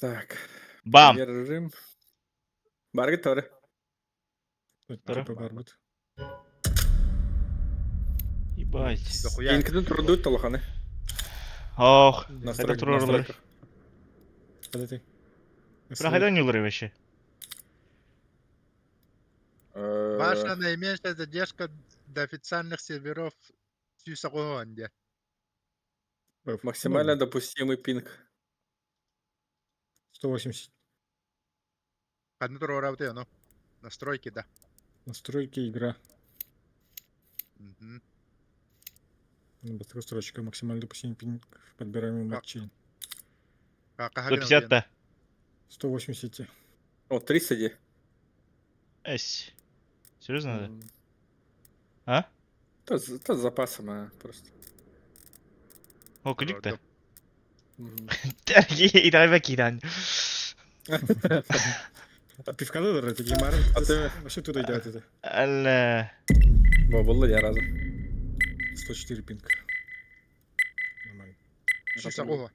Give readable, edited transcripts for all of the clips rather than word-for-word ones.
Так. Бам! Режим. Баргетори. Тора. Типа барбут. Ебать. Дохуя. Инкиден турдуют толоханы. Ох, Настройки, қайда тұрар олар? Куда ты? Бірақ қайда ойнулар вообще? Ваша наименьшая задержка до официальных серверов Сюсагонде. Максимально допустимый пинг. 180. Одну туру работаю, ну. Настройки, да. Настройки, игра. Мгм. Быстрая строчка. Максимально допустимый пинг в подбираемом матче. 150 та. 180. О, 30. Эсь. Серьезно надо? А? Это с запасом, просто. О, клик та. Мгм. И давай кидан. А ты в Канаду, ты Геймар? А ты- Вообще туда идет это. Алла. Во, было я разом. 104 пинг. Нормально. Сюсагова.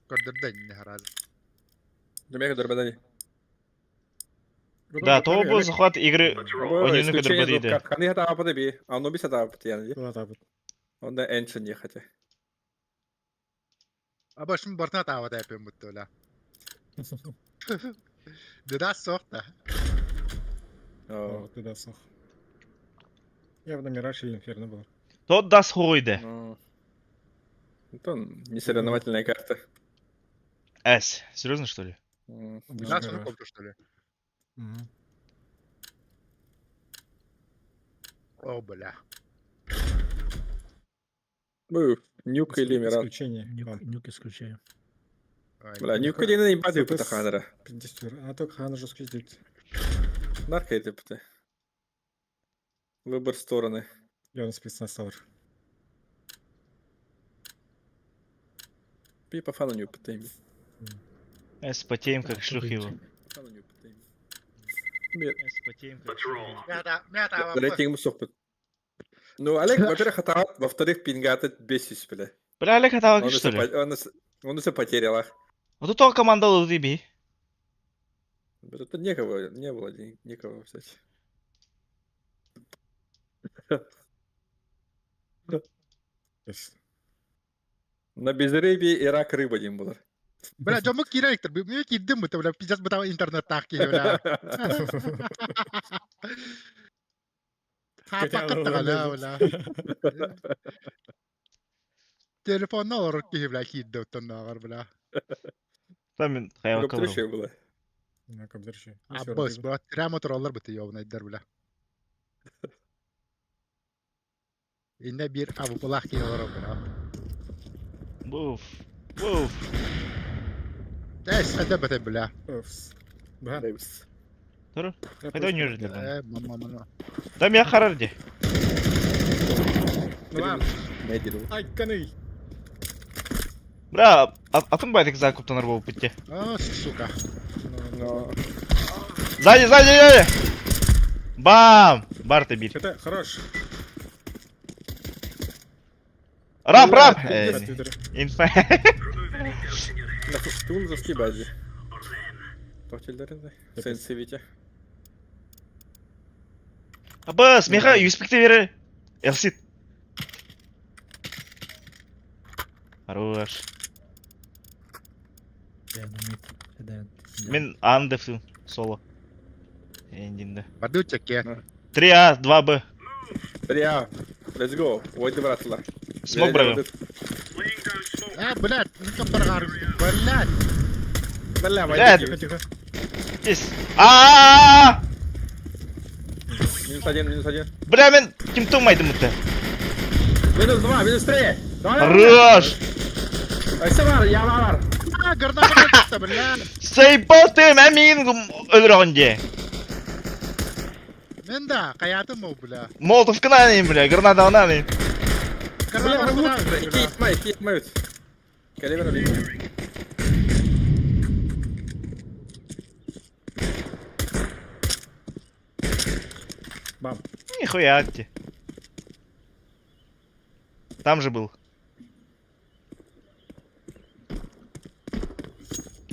Кордердень не гораздо. Думаю, дорбадай. Да, то был захват игры Онюнука Исключение Дорбадида. двух карт. Ханы хата апады би. А ну биса да апады yani. Куда так вот? Onda ençin yехати. Аба шум бартна тавата yapıyorum bu töle. Деда сохта. О, О, туда сох. Явно Мираж или Инферно был. Тот даст хойде. ну. Это не соревновательная карта. Эс. Серьезно, что ли? Обычно Нас ну Мираж. комту что ли? Мгм. О, бля. Нюк или Мираж. Исключение. Нюк исключаю. Ай, Бля, нюк или не базы Это пыта ханера. 50. А только Хана жестко сделать. Нарка это пыта. Выбор стороны. Явно спецназ Тавр. Пи по фану нюк пыта ими. Эс, потеем как шлюхи его. По фану нюк пыта ими. Мир. Эс, потеем как шлюхи его. Мята вопрос. Рейтинг мусохпыт. Ну, Олег, во-первых, атаат, во-вторых, пингатет бесись, бля. Бля, Олег атава Он что ли? и потерял. Вот у того команда ЛДБ. Это некого, не было никого взять. На безрыбье и рак рыба не было. Бля, жомук киректор. Мне киддим это, бля, пиздец бытава интернет таки, бля. Хапакат тагала, бля. Телефонна орок ки, бля, киддим тоннагар, бля. Там хаял Көп каврал. трещи было. На Кабдерчи. Аббас, бля, тирама туралар быты ёбнайдар, бля. Инде бир абу булах ки орок, бля. Буф. Буф. Эс, это быты, бля. Да. Дэвис. Тора? Қайда өнер жерлерден? Мама. Там я қарарде. Найдеру. Ай, каны! Бля, атың байтық закуптанар болып бітте. О, сука. Но... Сзади! Бам! Барты бир. Это хорош. Рап! Твиттер. Инфа. Тул за скибази. Тохтелдерінде. Сенси вите. Абас, меха юспекті бері. Элсит. Хорош. Мен андефтім. Соло. Эндинді. Бадучек, ке. 3А, 2Б. 3А. Let's go. Ойды братылар. Смог бравим. Блядь, ну там баргар. Блядь. Бля, Блядь. Тихо, тихо. Здесь. А! Минус один. Бля, мен кім тумайды мұтты. Минус 2, минус 3. Хорош! Айсамар, явар. Граната, блядь. Сейбал ты, мәмин өлірғінде. Мен да, каятым ол, бля. Молотов кінанайын, бля, граната ғананайын. Бля, вы итмают. Калибр олейм. Бам. Нихуя ты. Там же был.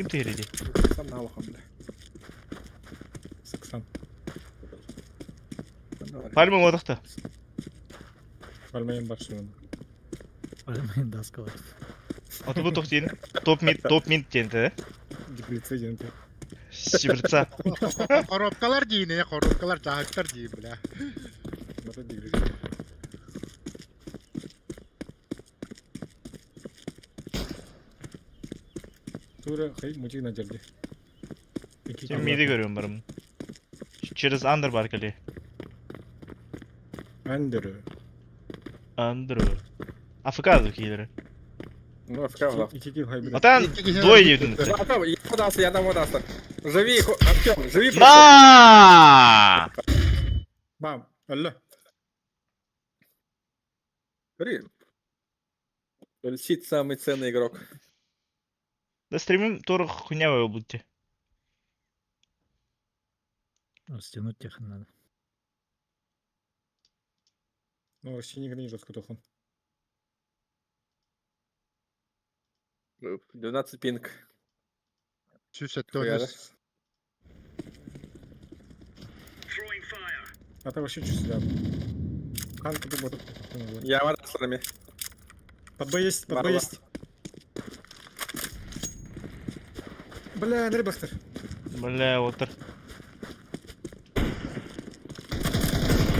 сколько реди? Сам на ухом, бля. 80. Пальмы отықты. Бармайын бар шуын. Бармайын даска бар. Аты бұл тоқтейін. Топ мид тенті, Диплиция дегенде. Сибірца. Коробкалар дейін, коробкалар жағыттар дейін, бля. Бата диплиция. Тура хай мучик на жерде. Sen midi görüyorum barım. Через under бар кәле. Андер. Under. Африкада кейлері. Ну, АФК. İki kill hybrid. Атан двое едін. Артем, я подался, я там подался. Живи, Артем, живи просто. На! Бам. Алло. Смотри. Летит самый ценный игрок. Да стримим тоже хуйнявый будете. Стянуть тех надо. Ну, вообще не гранит откуда 12 пинг. Süset Хуя, да? dönüyoruz. А ты вообще что сюда? Ханка ты вот. Я вода с нами. Под Б есть, под Б Барла. есть. Бля, Андрей Бахтер. Бля, отыр.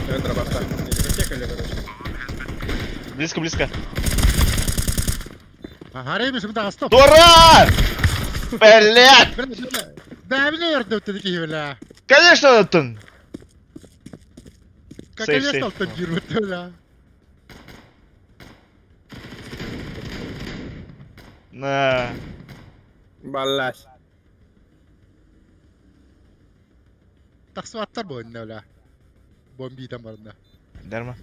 Это баста. Затекали, короче. Близко. Haraymış bu da stop. Дурак! Блядь! Да, мне ярдым ты такие, бля. Конечно, Антон! Как Сейф, я сейф. стал так гирвать, бля. На. Балась. Так сваттар bu önüne, bля. Bombiden var önüne. Дерма.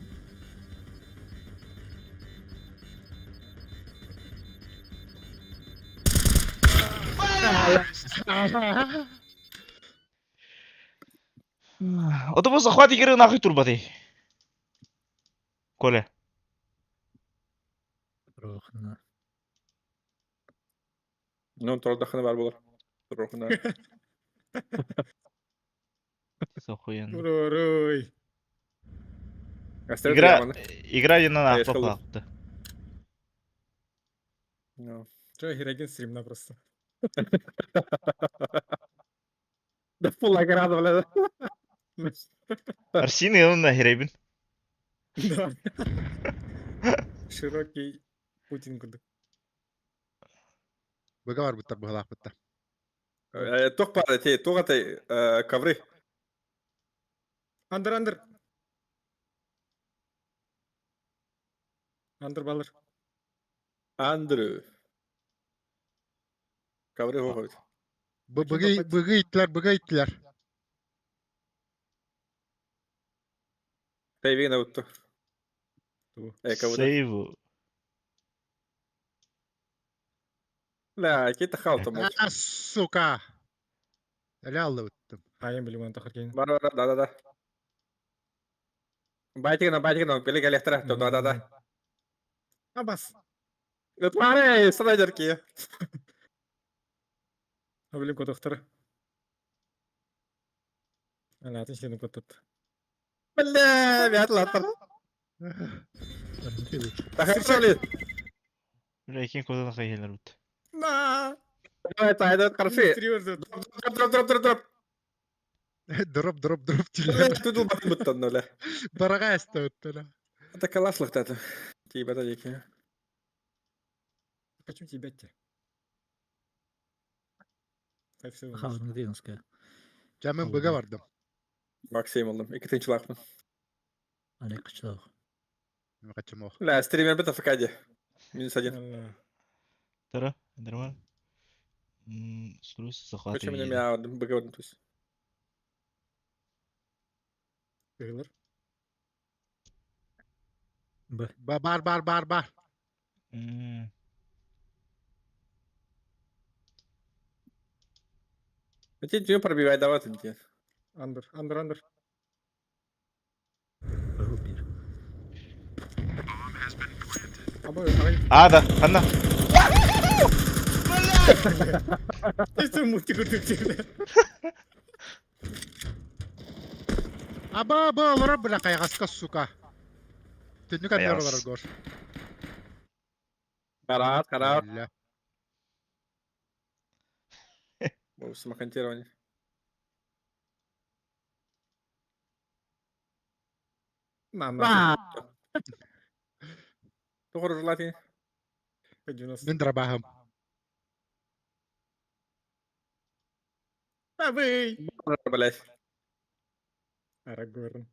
Это был захват игры нахуй турбаты. Коля. Рохна. Ну, тролдаханы бар булар. Трохына. Охуенно. Урой. Остается Игра... яманы. Игра не на Я нахуй сказал. попал. Ну. Что, Герагин стримна просто. Да фул ограда, бля. Арсин и он на Гребен. Да. Широкий Путин куда. Bıga var bıttar, bıgalak bıttar. Тох пара, те, тоғатай ковры. Андер, андер. Андер балыр. Андрю. Ковры қойды. Bıga ittiler. Тайвина өтті. Ковры. Сейву. Ля, кейті қалты мұл. Сука. Әлі алды өттім. Хайын білім антахар кейін. Бар, да. Байтиган, белек электра. Да. Абас. Өтмары, слайдерки. Абилим котоқтары. Атын сені коттат. Бля, биятлаттыр. Тахар ли? Бля, кең кодана қайелер бұд. На! Тайды, қаршы. Триверді. Дроп. Дроп тилер. Тудыл батын бұттан, бля. Бараға әсті өтті. Это калашлық тәті. Кейбата деке. Почему тебе те? Кайфсы. Хавны дейінске. Жәмен bıga vardım. Максим oldum. İki tinçilakmın. Али қыштау. Kaçım o. Ля, стример бит АФК. -1. Тара, нормально. Строится захват. Почему меня мяу, быгавадым туз. Кыйлар. Б. Бар. Тебе пробивай, давай ты где. Андер. Б бир. Абай, ай. А, да, Анна. Это мультикультурное. Аба олора бля кайгаска сука. Төннү камера Кайгас. бар гор. Карат, карат. Бля. Самоконтирование. На. Тухор желательно. По 90. Мен драбахам. Давай. Блять. Арагорн.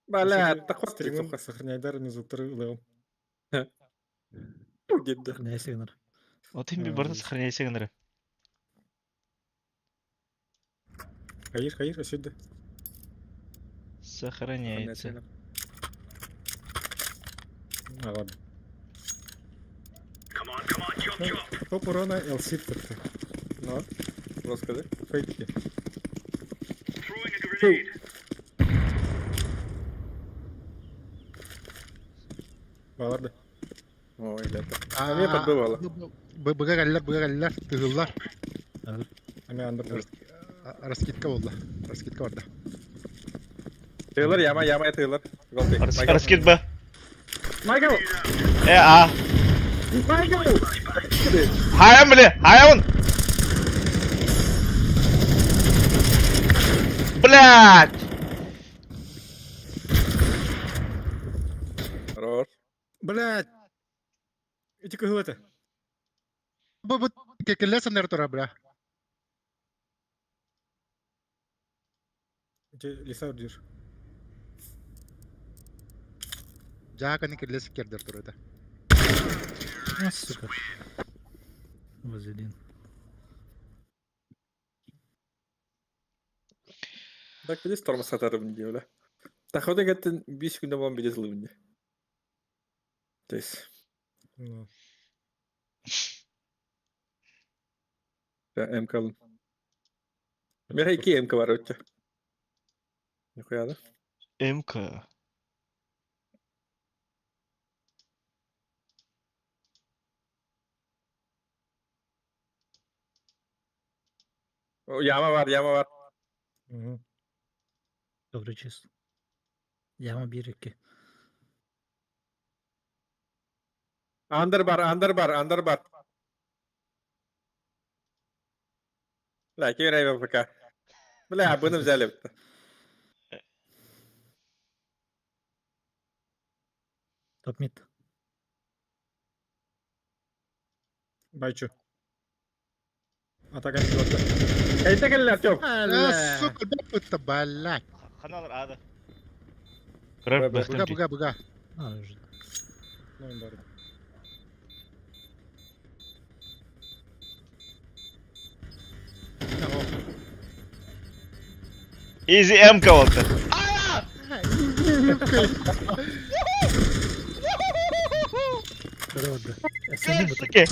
Блять, так вот Стримын ты сохраняй дарыны звуктары левел. гидда. Не сигнал. Вот им А, барды видишь. сохраняй сигналы. Хаир, сюда. Сохраняется. А, ладно. Топ урона Элсид как-то. Ну, расскажи. Фейки. Баларда. Ой, блядь. А мне подбывало. Быга галлар, тыгыллар. Ами андер. Раскидка болду. Раскидка барда. Тыйлар, яма, тыйлар. Голды. Раскид Б. Майкл! А. Майкл! Хаям, бля! Хаям! Блядь! Хорош. Блядь! Иди как это? Бу кекелеса нертора бля. Иди лиса удержишь. Жаканы келес кердер турда. А, сука. Вазелин. Так, bir de storma satarım diyor öyle. Tahoda gittin 5 günde falan bir zılım diye. Тез. Ну. Ya MK'lın. Mera 2 MK var ötçe. Nihuya da. МК. O yama var. Угу. Добре чисто. Яма 1-2. Under bar. La ki reyve fıka. Bля, bunu взяли. Топ мид. Байчу. Атака не плотно. Kayıta gelin atıyorum. Сука, бепта бля. Канал Ада. Рэр Быга. А, уже. Ну, им барда. Изи МК вот. Рода. Сами бы Суки.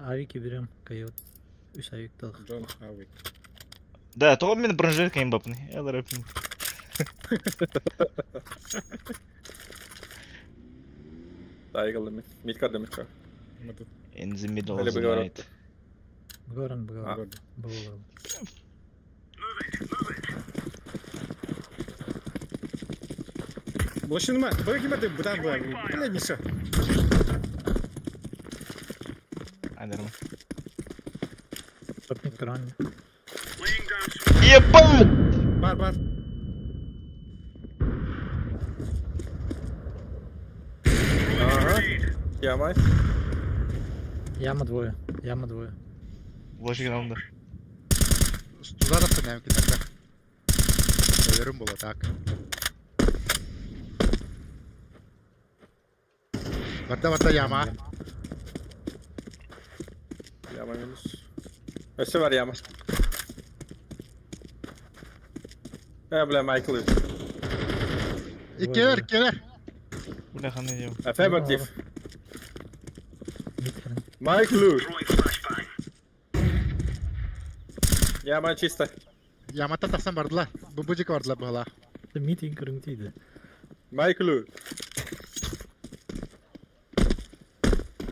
Авики берем. Койот. Üç avik dal. Джон Ауик. Да, то мен бронжерка имбапный. Я рэпну. Saygılı mı? Midcard. Матут. In the middle Öyle of the bir var. night. Бгоран. Барда. Бгоран. Блошинма. Бэги маты бутан была. Блядь, не все. Адерм. Топ мид кран. Ебать! Бар. Ага. Yama. Яма двое. Вложи раунда. Туда да пынем китакта. Ölerim bula tak. Barda yama. Yama minus. Öse var Yama. Bля, Michael. İkeler. Бляха, не идем. Affirmative. Мид кран. Michael. Яма чисто. Яматтан тахсан бардылар. Бубужик бардылар бұғала. Митинг көріңтейді. Майклу.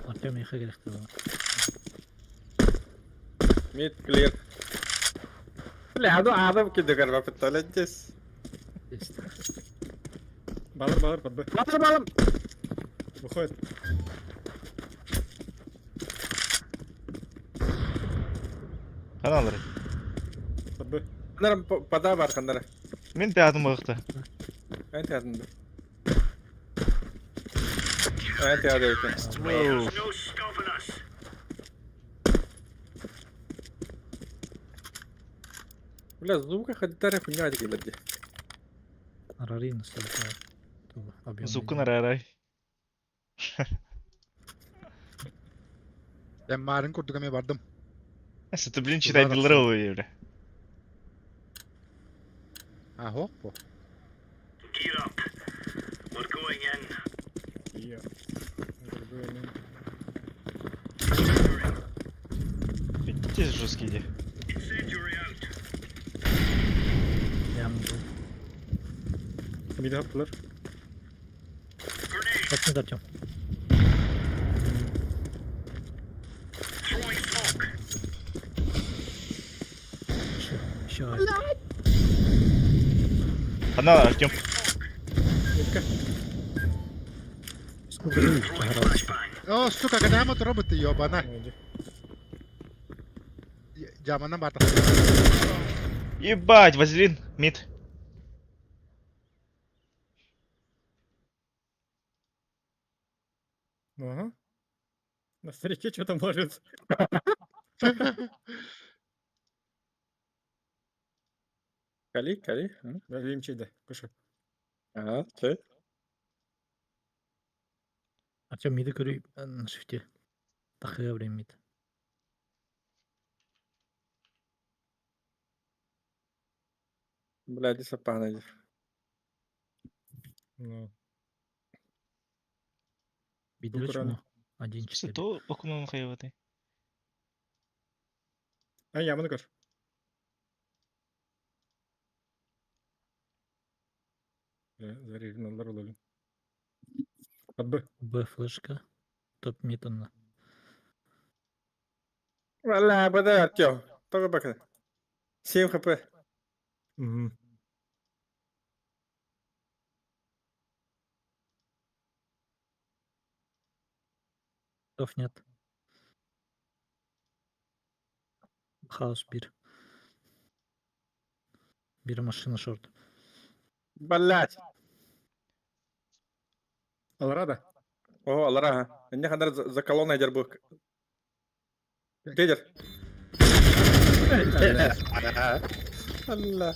Артем яқа керекті бана. Мид клир. Бля, ну адам киді гарба питали здесь. Балар под Б. Балым. Выходит. Каналар. Под Б. Кандарым пада бар кандар. Мен тәдім бұқты. Әнте ядында. Әнте яды екен. Бля, звука ходитаря хуйня дегелер де. Арарин стали. Зукын арай. Ben marın kurdukame bardım. Sütü bilin çiğday dilleri oluyor evre. Ha hop bu. Я. Тез жесткий де. Ямы двое. Мид attılar. Бak не Артем. Еще один. Канал Артем. Сколько людей погралось? Oh suka kada mo robot yo bana. Hadi. Jamandan bardım. Ебать, вазелин, мид. Ага. На старике что-то может. Кали. Vereyim şeyde. Koşu. Ага, чай. Артем миды көріп на шифте. Тақыға бірем мид. Бля, дисапана. Ну. Бидер Кураны. чмо. 1-4. То окунун хайваты. Ay yağmını kır. Зарежем на лоли. Под Б. Б флешка. Топ мид онна. Вала, бада атё. Тоже бака. 7 хп. Угу. Топ нет. Хаос 1. Bir машина шорт. Блять. Алрада. О, Аллара. Мне хандар за колонной дербук. Дедер. Allah.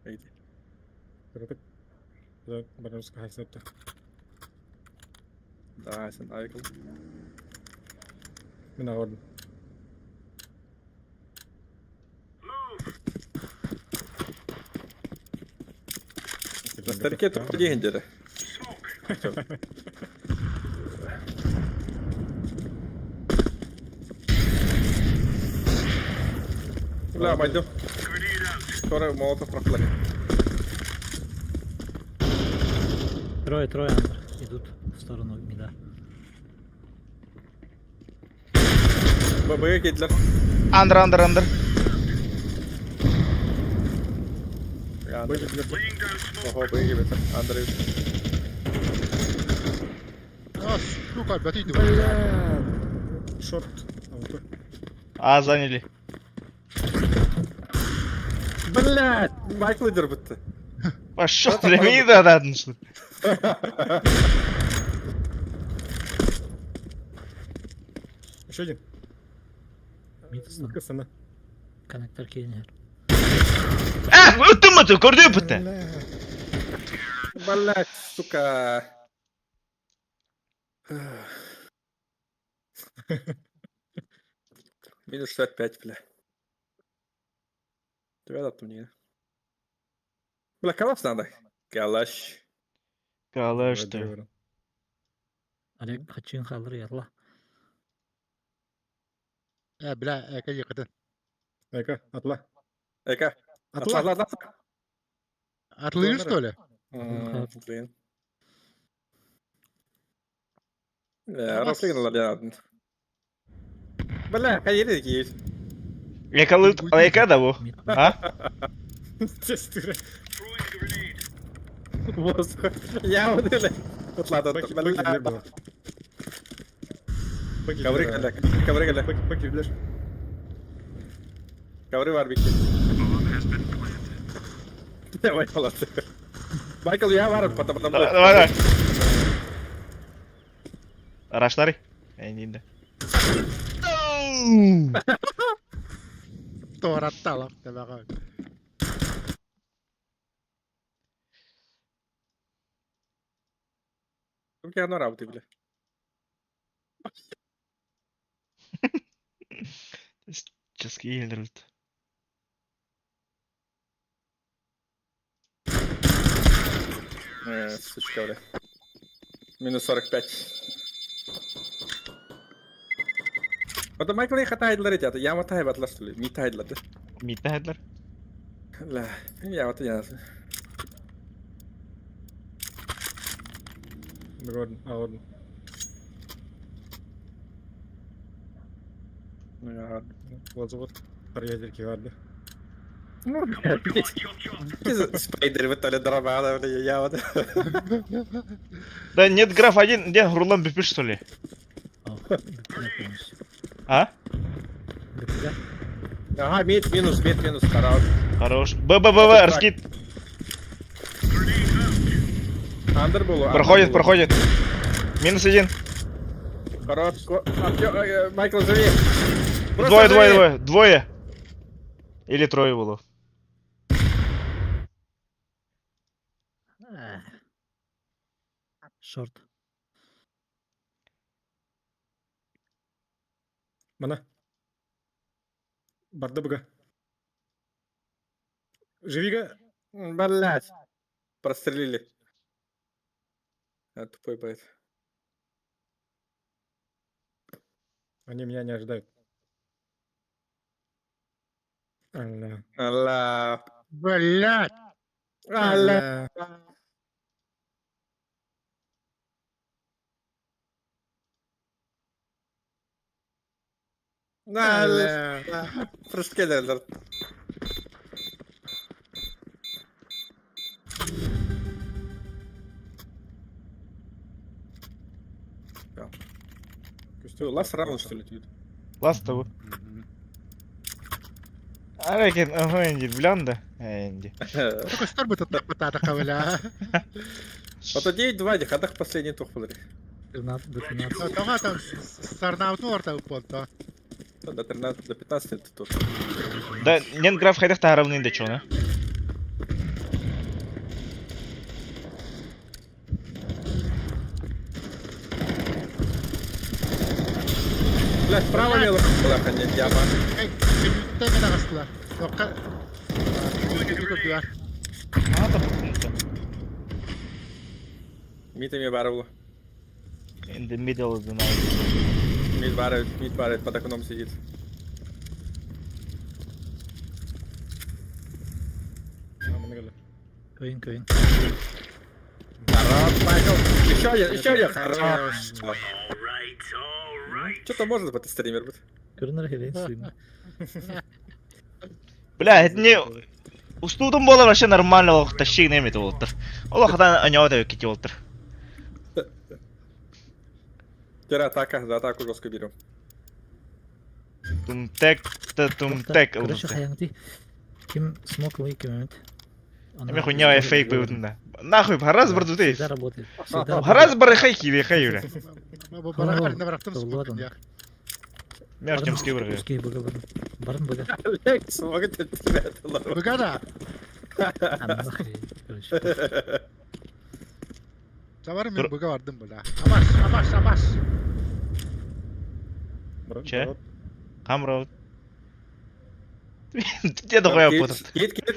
Haydi. Kırdık. Güzel. Bana rızkı hasretti. Daha sen aykıl. Ben ağırdım. На старике только легендаря. Бля, майду. Скоро молотов проклали. Трое андер. Идут в сторону мида. ББ Гитлер. Андер. Böyle bir Ого, БГ Гитлер. Андрей. Oh suka batıydı. Шорт. Ауто. А, заняли. Блять, Майкл лидер бітті. Пошел, бля, миды отдадын что. Еще один. Мид стан. Кысана. Коннектор кейнер. Өттім мұты, көрді өпітті. Блять, сука. Минус 65, бля. Тебя да мне. Бля, кого надо? Калаш. Калашты. Олег хачын халыр ярла. Бля, эка yıkıdın. Эка, атла. Эка. Атла. Atla. Atlıyın что ли? Блин. Рослин ладно. Бля, hayır ki. Yakalıt Eka da bu. Ha? Тестире. Я вот это. Atla. Bakirler bu. Kavri geldi. Kavri geldi. Bakirler. Kavri var bir ki. Давай, Палат. Майкл, я вару, потом. Давай. Araçları. Endinde. Doğru attı lan. Demek ki. Только одна работа, бля. Чески елдірілді. Сучка, бля. Минус 45. Вот Майкл не хватает ларить, я мотаю в атлас, что ли? Митает лады. Митті хедлер. Ла, я вот я. Догодн, аудн. Вот завод. Приятельки vardı. Спайдер в итоге дорвало, бля, я вот. Да нет, граф один, где Рурлан Бипиш, что ли? Büpüne koymuş. А? Büpüle. Ага, минус, хорош. Хорош. БББ, раскид. Андер было. Проходит. Минус один. Хорош. Майкл, живи. Двое. Или трое было. Шорт. Mana. Барды быга. Живига. Блять. Прострелили. Тупой байт. Они меня не ожидают. Алла. Алла. Блядь. Алла. Алла. Проскеллер. Лас раунд, что ли, тут? Ласта bu. Hareket aha indi bilen de. Indi. Только что бы тут пытаться ковыля. Вот 9-2, ходах последний тух был. 13 до 13. Тогда там сарнаут орта упал-то. До 13, до 15 это тут. Да, нет, граф хайдах та равны да чё, на? Блять, справа не была ходить, яма. Ты меня растла. Только... А, там пункта. Митами барывало. In the middle of the night. Мид барывает, под окном сидит. Köyün. Хорош, Майкл. Еще один. Хорош. Что-то может быть стример быть. Görünür hele suyum. Бля, это не... Устудым было вообще нормально, ол тащик немет олтыр. Ол хатан анёда кити олтыр. Теперь атака, за атаку жестко берем. Тумтек. Короче хаянти. Kim smoke лайк момент. Эми хуйня фейк бывында. Нахуй, хараз бар дутей. Всегда работает. Хараз бар хай киви хай юля. Барахали на врахтым Ладно. сколько. Мягким скибрга. Узкий бага бага. Барын бага. Алекс, могут тебя это ловить. Быгана. Нахуй. Короче. Savarım ben bıga vardım böyle. Abaş. Че? Камрот. Где дохуя путат?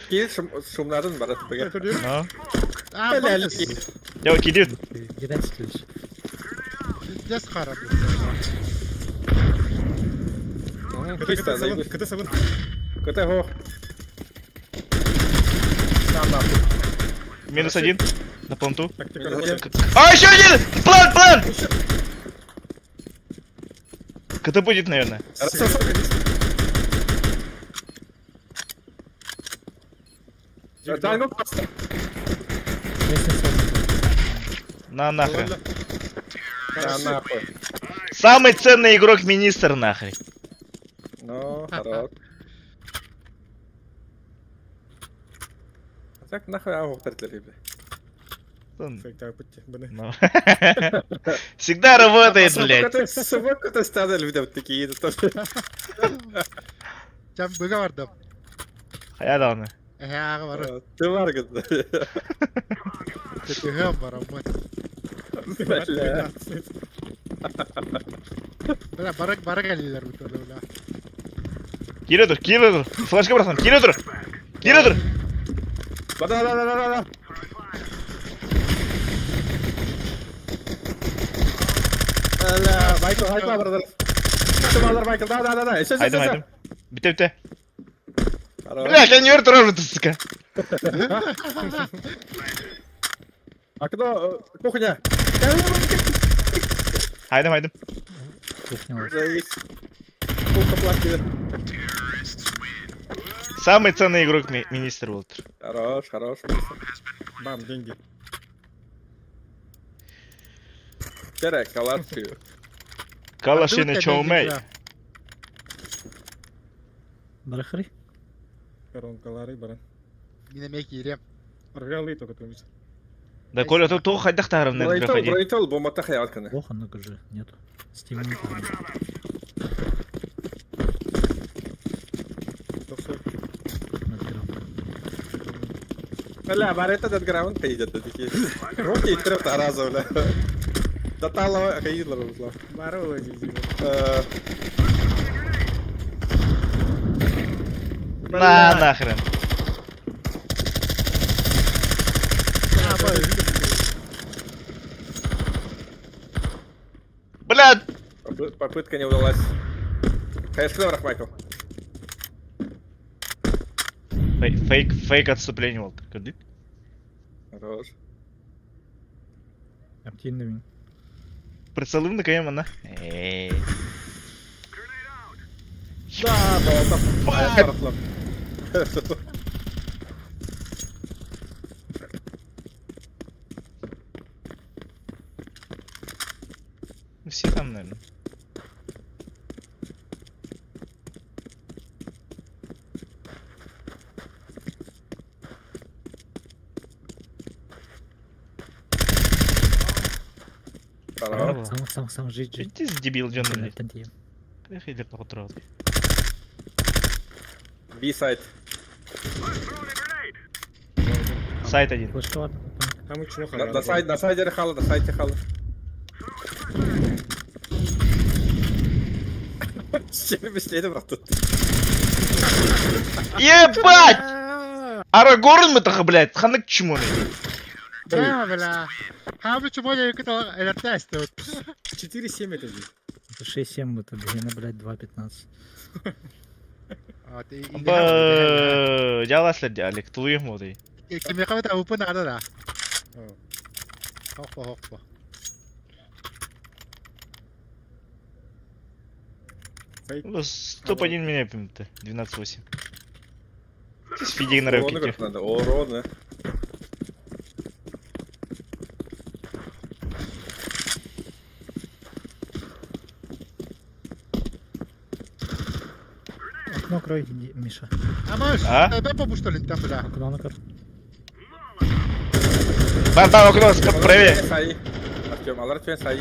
Кит, шумнадын бар. Ну? А, Бля, Маркус, Я кидаю. 11 лишь. здесь хорошо. Чисто, КТ заебись. КТ 7. КТ го. Сам нахуй. Минус один. На планту. Тактика Минус работает. А, еще один! План! КТ будет, наверное. Джангл просто. На нахрен. Да, нахуй. Самый ценный игрок министр нахрен. Ну, хорош. Так нахуй аугтартлер бля. Фейк тапыттı. Бana. Ну. Всегда работает, блядь. Собака-то стадо людям такие. Sen bıga vardım. Hayal onu. Ayağı var. Ты варгат. Tühüm var ama. Бля. Bıra bara geldiler bu türlü bıra. Geri dur. Flashka bıraksana. Geri dur. Да. Бля, Майкл, брат. Майкл, да. Еще, Haydi. Bitti. Хорош. Блядь, я не верту ты, сука. Окно, кухня. Haydi. Кухня вот. Заебись. Кухня пластир. Самый ценный игрок министр Уолтер. Хорош. Бам, деньги. Терек, калатки. Калашины Чоумей. Барахри. Коронкалары баран. Yine mek yiyeceğim. Аргалый только томится. Да, Коля, тут то хайдах тарам на графади. Бройтол, бомба хаятканы. Плохо, но же нету. Стимул. Токсой. Бля, барета дат граунд пейдет такие. Руки трёт раза, бля. Датало хаидлер узла. Барова зизиво. На нахрен. Блядь. Попытка не удалась. Конечно, клеврах, Майкл. Фейк отступление, Уолтер. Кады? Хорош. Активный. Прицелив на каема, на. Да, болото. Все там, наверное. Хорош. Сам жить. Иди с дебил, Джон, блядь. Тантьем. Приехали по утру. B-сайт. Сайт один. Флешка ладно. Там чего На сайде хала, на сайте хала. Чем быстрее, брат, тут. Ебать! Арагорн мы так, блядь, ханак чему Да, бля. Abi чумоня який то ЛРТ тут. 4-7 это же. Это 6-7 это, блин, блядь, 2-15. А ти Жаласлар Алек, твою моды. Kimi kami ta upo na ano na. О. Hokpo. Фейк. Топ-1 меня, пимта. 12-8. Здесь Фидей на рэпките. Надо, урон, Окно крой, Миша. Ama Ha? ben попуштолин там бля. Окно на кар. Бартан, окно, правее. Sayı. Артем, алар твен sayı.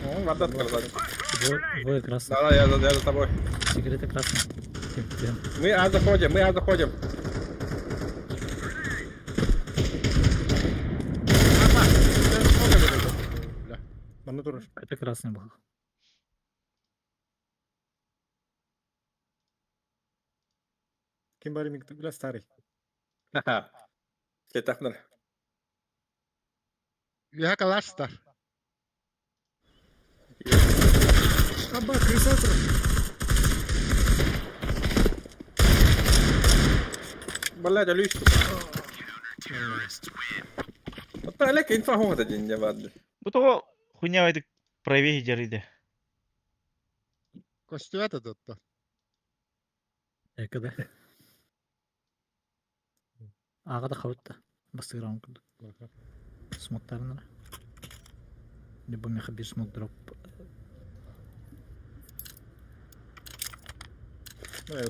О, вардат красавец. Двое красных. Да, я за тобой. Сигарета красная. Мы заходим. Бана тоже. Это красный был. Ким баримик, бля, старый. Ха-ха. Кетахнар. Яа каласта. Аба, крысатор! Блядь, алюйсту. Вот Олег инфа хода день не вады. Bu того хуйня это правее жариды. Костюата тотто. Экада. Ага да хавытта. Бастыграм кылды. Смоктарына. Либо меха bir смок дроп.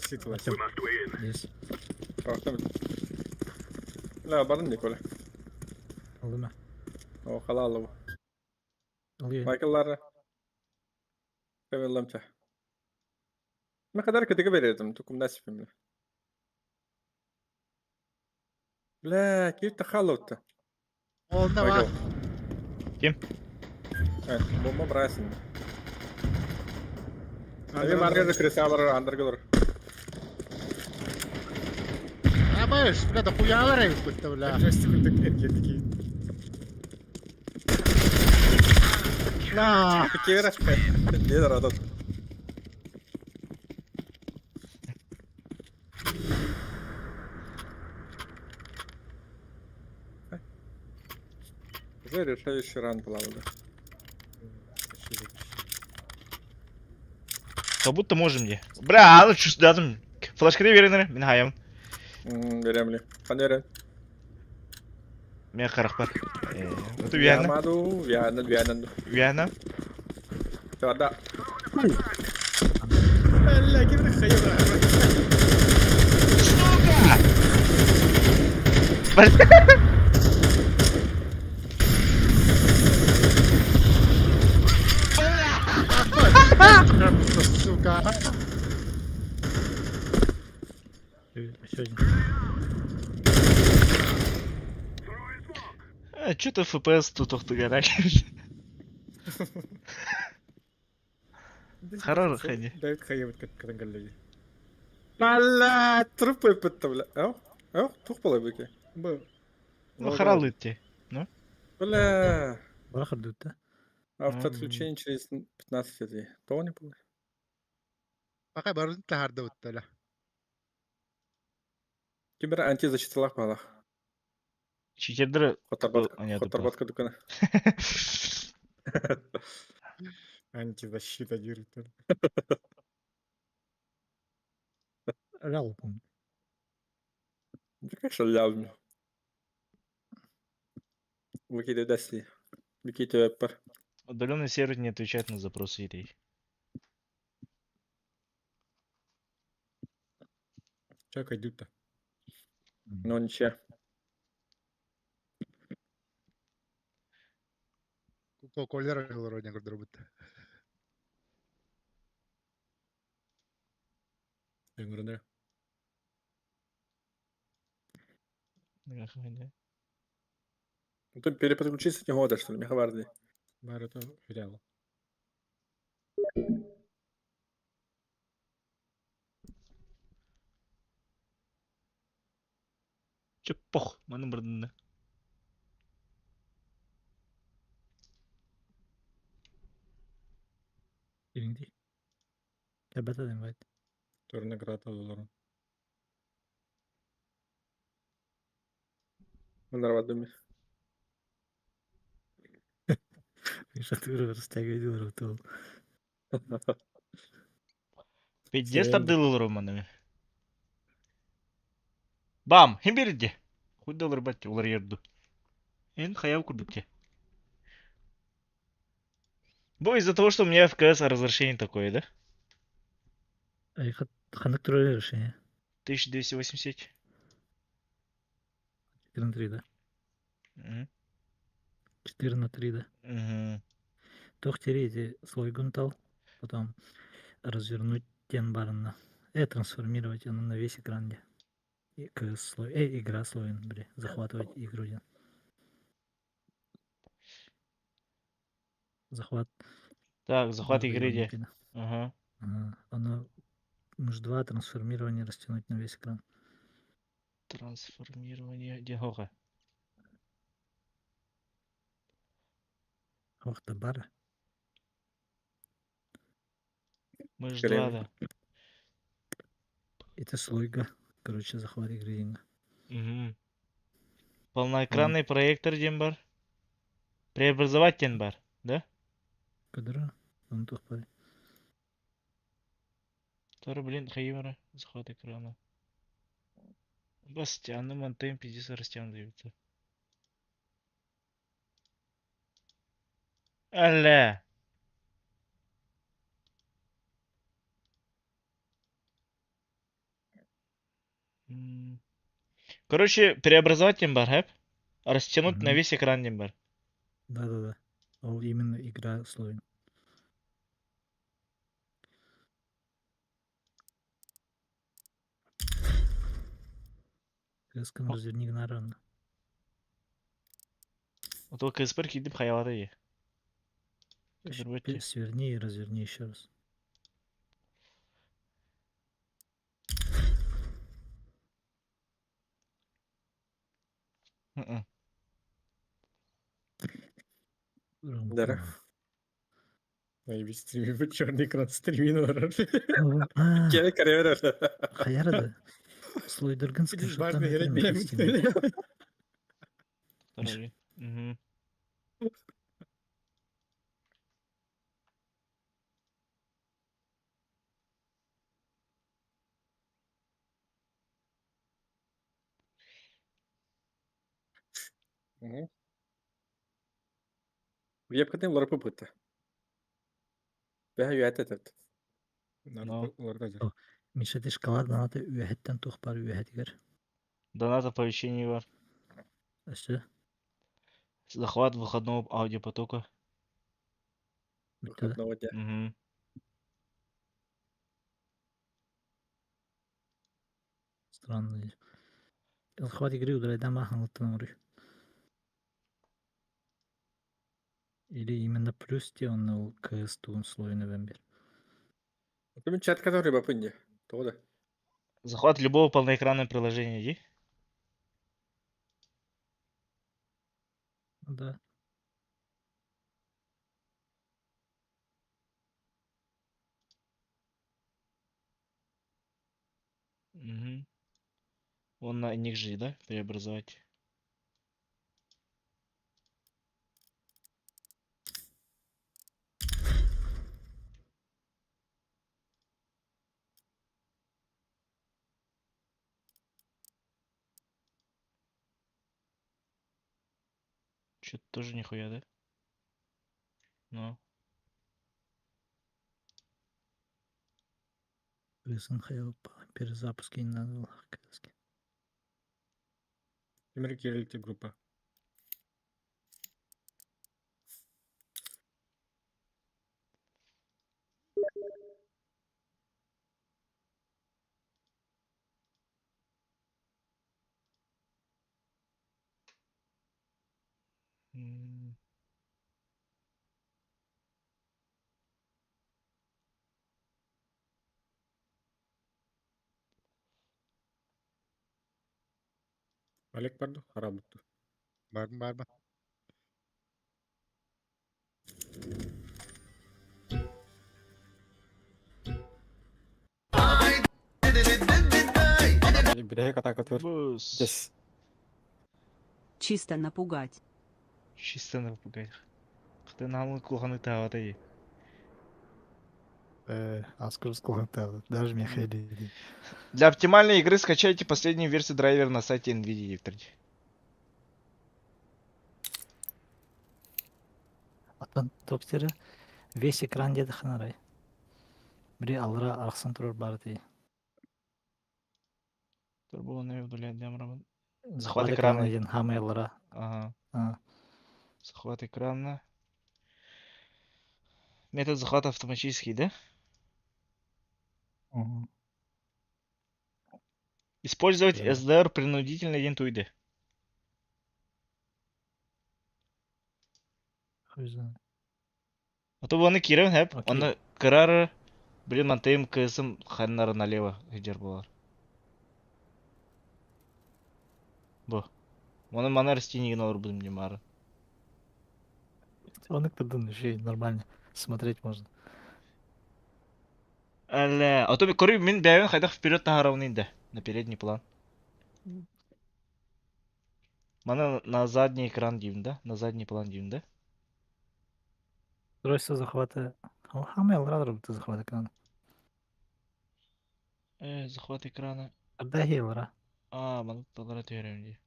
Ситла. Здесь. لا برني كله. Aldı mı? O خلاص. Alıyor. Michael'lar. Kıvırlamça. Ne kadar kötü verirdim. Tukum nasıl filmle. لا كيف تخلط؟ Onda var. Kim? Evet, bomba Bryson. Abi market Chris Amar undergolor. Ama şurada da kuyalar ayıp kutta bula. Джастик эркетики. La. Fikir açma. Ne der adam? Уже решающий ран плавали. Как будто можем не. Бля, ну чувств дадым. Флешкаде веренер, мен хаям. Veремli. Kanere. Мен қарақ бар. Өтіп яна. Yamadu, Viana. Яна. Coba. لا كيف نخيل Сука. Еще один. Что-то FPS тут охтыгарак. Харар хани. Да, хаевать как крангалли. Valla trup yapıttı bile. Yok, çok kolay belki. Б. Ну харал идти. Бля. Барахар дают-то. Автоотключение через 15 дней. То не было. Baka barun taharda uttala. Кибер антизащиталах балах. Читердер. Хоторбатка дукана. Антизащита директор. Реал, помню. Да, конечно, лявно. Выкидывай даси. Выкидывай пар. Удаленный сервер не отвечает на запросы идей. Чак идут-то. Ну ничего. Колера вроде как дробит. Я говорю, да. Ну ты переподключиться не года, что ли, Мехаварди? Бар это реал. Че пох, маны бірдінді. Еліңдей. Кәбәт адам байт. Тоже награда долларом. Нормально. Шатыры растягивает ротол. Пиздец тардылылыр оманымен. Бам, хем берді. Хуйдалар бәтті, олар ерді. Ен хаяв күрдікте. Бұл из-за того, что у меня FKS разрешение такое, да? Ай, ханак трое решение. 1280. 4 на 3, да? Мгм. 4 на 3, да? Мгм. Тох тереть слой гунтал, потом развернуть тен барна. Трансформировать его на весь экран. И слой, игра слой, бля, захватывать игру. Захват. Так, захват игры игры где? Никина. Ага. Оно муж 2 трансформирование растянуть на весь экран. Трансформирование. Где хоха? Ох, бара. Мышь Крем. 2, да. Это слойга. Короче, захват игры деньга. Угу. Полноэкранный проектор Дембар. Преобразовать Дембар, да? Кадра. Он тухпай. Тоже, блин, Хаимера. Захват экрана. Бастианы, Монтейн, 50 растянутся. Аля! Короче, преобразовать Дембар, хэп? Растянуть на Мгм. весь экран Дембар. Да. Ол именно игра слоин. Кыскан разверни гнаран. Вот только КСПР кидip хаялата е. Кадырбетчи. Сверни и разверни еще раз. Мгм. Дара. Заебись, стримим, черный экран стримин var. Gene kare verir. Hayarada. Слойдыргын Biz скриншоттан barda gerek экран bilemem. Второй. Мгм. Вебкатен ларпы пыты. Бәһә юәтәтәт. No. Orada. Мишет шкала данаты үәһеттен тухпар үәһетигер. Донат оповещений бар. Ачы. Захват выходного аудиопотока. Битте да. Выходного дня. Мгм. Странно. Захват игры удаляйдан маханлыктан урый. Или именно плюс те он на КС туын слоина бәмбер. Мен чат который бапынде. Тода. Захват любого полноэкранного приложения, иди. Да. Мгм. Он на них же, да? Преобразовать. Что-то тоже нихуя, да? Ну. Кысын хаял перезапуск не надо было. КС-ке. Emre Kirill'te группа. М. Олег пардon, harap oldu. Bağırma. Biraya kata katıyor. Бус. Yes. Чисто напугать. Чисто напугать. Ты нам кухонный тавата е. Аскурс кулантал. Даже мне хейли. Для оптимальной игры скачайте последнюю версию драйвера на сайте NVIDIA, Виктор. Atan доктора весь экран деді ханарай. Біре алыра арқсын тұрар бар дей. Турбованный удалять Демрам. Захват экрана. экрана ден хамай алыра. Ага. А, Захват экрана. Метод захвата автоматический, да? мгм. Использовать Да. SDR принудительно интуиды. Хуй знает. А то оны кирен хэп. Окей. Оны кырары. Блин, мантейм кысым ханнары налево. Хидер болар. Бу. Оны мана растениген олар будем демары. Он тогда еще нормально смотреть можно. Әллә, а то көрү мен бәйен хайдах вперед таһарауны инде. На передний план. Мана на задний экран дим, да? На задний план дим, да? Устройство захвата. Хамел радер ты захват экрана. Захват экрана. Когда хилра. Мана талара төйрәм ди.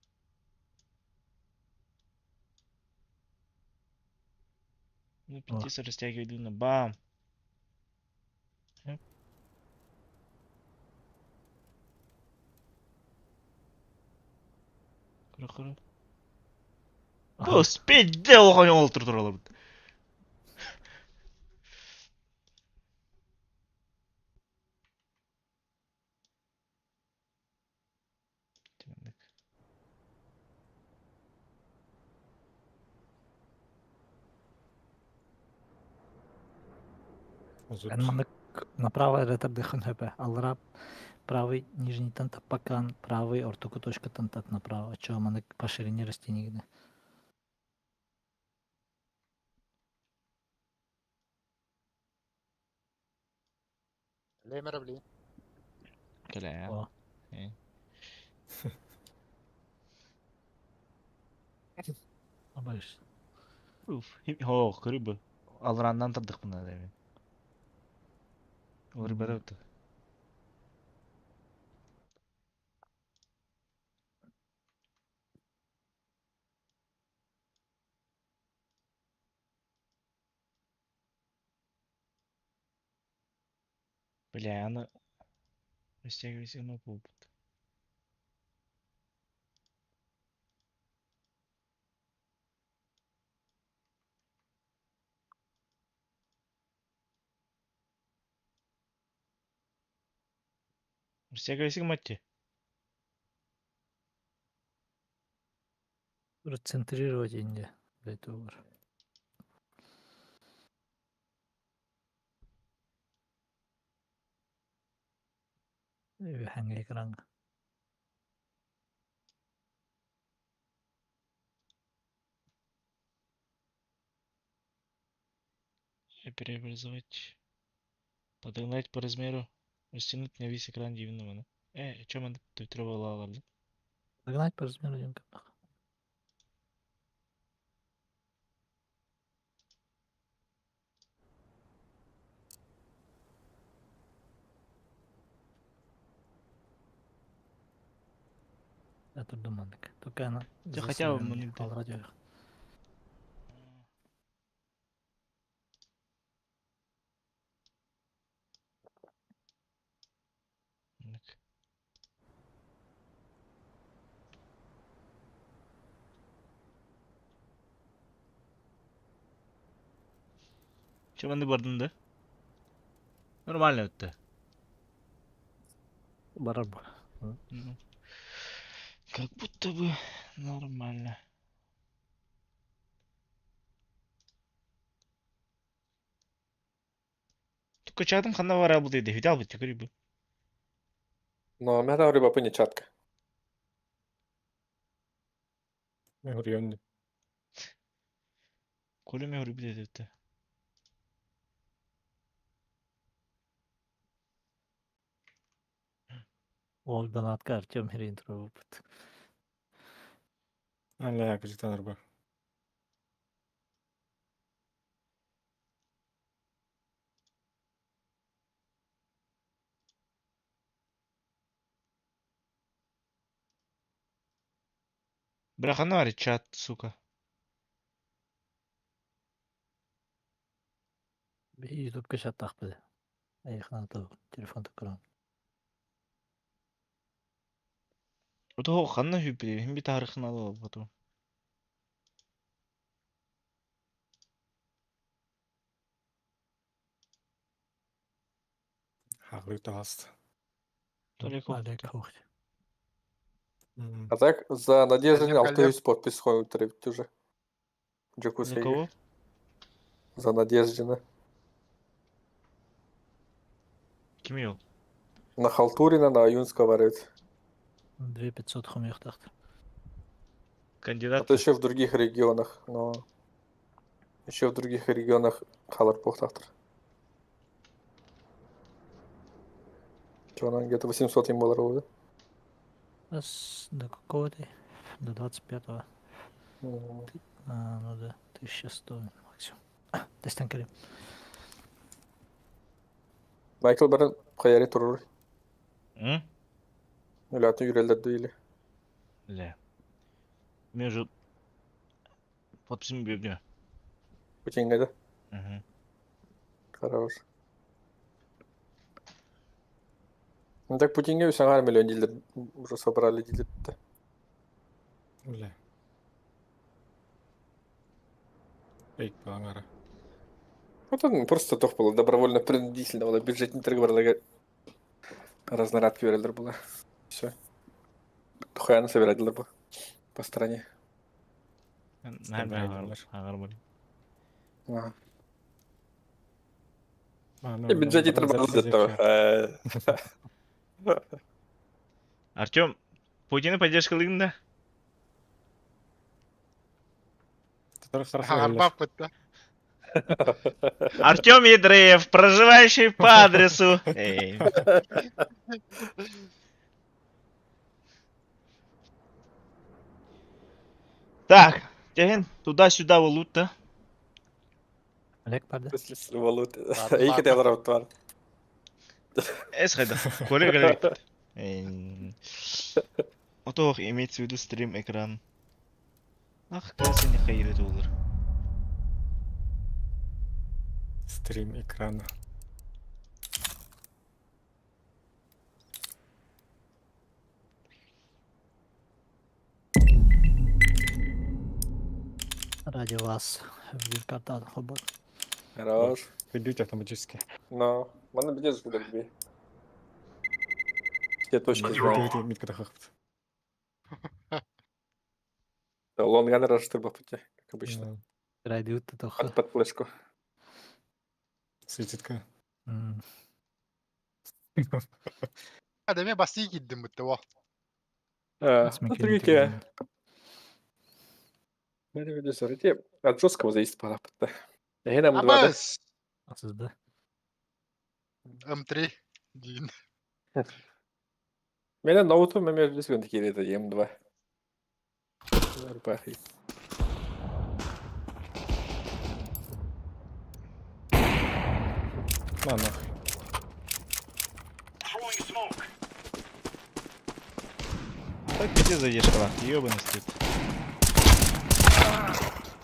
Ну, птица растягивает длинно. Бам! Кыры. Успеть дел оған ол тұралар. Озут. Направо ретар дыхан хэпэ. Алра правый нижний танта пакан, правый ортоку точка тантат направо. Чё, маны по ширине растений. ليه مرة بليه؟ Кәлә. О. Абайш. О, кырыбы. Алраннан тырдык мына да мен. Олар бәрі өтті. Бля, аны... Растягивайся на пулпут. Растягивайся матти. Центрировать инде. Это уже. Ханга экран. Преобразовать. Подогнать по размеру. Растянуть на весь экран дивного. Чё мы тут требовало? Догнать по размеру динка. Это думанок. Только она. Да хотя бы монитор. Радио. Чё мы бардын да? Нормально өтті. Барабу. Ну, как будто бы нормально. Только чатом хана вара буде, де видал бы тикри бы. No, mä tää riba punni chatka. Mä hori yönde. Коля ме хори буде өтті. Ол донатка Артем Херин тробут. Әлі әкіжіктен ұрба. Бля, хана вари чат, сука. YouTube качат тахпыды. Аяқынан тау. Телефон экран. Ото хана хүппе, хим би тарихын алып потом. Хағыры тағасты. Далеко. Олег Хохт. А так за Надеждой Зачем 600 подпис ходим требить уже. За Джакузи. кого? За Надеждина. Ким ел? На Халтурина, на Аюнска варит. 2500 хумех тахты. А Кандидат. то еще в других регионах, но... Еще в других регионах Халарпух автор. Что, она где-то 800 им долларов, До какого ты? До 25-го. да? Мгм. Ну да, 1100 максимум. Тестен Карим. Майкл Барн Хайари Турур. М? Үләтін үйрелдерді или. Ля. Мен уже... Подписым бердім. Путинга, да? Мгм. Хорош. Ну так Путинга үсен миллион дилер уже собрали дилерді. Бля. Эй, балаңары. Вот он просто тоқ было, добровольно принудительно было, бюджетный торговарларға разнорадки берелдер было. Все. Тухаяны собирадылар было по стране. Ағар бол. Ага. Ну, И бюджетный торговарлар деді. Артем, Путинді поддержкалығында? Арбап бітті. Артем Ядреев, проживающий по адресу. Эй. Так, теген туда-сюда валута. Олег Парда. Если валюты. Ладно, И ладно. хотел работать. Эс хайда. Коллега. Отох имеется в виду стрим экран. Ах, кажется, не хайрет olur. Стрим экрана. Ради вас в картан хобот. Хорош. Идут автоматически. Но, mana biliyoruz kadar gibi. Все точки знаем. Митка хахпт. Лонган рашты по пути, как обычно. Ради утта тоха. Под флешку. Светитка. Ademe basi gittim bitti o. Смотрите. Böyle video söyledi. От жесткого зависит по опыту. Я нам два, да? Ama Asızda. M3 дейін. Менен ноуту мен өзгөнтү келеді М2. Пахи. На нахуй. Так где зайдешь, класс? Ёбаный стыд.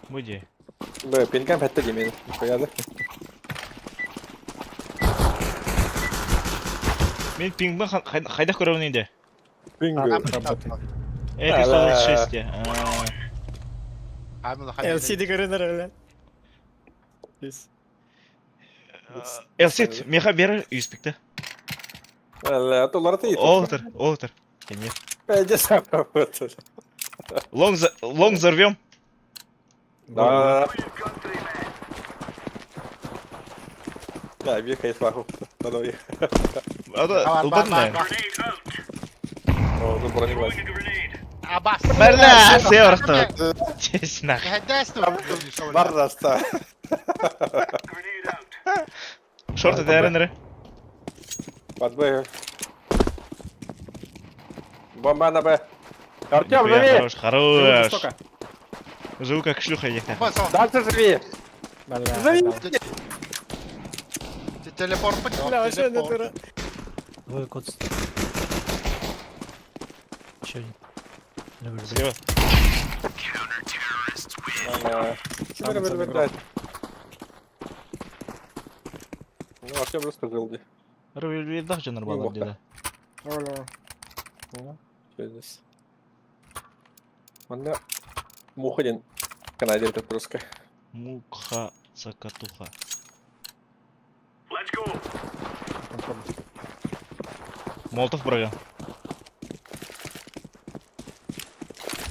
Буди. Б, пинкам хатта демейді. Қояды. Мен пингбен қайда көріп нейді? Пингу. Работает. Это 136, де. LCD görünür. Здесь. Элсит, меха бері үйіспікті. Әлі, атолары тейді. Олтыр. Нет. Бәлде сам работает. Лонг взорвем. Да. Да, бегай фаху. Надо уехать. Ұлбадын да. О, тут брони глаз. Абас. Бәрля, северді. Тез нахуй. Гәдәсті. Бар раста. Шорты дәрінірі. Под Б. Бомба на Б. Артем, живи! Хорош. Сколько? Живу как шлюха ехать. Дальше живи! Бля, Живи! дал. Телепорт Бля, вообще натура. Двое код. Еще один. Люблю. Слева. Бля. Ну, Артем рассказал где. Рывелдах же нормально Неплохо. деда. Ну, что здесь? Манда Мухадин канадер этот просто. Муха цакатуха. Молотов брага.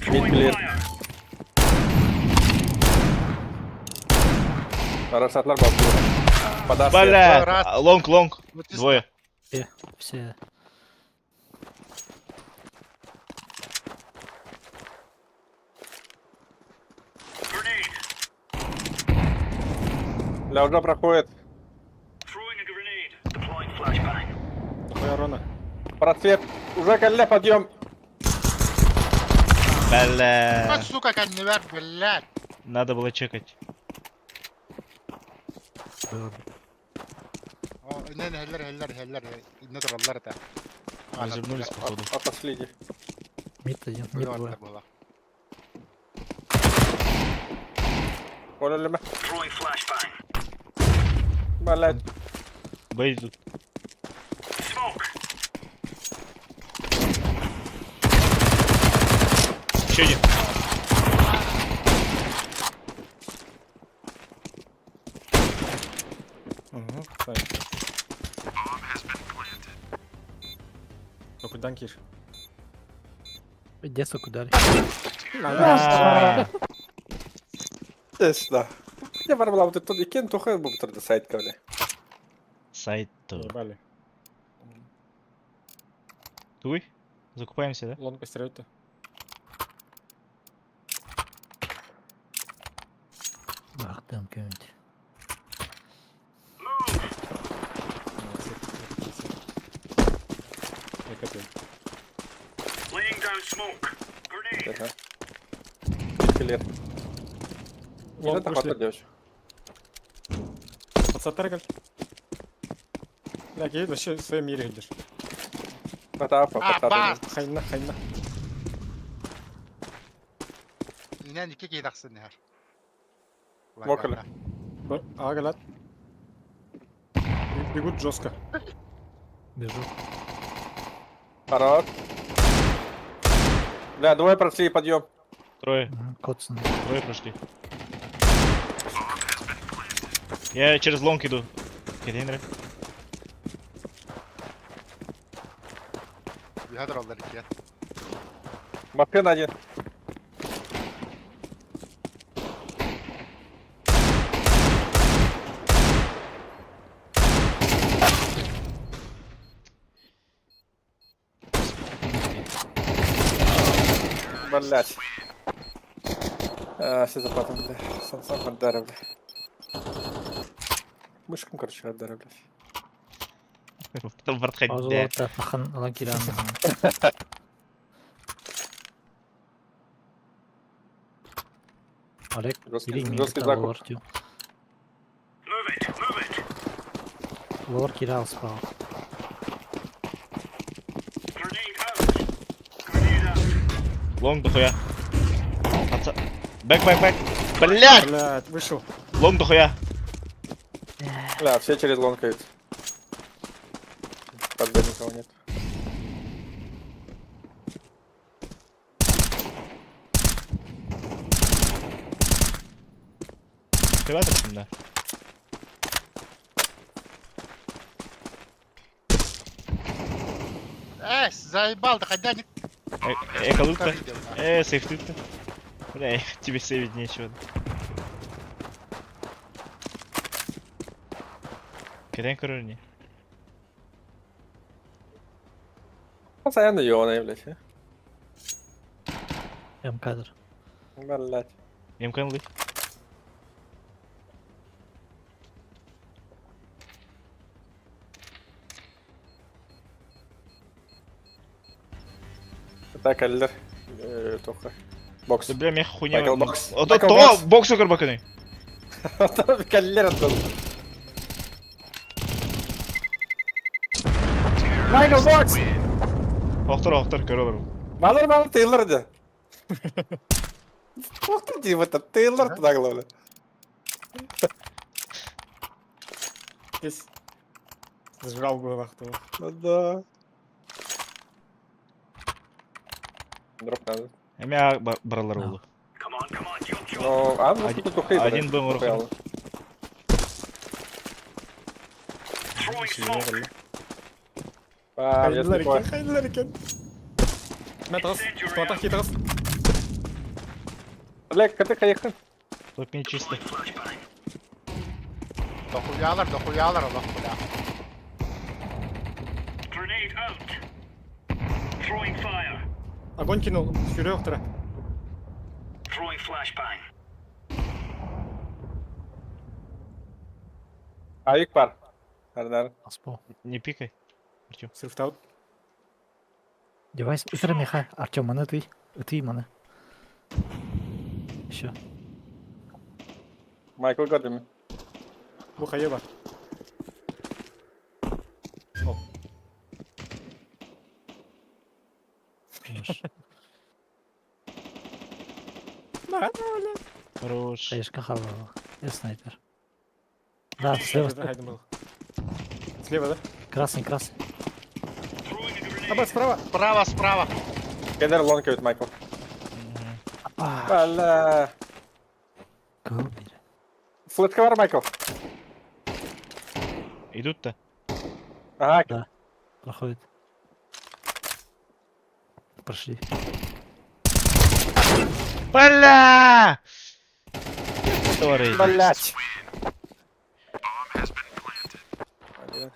Мидклер. Рашатлар бабу. Подашь. Бля, раз. лонг. Двое. Все. Бля, уже проходит. Дохуя рона. Просвет. Уже колля, подъем. Бля. Bak suka kendini ver блядь. Надо было чекать. Не, хеллер. Не драллар это. Развернулись, походу. Отошли. Мид один, мид двое. было. Поняли мы? Блядь. Б идут. Еще один. Угу, сайт. Только данкиш. Где сука дали? А, Тесла. Я барбала вот тут икен, тухай был тут сайт кавли. Сайт. Ебали. Туй. Закупаемся, да? Лонг постирают-то. Ах, там какой-нибудь. Я копил. Ага. Скелет. Не Лонг надо вышли. хватать девочек. Подсатаргаль. Бля, гейд вообще в своем мире идешь. Потапа, А, потапа. бас! Хайна. İnan iki giydaksin her. Мокали. Агалат. Бегут жестко. Бежу. Хорош. Бля, двое прошли, подъем. Трое. Котсон. Трое прошли. Я через лонг иду. Контейнеры. Bir hadır aldılar iki ya. Машина один. Блять. Сейчас западом, бля. Сам отдара, бля. Мышкам, короче, отдара, бля. Потом вартхайд. Паузаларда ахан алан киран. Олег, Жесткий- или мид жесткий дал закуп. лор тю. Лор кирал спал. Лонг дохуя. Бэк. Блять! Блядь, вышел. Лонг дохуя. Бля, все через лонг идут. Под Б никого нет. Открывай так да. Заебал, да хотя не... Эколутка. Сейфтытка. Бля, тебе сейвить нечего. Кирен корни. Постоянно ёный, блядь. М-кадр. Блядь. Емканлы. Так, Эльдер. Только. Бокс. Да бля, меня хуйня. Майкл Бокс. Вот Майкл то Бокс. боксу карбаканы. Каллер оттуда. Майкл Бокс! Охтар, көрөбөр. Малыр, Тейлор да. Ух ты, в этот Тейлор туда главное. Здесь. Сжал бы вахту. Ну да. Дроп надо. Эмя баралар болду. Ну, ну Один- тут тухай. один был мурхан. Я слепой. Хайнлар екен. Метрос. Туатах хитрос. Олег, ты каяхын. Тут не чисто. Dokuyalar Allah kula. Огонь кинул. Фюрер втора. Авик бар. Ардар. Аспо. Не пикай. Артем. Сырфтаут. Девайс итер меха. Артем, маны ты. Ты маны. Еще. Майкл gördüm. Bu kaya var. О, Хорош. Хаешка хавала. Я снайпер. Да, слева. это Хайден был. Слева, да? Красный, красный. Аббат, справа. Справа. Кедер лонг evet Майкл. А, Вала. губер. Флетка var Майкл. Идут-то. Ага. Да. Проходит. Прошли. Бля! Sorry. Блять.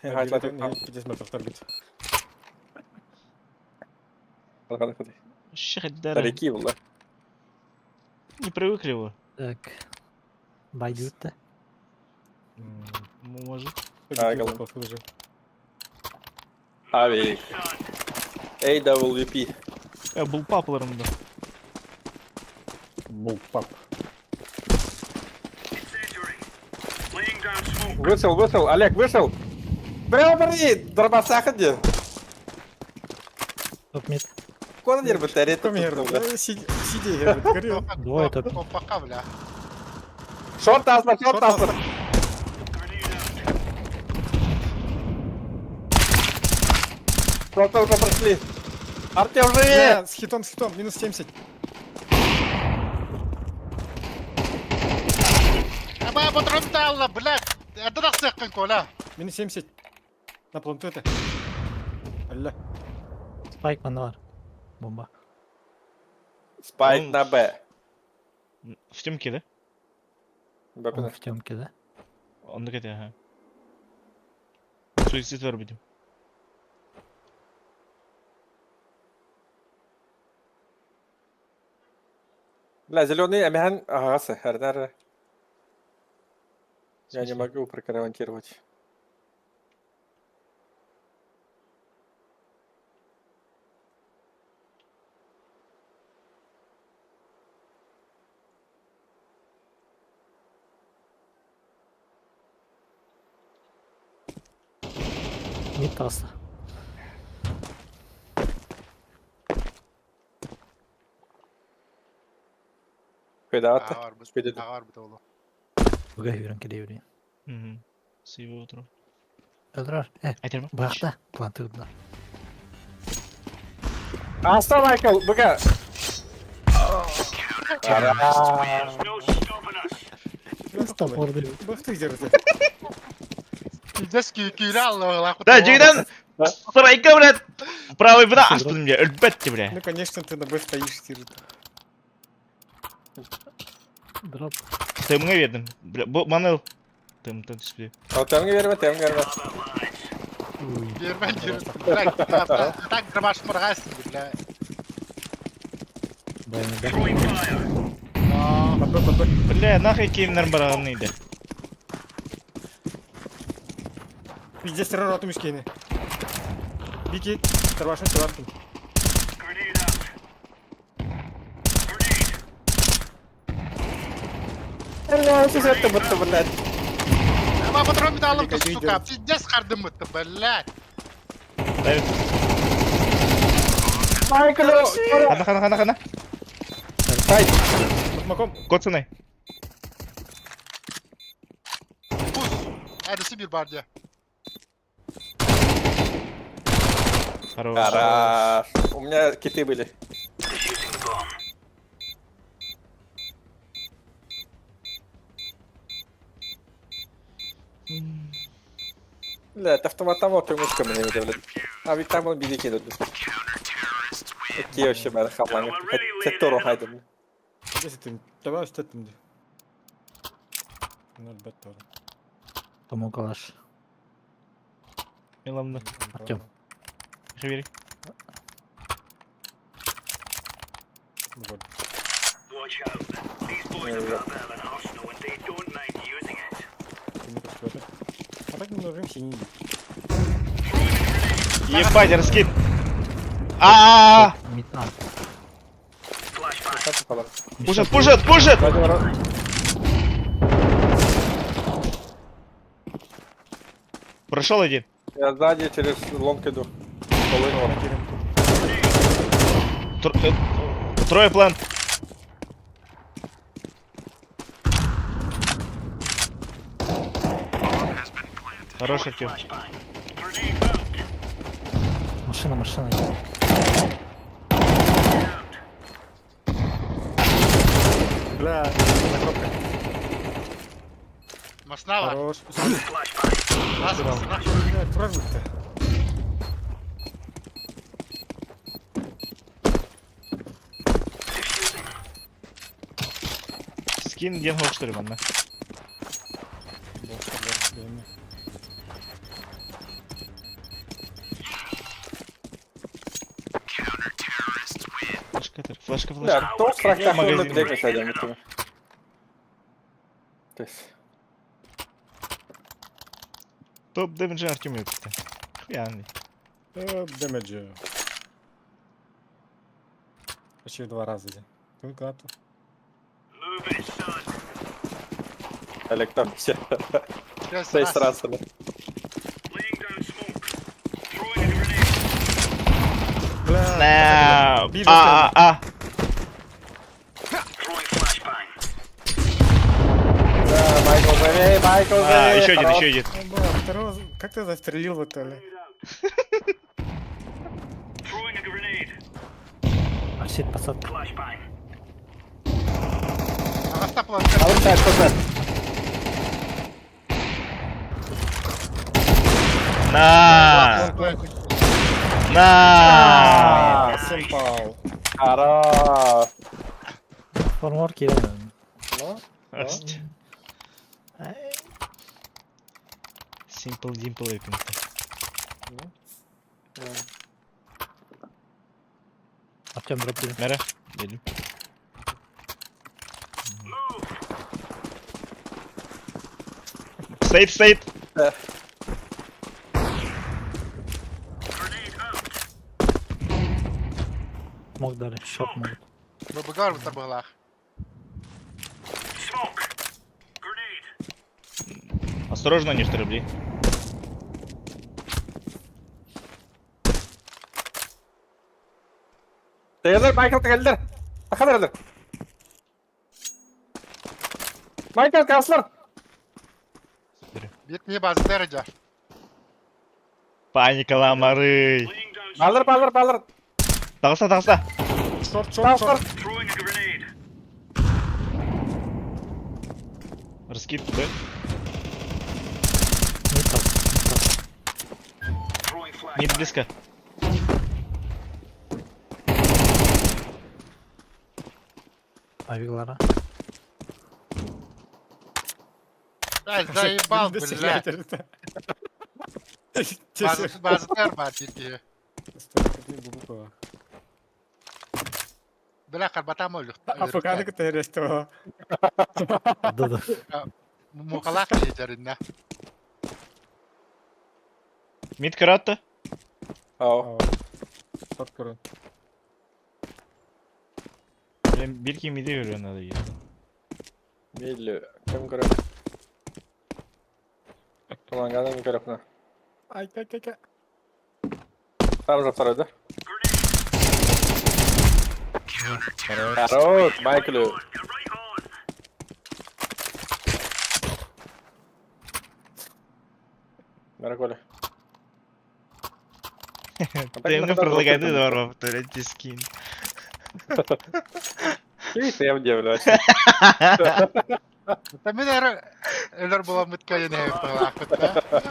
Haydi, 50 метров торгет. Ходи. Шахидара. Старики валла. Не привыкли его. Так. Байдют-то. Ну, может. Айгал. Авик. AWP. Был паплером, да. Булпап. Вышел. Олег, вышел. Прямо парни. Дробаса ходи. Топ-мид. Куда не батарея? Комер, сиди, я говорил. Двое топ. Пока, бля. Шорт азна. Просто уже прошли. Артем, живи! С хитом, минус 70. Ама патрон дал, блядь. Это так секкан кола. Минус 70. На плантуете. Алла. Спайк манвар. Бомба. Спайк на Б. В темке, да? Он Б. в темке, да? Он на ага. Суицид вырубим. Бля, зеленый Амихан. Ага, Ардар. Я не могу прокомментировать. Не таста. Cuidado. Ağır bu. Cuidado. Ağır bu dolu. Буга юрен киде юрен. Сейвы утро. Элдрар. Айтер ма? Бахта. Планты удна. Asla Michael. Бага. Стопорды. Бахты где-то. Пиздец күйрі алла. Да, Джейдан! Сарайка, блядь! Правый бна, аспын, бля, өлбетте, бля. Ну, конечно, ты на Б стоишь, тирит. Дроп. Тымға бердім. Бля, маныл. Тым түспе. Темге берме. Бермен жүріп. Так драмаш мұрғайсың, бля. Байнада. Бля, нахуй кейімдерін барағаны еді. Пиздец, террор атым ишкейни. Бики, тарвашын севартын. Ама патрон bir de alım kız сука. Пиздец қардың мұтты, блядь. Дайвит. Michael. Хана. Маком. Коцаны. Pus. Әдісі bir бар де. Хорош. Хорош. У меня киты были. Бля, это автоматом вот мышка меня выдавляет. А ведь там он бедики идут. Какие вообще бәрі хамлаңы. Кеттору хайдым. Если ты давай üstettim de. Bunlar bet doğru. Тому калаш. Меламды. Артем. Живери. Bu gol. Kimlik üstü Ножом синий. Ебать, раскид. А, Мид-а. Как попало? пушит! Сзади ворот. Прошел один. Я сзади через лонг иду. Полынула. Трое план. Хороший Артем. Машина. Бля, на кнопке. Маснава. Хорош. Масна. Бля, прожиг-то. Скин Денгол, что ли, ладно? Флешка. Бля, то в фрактах Магазин. можно двигать один. То есть... Топ дэмэджа Артема это. Хуяный. Демеджи. Почти 2 раза. Кату. Олег там все. 6 раз. Бля. Вижу, А. Да, Майкл живей. Еще Хорош. один. Второго... Как ты застрелил в это? Арсит, посадка. Остап Аутсайд, что На. Симпл. Хорош. Форморки реально. Ну, Simple Dimple Эппинг. Артем дропли. Мере, едем. Стоит. Смог дали, шот могут. Бабагар в табалах. Осторожно, не штребли. Taylor, Michael geldiler. Bakın Michael kaslar. Битме базы дережа. Паника ламары. Baldır. Тағыста. Kaslar. Раскид, да? Не близко. Авиглара. Ай, заебал, блядь. Базы дер бар битме. Бля, карбата молюх. Африканы катересто. Да. Мухалак лидеринна. Мид каратта. Ау. Подкорон. Belki midi görüyor надо ya. Milli. Kim görüyor? Комангадан не görüyor на. Ай, как. Там же второй, да? Хорош, Майклю. Мираколи. Ты мне предлагаешь здорово повторять скин. Видите, я удивляюсь. Та мене Елер була митка і не палахта.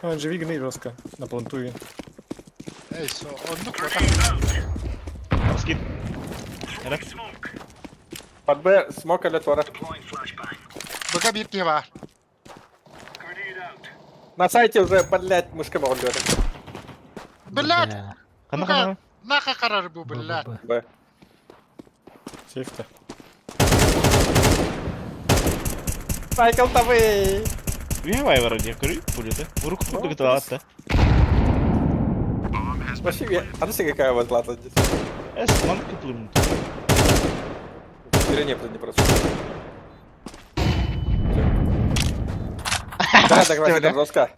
Он же вигный жестко. На плантуе. Ей, со, одну кота. Раскид. Под Б, смок или твора. Бага битме бар. На сайте уже, блядь, мышка могут говорить. Блядь, Хана. наха карар бу, блядь. Б. Сейф-то. Майкл, тавы! Вигавай вроде, курю, пулю-то. Руку подготовил, да. Вообще, а ты какая вот плата здесь? Слон куплю. Вернее, не просто. Да, так это жестко.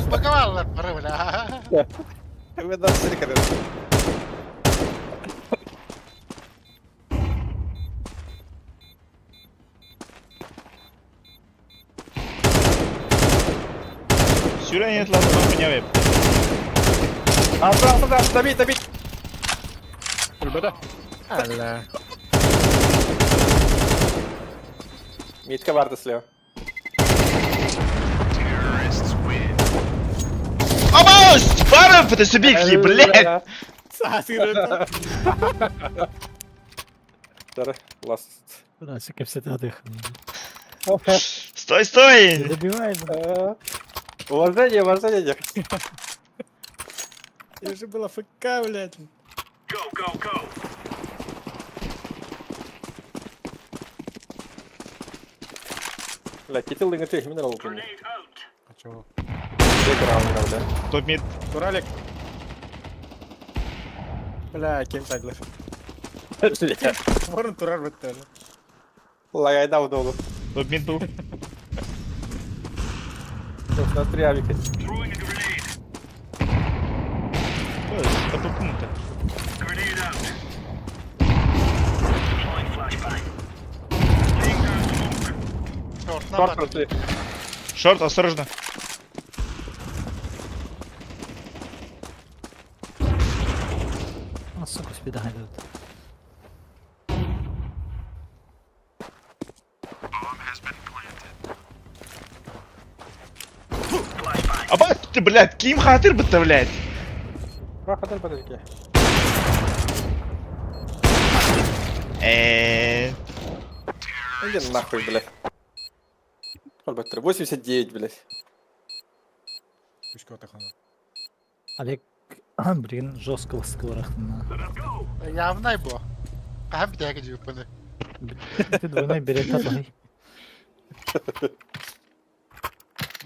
Збагавали пори, бля. Вы даже стрикали. Сюда нет, ладно, понял. Да, добить, добить. Ребята. Алла. Митка варда слева. Обость! Баров, это субъекты, блядь! Ласт. Расик, все ты отдых. Стой, стой! Забивай, Уважение, уважение. Я же была ФК, блядь. Бля, китил линга тех минерал упомнил. А чего? Да. Топ мид. Туралик. Бля, кем саглав. Ворон турар бітті. Лагай дав долу. Топ мид был. На стріявіки. Топ пункта. Шорт, на Шорт бат. прошли. Шорт, осторожно. А, сука, спида идут. Обость ты, блядь, Ким Хатыр бітті, блядь. Проходи подальки. Иди нахуй, блядь. Альбатр, 89, блядь. Пушка отахана. Олег, блин, жесткого скорах на. Явнай бо. Кахам бітяки джипини. Ты двойной берет отлой.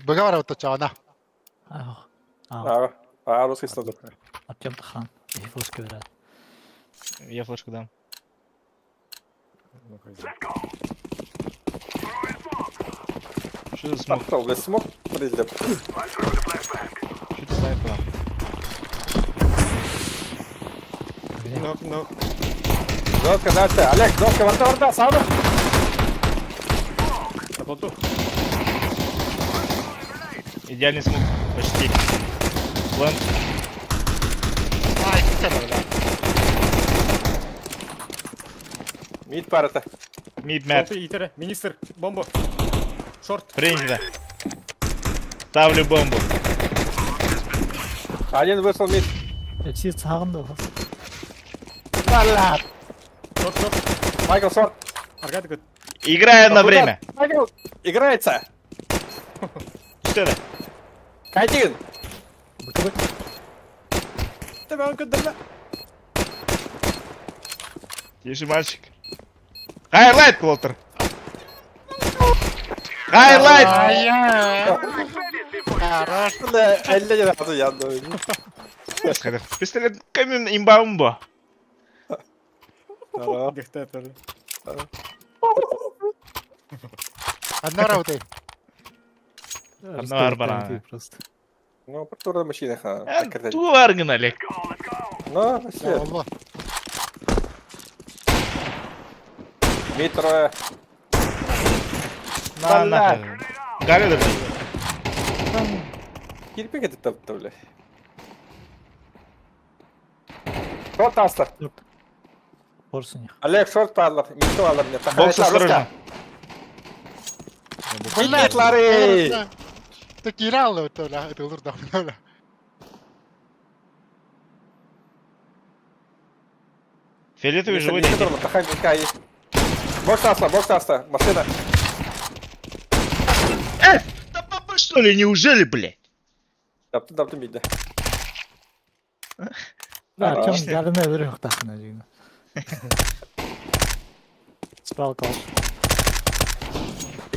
Збагавали ото чана. Русский стадок. Артем Тахан. И флешка верят. Я флешку дам. Ну-ка, Что за смог? Пошел, блядь, смог призлеп. Что ты снайпер? Нок, нок. Жестко дальше. Олег, жестко, варда, сауна. На плоту. Идеальный смог. Почти. План. Ай, це бля. Мид парата. Мид мэт. Плоты, итере. Министр. Бомба. Шорт. Принято. Ставлю бомбу. Один вышел мид. Все сағымды ғой. Шорт, шорт. Майкл шорт. Аргады кыт. Играем на время. Майкл, играется. Что это? Кайтин. Тебе он кыт дырла. Тише, мальчик. Хайлайт, Клотер. Хайлайт! Хорош. Бля, elle не надо, я думаю. Пистолет камин имба-умба. Гехте тоже. Одна рауты. Одно арбара. Просто. Ну, протура машина, ха. Ту аргнали. Ну, вообще. Олла. Мид трое. На, нахуй. Галя даже. Кирпик это там-то, бля. Шорт аста. Форс у них. Олег, шорт падлар. Мид падлар мне. Бокс осторожно. Блядь, Ларри! Ты кирал это, бля. Это улур да, бля. Фиолетовый живой деньги. Тахай, микай. Бокс аста. Машина. Да папа, что ли, неужели, блядь? Дам ты мид, да. Да, Артем отлично. ярдına öbürü yok takına diyor. Спал кал.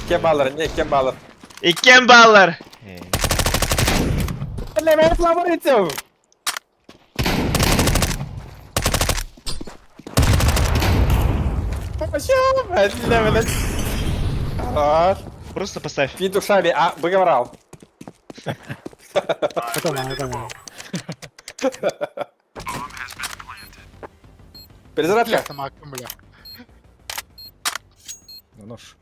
Кем баллар, не, кем баллар. 2 баллар. Бля, мене фаворитів! Що? Бля, блядь. Хорош. Просто поставь. Фи душами, а, выговрал. Это. Перезарядка. Бля, сама бля. На нож.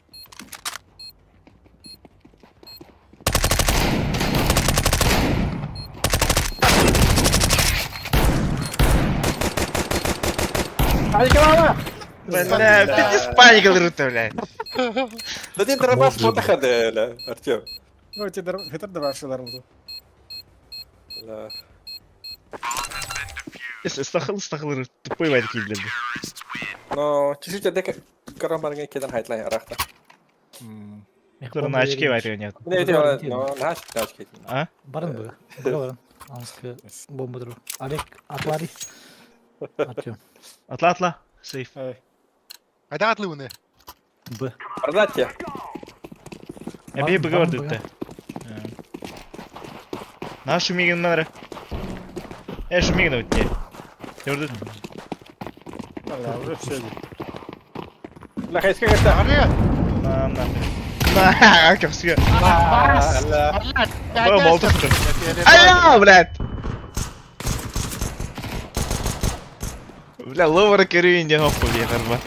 Паникова! Бля, ты не спаникал, Рута, блядь. Да ты дробаш фотоходы, бля, Артем. Ну, тебе хитр дробаш ударил. Да. Если стахал, тупой вайки, блядь. Но чуть-чуть дека коромарга кедан хайтлай рахта. Кто на очке вайки нет. Не видел, но на очке. А? Барын бы. Барын. Анскы бомба друг. Олег, отвари. Артем. Атла. Сейф. Айда атлы уны. Б. Продать тебе. Я бей Бан- быгавар бан дутта. На шумиген мэнрэ. Шумиген өтте. Gördün. Да, уже все. Бля, хайска как-то. Ария! На, как все. Бля. Бля, молотов тут. Ай, блядь. Бля, ловара керуин не хоппу, бля, нормально.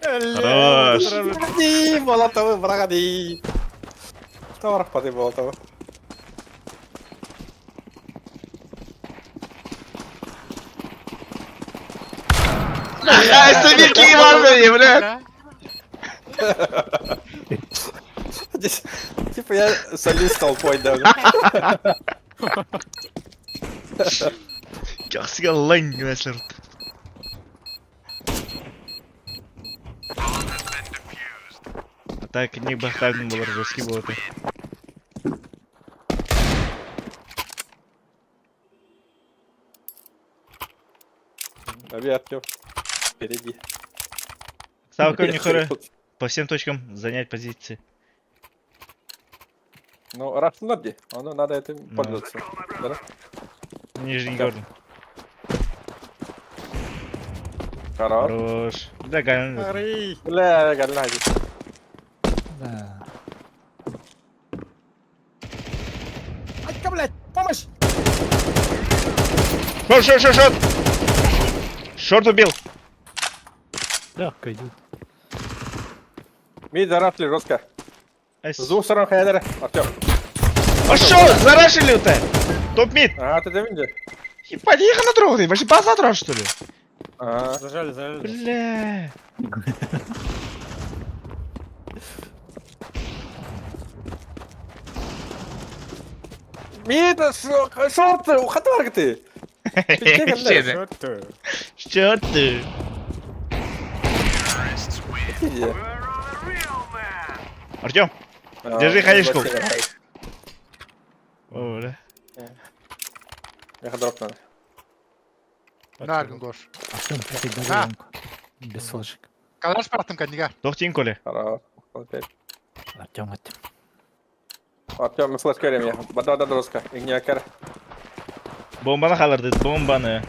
Хорош. Проходи, Молотовы, проходи. Что проходи, Молотовы? Ай, собаки, ебаные, бля. Здесь, типа я солист толпой, да. Как себя лань, если рот. А так, не бахтагн был, ржевский был это. Аби, Артем. Впереди. Ставка у них по всем точкам занять позиции. Ну, раз ноги, оно надо этим пользоваться. Да? Нижний город. Хорош. Хорош. Да, гально. Ари! Бля, галнаги. Да. Атька, блядь, помощь! Шорт! Шорт убил. Легко идет. Мид зарасли жестко. Айс. С двух сторон хайдера. Артем. А шо, зарашили-то? Топ-мид. Ага, ты видишь? Ебать, их на трогай, вообще база дрожь, что ли? Ага. Зажали. Бля. Мид, шорты, ухатварг ты. Что ты? Иди. Артем, А, держи хаешку. вот сюда. О, бля. Я дроп надо. На аргын гош. Артем, приходи на А. гонку. Без флешек. Калаш партым кандига. Тохтин, Коля. Хорош. Окей. Артем. Артем, флеш көрем я. Бада дроска. Игния кер. Бомбаны қаларды, бомбаны.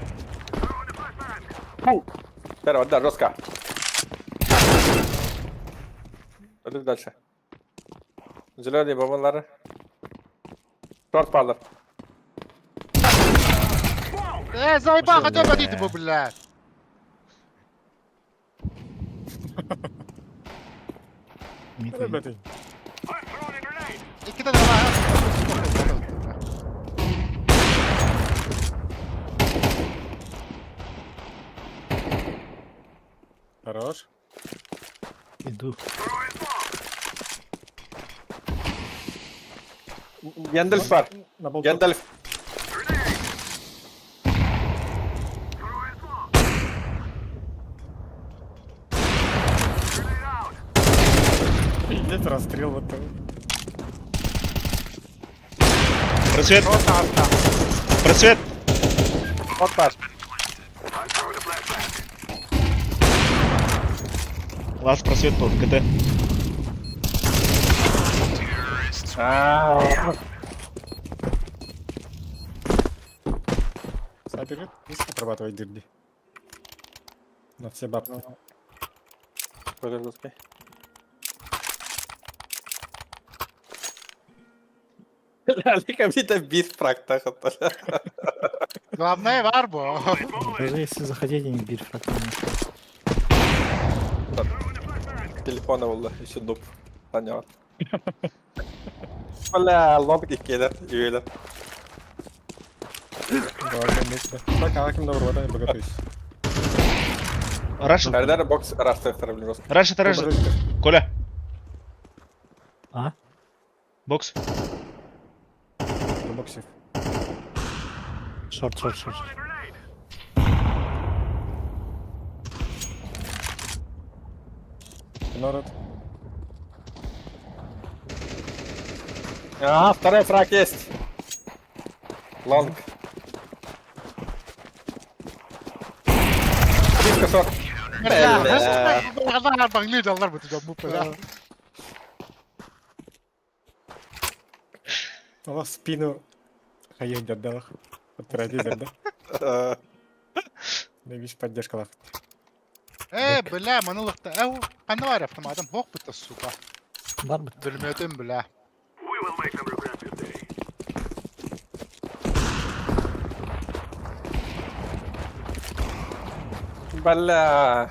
Первый, да, жестко. Пойдем дальше. Зеленые бомбалары. Шорт падал. Заебал, хотел водить его, блядь. Ребята, И кидай давай. хорош. Иду. Гендальф бар. На болту. Гендальф. Идет расстрел вот там. Просвет. Просвет. Вот пас. Ласт просвет тот, КТ. Сапер, есть отрабатывать дырди. На все бабки. Спойлер доски. Алика бита бит фрактах. Главное варбо. Даже если захотите, не бить фрактами. Телефона валла еще дуб. Таня. Бля, лобки кедер, юйлер. Так, а кем добро, да, я богатуюсь. Раш, Nerede box araçta taraflı doski. раш, это раш. Коля, А? бокс. На боксе. Шорт. Народ. Ага, второй фраг есть. Лонг. Близко шот. Kadar bang ni dallar bu tujuan bu pula. Allah спину. Hayır дадал. Подтверди, да? Ne güç поддержка лах. Бля, манылыкта. Ау, кандай бар автоматым? Хок бутта сука. Бар бит. Bilmedim bля. Бля.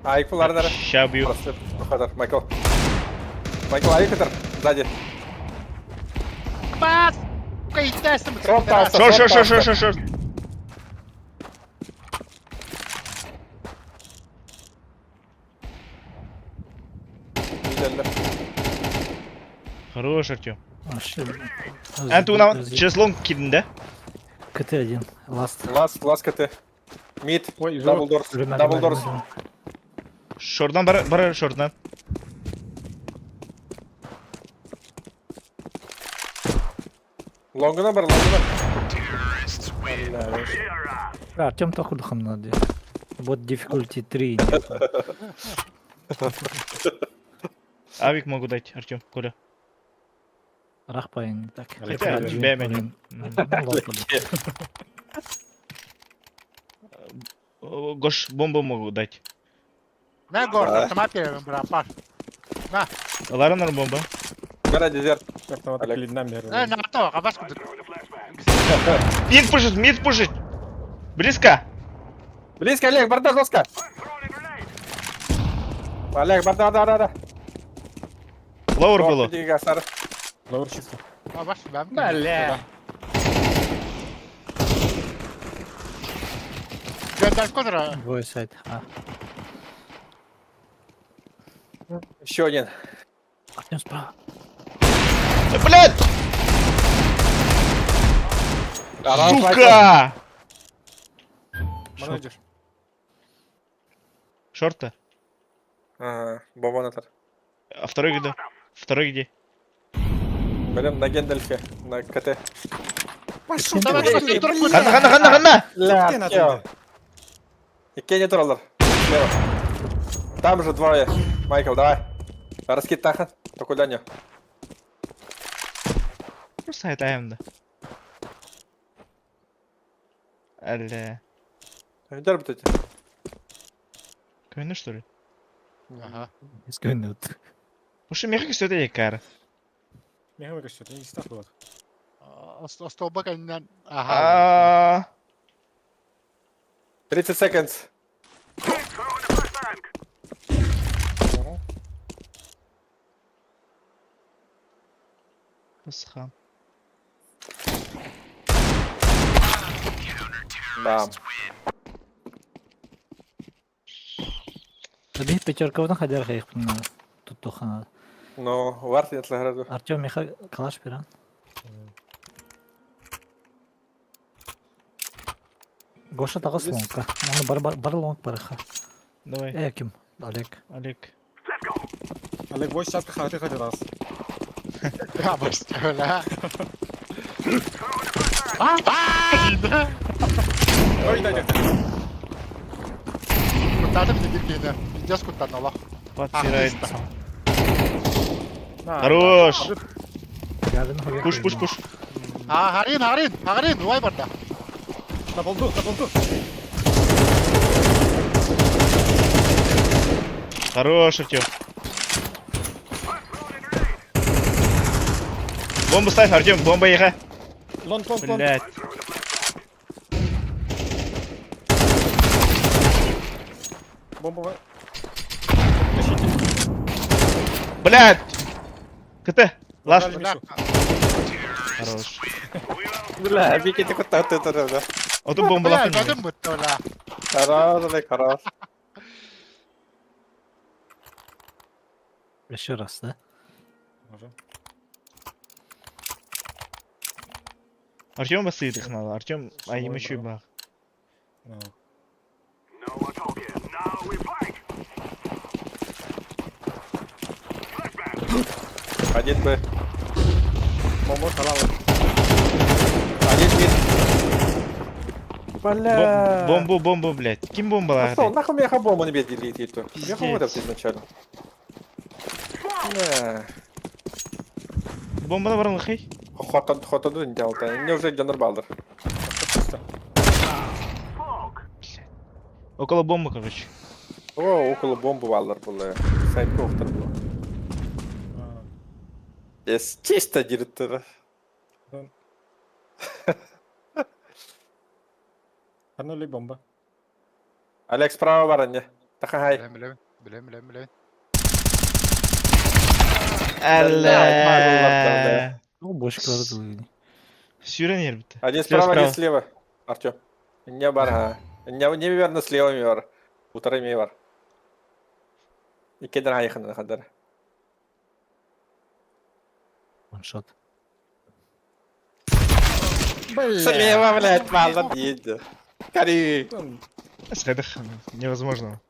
Айкулар дара. Ща бью. Просто походар. Майкл. Майкл, айкутар. Сзади. Бас! Кайдасым. Шорт. Güzeller. Хорош, Артем. Вообще. Антуна через лонг кидін, да? КТ-1. Ласт. Last KT. Mid. Ой, Double doors. Double doors. Шордан бар шордан. Long'una бар, long'una. Артем тоху духом надо. Вот difficulty 3 нет. Авик могу дать, Артем, Коля. Рахпайн так. Хотя, бәмен. Гош, бомбу могу дать. Ne gorda автомат берем, бра, паш. На. Ларынар бомба. Гора дезерт. Автомат Олег. клиднам беру. На то, кабас куды. Мид пушит. Близко. Близко, Олег, борта жестко. Олег, борта, да. Лаур было. Иди, Гасар. Лаур чисто. Кабас бам. Бля. Gönder kodra. Двое сайт. А. Еще один. Артем справа. Блядь! Сука! Mana идешь? Шорта. Ага, бомба натар. А второй где? Берем на Гендальфе, на КТ. Давай, Хана! Тен оттуда. И Кенни троллер. Слева. Там же двое. Майкл, давай. Раскид тахан. По куданию. Просто айтайым да. Әлі... Где работаете? Көйні, что ли? Ага. Искренне. Ушы меха көсөйді кәрі. Мега вырастет, не став было. Остолба кайнан. Ага. 30 seconds. Ысхан. Да. Таби пятерковдан хадер хайх пна. Тут тохана. Ну, варт нет слагразу. Артем меха калаш пиран. Гоша тагыс лонгка. Аны бар лонг бараха. Давай, Ким? Олег. Олег. Олег, 8 сейчас хаты хоть раз. Кабас öyle. Ой, дай. Kurtardım bir kere. пиздец кутануло. Подпирает. Хорош. Гавин ховер. Пуш. Харин, давай барда. На болту. Хорош, Артем. Бомбу ставь, Артем, бомба ехай. Лон. Блять. Бомбовая. Блять. КТ. Лаш. Мишу. Хорош. Бля, Вики, ты куда ты это, да? Вот тут бомба Блядь, лахнет. потом бутула. Хорош, Олег, хорош. Еще раз, да? Може. Артем басыйт их надо. Артем, а им еще и бах. А, Один Б. Бомбу халал. Один мид. Бля. Бомбу, блять. Ким бомба Пошел, лахнет? нахуй меня бомбу не бьет летит то. Я Пиздец. выдав изначально. Бля. Бомба на баран хей. Хотаду не делал, мне уже Джонер Балдер. Около бомбы, короче. О, около бомбы Балдер был. Сайт кофтер был. а, Yes, чисто директор. да. Одну ли бомба? Олег справа баранья. Тахай. Білем. Әллә. Ну, больше кладу. Сүйренер бітті. Один Слева, справа, один справа. слева. Артем. Не бар, а. Не верно, слева ми бар. Утары ми бар. Икеден айқын қадар. Ваншот. Слева, блядь, Балдер дейді. Кари. Сқайдық. Невозможно.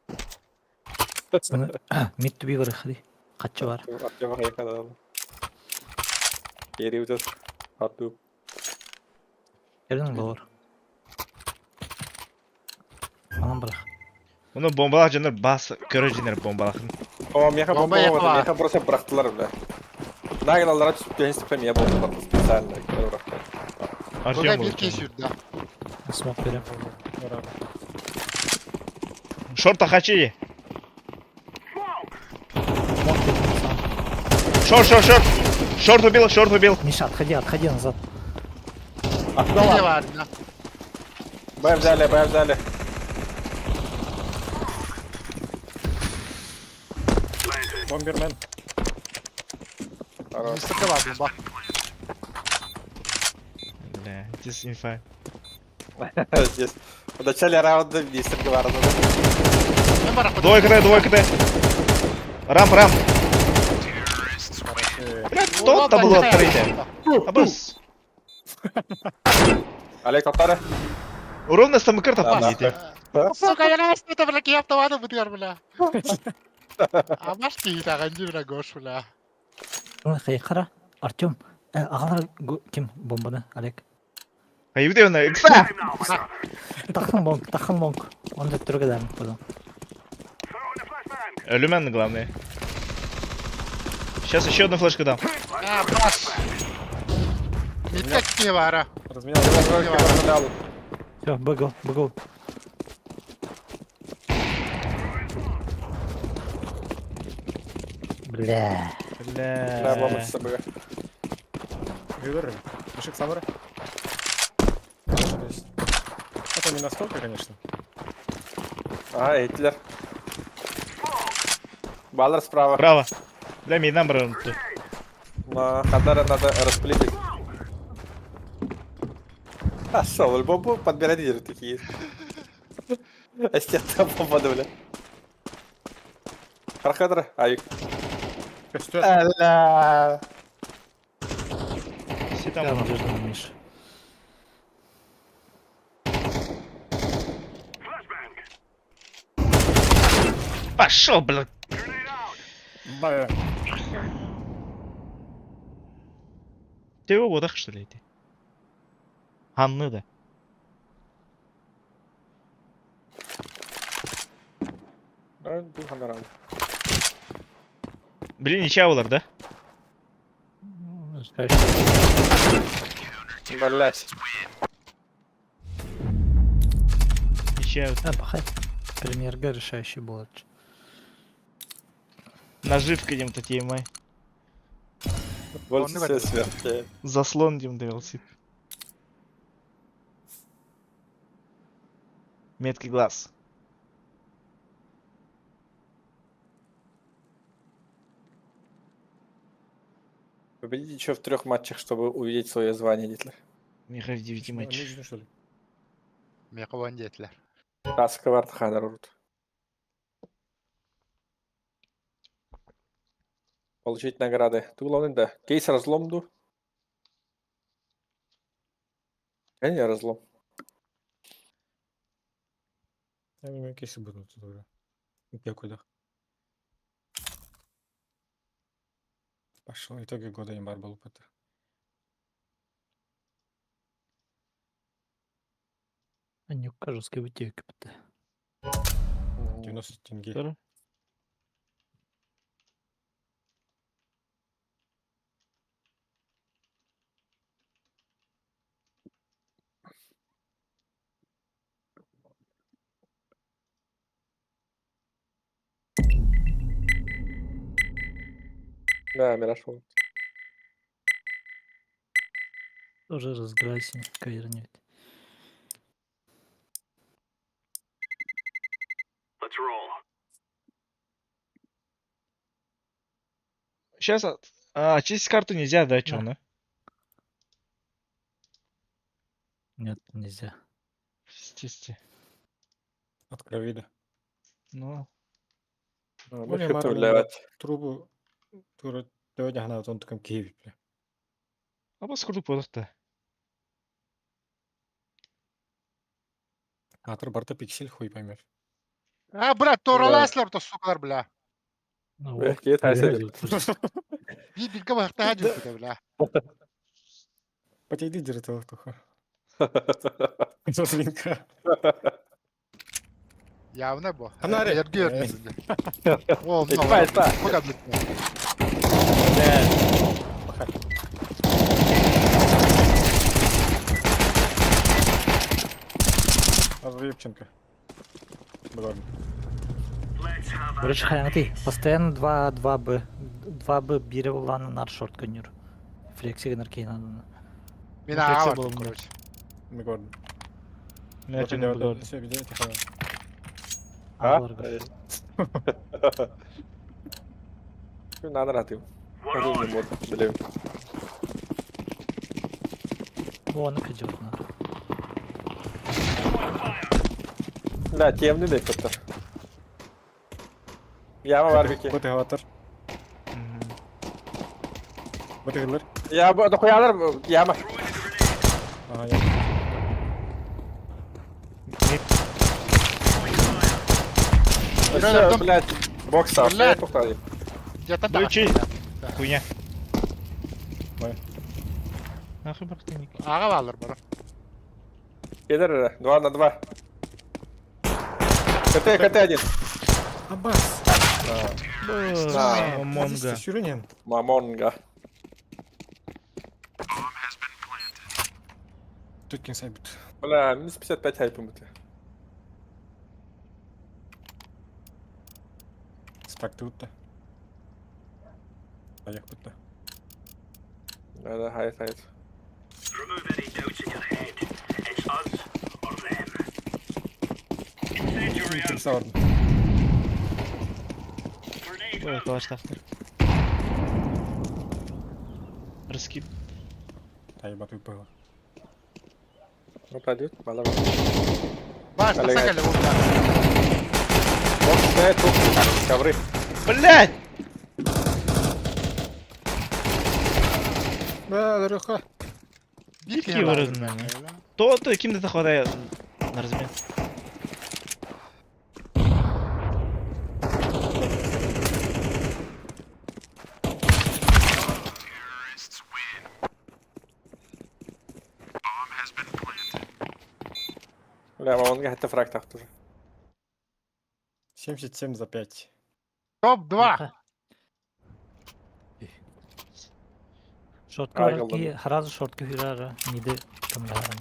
Мид туби бар хади. Качы бар. Артем айқын. Кері өтес. Арту. Ердің лор. Анам бірақ. Оны бомбалақ жандар бас көрі жинер бомбалақын. О, меха Бомба бомба яқы вот, бар. меха просто брахтылар, бля. Нагналар түсіп теністі прям я болдылар специально. Burada Артем bir бұл. kez yürüdü. Смок берем. Шорт ахачи. Смок берем сам. Шорт убил. Миша, отходи назад. Ne var ya? Б взяли. Бомбермен. Хорош. Mısır'da var bomba. Бля, здесь инфа. Здесь. В начале раунда мистер говорил. Ne var akıda? Двойка Д. Рамп. Бля, тут-то было открытие. Абас. Олег, повтори. Ровно с там карта Да, пиздите. Сука, я раз это, бля, я автоматом бутер, бля. А маш киita ganji, бля, гош, бля. Қара. Артем. Ағалар кім бомбаны? Олег. Айбде оны, икса! Тахын монг. Он да түрге дәрін потом. Люмен главное. Сейчас еще одну флешку дам. А, баш. Митка не var, Разменял. Все, бегал. Бля. Да, бомба Бля. с собой. Гюдер. Пишек самара. Это не настолько, конечно. Ага, Эйтлер. Баллер справа. Право. Бля, мейдан брал тут. Но Хадара надо расплетить. А, шо, бомбу подбирать лидеры такие. А стена бомба, бля. Хадара, аюк. Костюм. Аля. Все Я там. надежда на Миша. Пошел, бля. Бая. Ты его водах, что ли, эти? Анны, да. Был гонорар. Блин, ничья олар, да? Блять. Ничья. Бахай. Премьерга решающий будет. Наживка дем татьемай. Больше Он не все валит. сверхи. Заслон дем довелся. Меткий глаз. Победите еще в 3 матчах, чтобы увидеть свое звание, Дитлер. Меха в 9 матчах. Нужно, что ли? Мекован детler. Таска вард ханар урут. Получить награды. Туланы да. Кейс разломду. Не разлом. Я не знаю, кейсы будут тут уже. Я куда? Пошел итоги года имбар был Петр. Они укажут, скажите, КПТ. 90 тенге. Здорово. Да, Мираж вон. Тоже разграйся, кавернет. Сейчас... чистить карту нельзя, да, чё, Да. да? Нет, нельзя. Естественно. Открой вида. Ну, Оля Мехи Марвел вливать. трубу тура төвөж хана он таком киев. абас курдук болот-та. Атыр барта пиксель хуй поймешь. А, брат, торалайсылар то сукалар, бля. Ну, Мягкие тайсы. Бибинка бахта хаджу кете, бля. Потейди директор туха. Зослинка. Явно бо. Анаре. Яргы яргы. О, Итпа, итпа. Куда, блядь? Рыбченко. Ладно. Короче, хаянгты. Постоянно 2Б. 2Б бире уланы нар шорт конюр. Флексиген аркейнан. Мен Ну, аға кетсе бар, болым да. короче. Мы гордон. Я тебе не буду. Все, видите, хана. А? Алар гаш. Надо ратым. Не мод. Блин. Вон каджот нар. Да, темный да кто-то. Яма var bir ki. Вот и аватар. Вот и гырлар. Ya bu da koyarlar mı? Yama. Ага, я. Все, блядь. Бокса. Блядь. Повтори. Где-то Ну и так. че? Хуйня. Ой. Нахуй бартыник. Аға балар бар. Кедер 2 на 2. КТ один. Аббас. Монга. Сюринен. Мамонга. Тюткин сайбит. Бля, минус 55 хайпом это. Спак тут-то. Поехал тут-то. Да, хайт, хайт. Саур. Ой, калаш тахтыр. Раскид. Да, ебать, выпало. Ну, пойдет, мало. Баш, Олег, насакали, вот, бля. Бокс стоит, тут ковры. Блять! Да, дорога. Бикини Які бар, виразні, бля. ну. То ким не хватає на розмін. Бля, Мамонга это фраг так тоже. 77 за 5. Топ-2. Шортка Айгыл барки харазы шортка хирара ниде камляхан.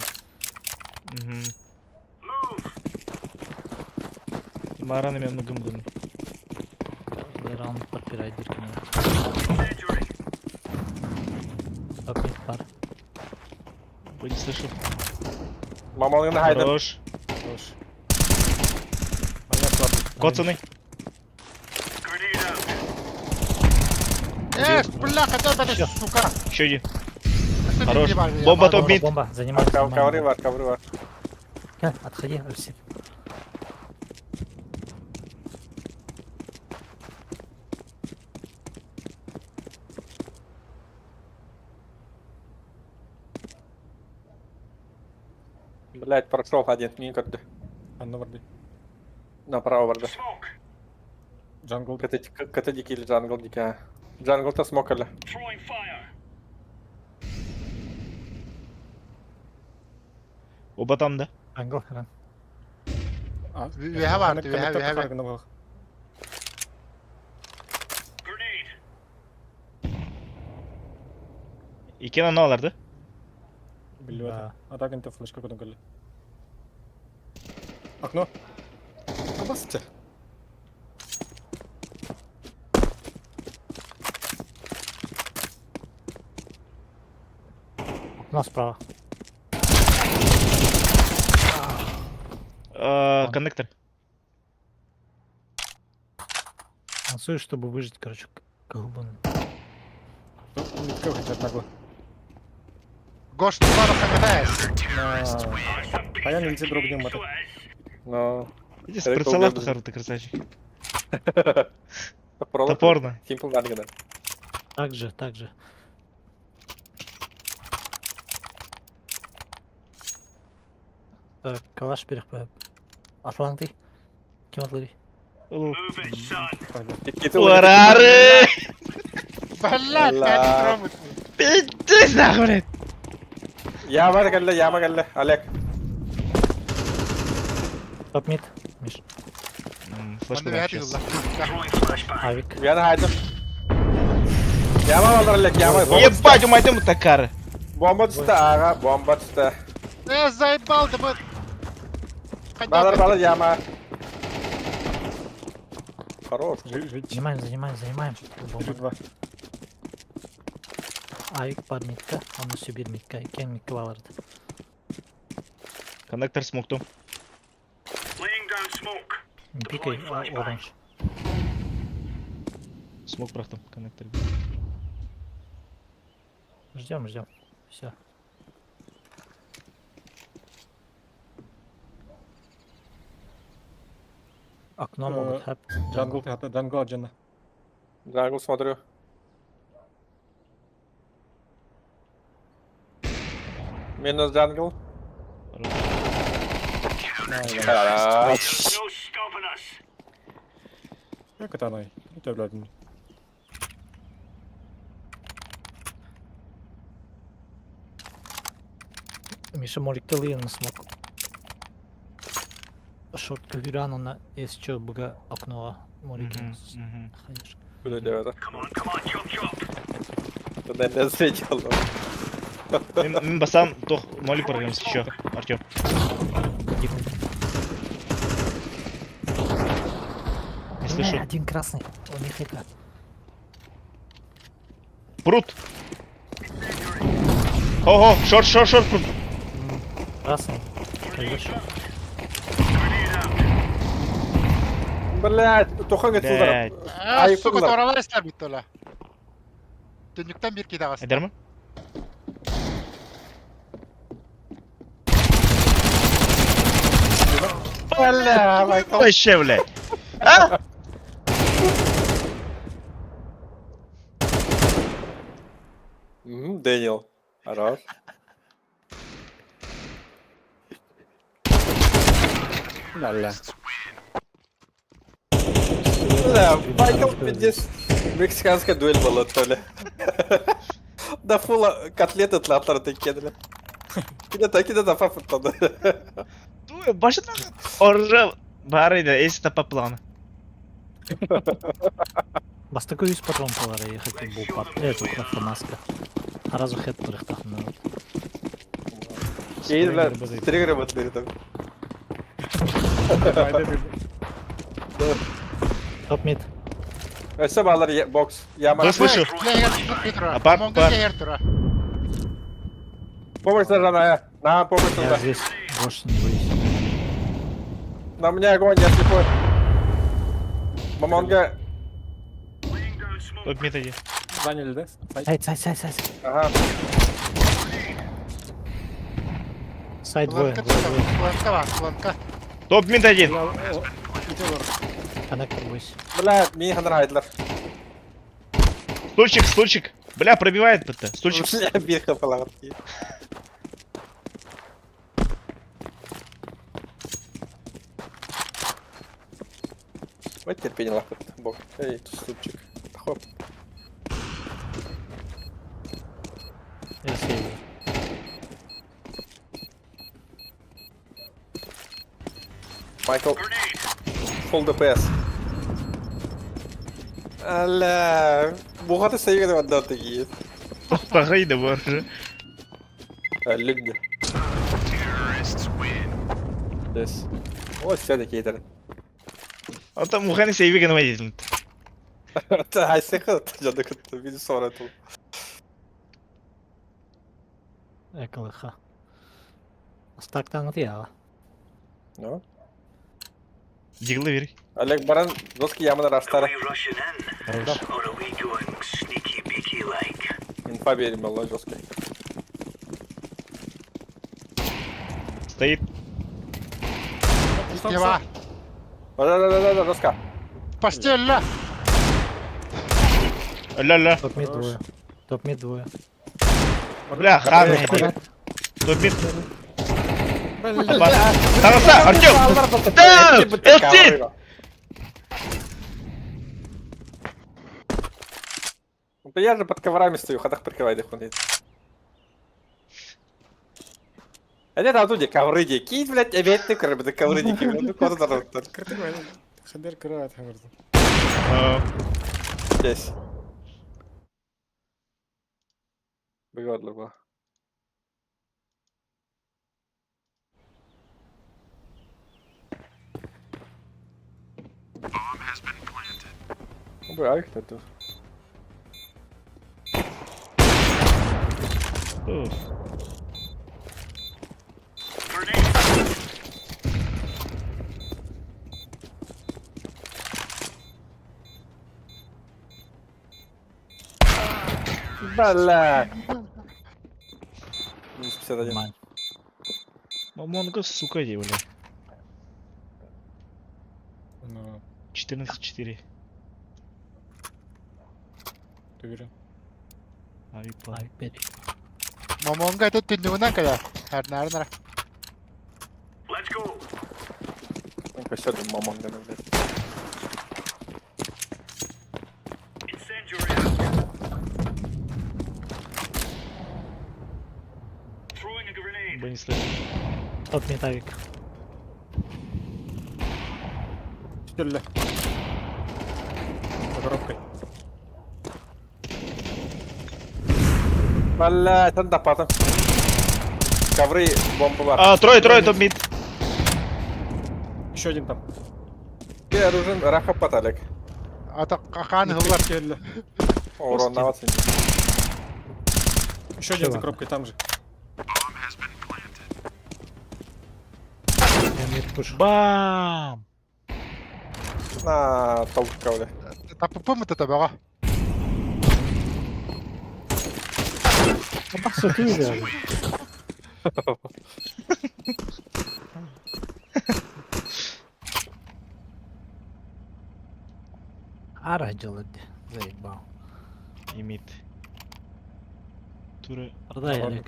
Мараны мен мүгім күн. Раунд подпирает диркина. Окей, пар. Ой, не слышу. Мамалığını haydi. Хорош. Хорош. Моя слабый. Коцаный. Бляха, да, да, сука. Еще один. Что Хорош. ты делаешь, Бомба я топ мид. Бомба, занимай. Kavri var, kavri var. Отходи, Арсен. Блять, прошел один, не как Анна варды. направо vardı. Джангл. Kötü dikili jungle dik ha. Jungle'da smoker'lı. Оба там, да? Англ, хрен. We have art, we have. Икена ne alırdı? Билет. Да. А так инте флешка куда гали. Окно. Basitçe. Окно справа. Коннектор. Танцую, чтобы выжить, короче, голубым. Митка хотят нагло. Гош, ты пару хагатаешь. Паян инте дроп не маты. No. Иди с Evet, прицела oldu. тахар, ты красавчик. Toporlu. Toporno. Simple verdi kadar. Так же. Калаш перехпәп. Аслан ты? Кем атлый? Git Урары! Блядь, Ла. я не пробую. Пиздец нахуй, блядь! Yağma geldi. Alek. Топ мид. Миш. Флешку Bende bir дай her сейчас. yılda. Авик. Bir yana haydım. Yağma aldır Alek, yağma. Ебать, умайтым такары! Bomba düştü ağa, bomba düştü. Заебал, да мы... Bağlar yağma. Хорош. Жить. Занимаем. Жить два. Авик пар мидка. Он все бир мидка. Кен мидка валарды. Коннектор смокту. Не пикай, оранж. Смок брахтым, коннектор. Ждем. Все. Окно могут хэп. Джангл хата. Джангл аджана. Jungle смотрю. Минус jungle. Helal. Как это она? Это, блядь. Миша моликте ли на смок? Шортка вирано на если что бага окно молики. Ходишь. Böyle diyordu. Туда не ответил. Мен басам, тох, моли прорвемся еще, Артем. Не слышу. Один красный. Он не хека. Прут! Ого, шорт, прут! Красный. Ходишь. Блять, тохан geçti Блядь. Ayıp Сука, bunlar. торалар істәп бит ола. Түнніктен бір кейді ағасы. Айдар ма? Бля, Вообще, блядь. А? Дэниел. Хорош. Ля-ля. Бля, Майкл здесь мексиканская дуэль была, то ли. Да фула котлеты тлатлар такие. Киде да фафыттады. Başından orada bari de esi tapa planı. Бастыгы 100 патрон палара ехать был пап. Это фамаска. А разу хет порыхтахны. Кейін біле, базай. триггері бұт берді. Айда бир. Топ мид. Өсі балар бокс. Яма. Да, слышу. Питера. Апарт, Мамонга апарт. Ертура. Помощь нажимая. На, помощь Я туда. здесь больше не боюсь. На мне огонь, я слепой. Мамонга. Топ мид один. Заняли, да? Сайд. Ага. Сайд двое. Планка. Топ мид один. Коннектор бойся. Бля, мені генерайдлер. Стульчик. Бля, пробивает ПТ. Стульчик. Бля, бірка палагатки. Вот терпение лахат, бог. Эй, тут ступчик. Хоп. Я сейву. Майкл. Full ДПС. Аля, бугаты sayıgını var da tabii. Погай да боже. Лügdü. Yes. O все-таки yeter. А там мухани сейви гана вайдин. Ay sıkı canı kıttı. Bir sonra tul. Эколыха. Стактан отъяла. No. Диглы вери. Олег Баран доски ямına rastlara. Хорош. Инфа верим Allah доски. Стоит. Дева. Да, доска. Постель. Ля-ля. Топ мид двое. Бля, ханы. Топ мид. Тараса, Артём! Да! Элтит! Ну я же под коврами стою, ходах прикрывай их он. А нет, а тут ковры не кинь, блядь, опять ты короче, ковры не кинь. Ну куда там? Хадер кырат хаварда. Здесь. Выгодно было. Ну, бля, кто тут? Бля. Минус 51. Нормально. Мамонга, сука, иди, бля. Ну, 14-4. ты уверен? Авипа. Ай, бери. Мамонга itu tunjukkan kayak. Harnar. Ну, косяк, мамон, да, блядь. Б не слышно. Топ мид авик. Стелля. За коробкой. Бля, там допатом. Ковры, бомба бар. А, трое, топ мид. Еще один там. Bir оружен раха паталек. Atau kakan hıllar. Стелля. Урон на 20. Еще один за Чувак. коробкой там же. Я мид пуш. Бам! На толк ковля. Tapi pun itu tahu. Басо ты взял. Ара делать. Заебал. И мид. Тура. Продай, Ладно. Олег.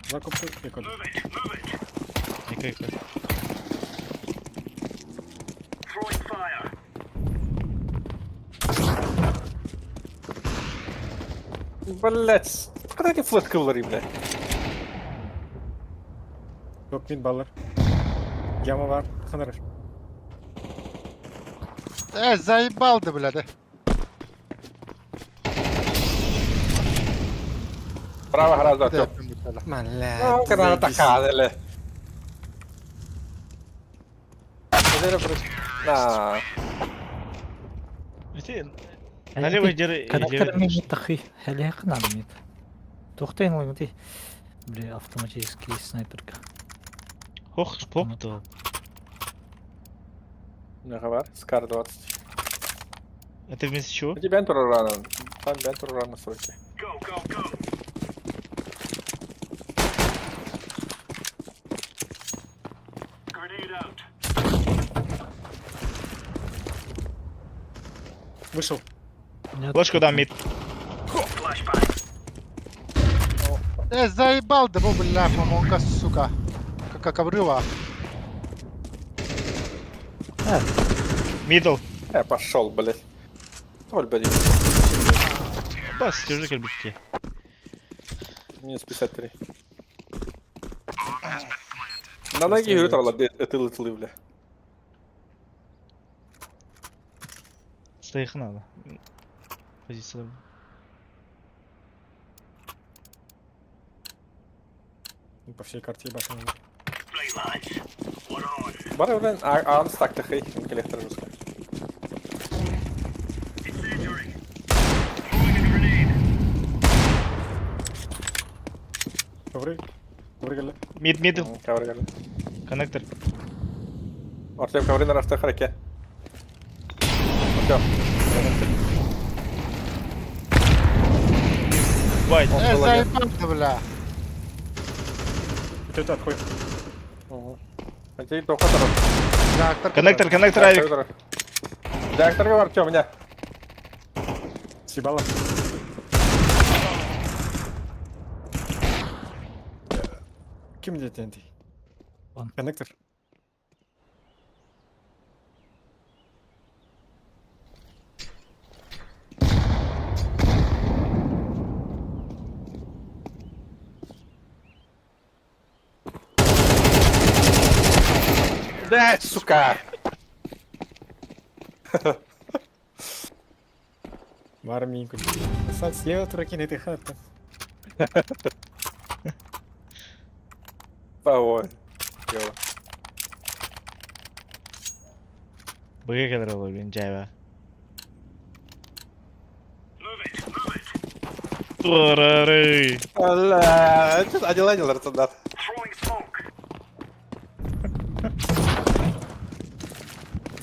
Закупку и код. И как-то. Блять. Когда эти флэт ковры, блядь? Топ мид баллар. Яма var. Sanırım. Заебал ты, блядь. Право гроза, Да, Артем. Маля. Когда така, или? На. Налево иди. Коннектор мид тахи. Хәле якын аны мид. Тоқтайын ғой мид. Бля, автоматический снайперка. Хох, спокто. Много var. Скар 20. Это вместо чего? Иди бентуру рано. Там бентуру рано сроки. Вышел. Ложку дам мид. заебал ты, бля, мамонка, сука. Как обрыва. Мидл. Пошел, блядь. Толь, блядь. Бас, тяжелый кирбитки. Минус 53. На ноги говорит, это лытлы, бля. Стоих надо. Позиция. По всей карте ебашим. Бары, блин, он стак тахей, коллектор жестко. Ковры. Ковры geldi. Мид, мидл. Ковры, ковры. Коннектор. Артем, ковры на растах раке. Артем. Вайт. заебал ты, бля. Это отходит. А тебе только второй. Коннектор, коннектор, авик. Реактор, Артем, меня. Съебало. Kim dedi TNT? Он. Коннектор. Да, сука. Марминку. Сад слева тураки на этой хатке. Ой. Йо. Быгы kadar olur benim cayva. Турары. Аля, что оделадил рацидат.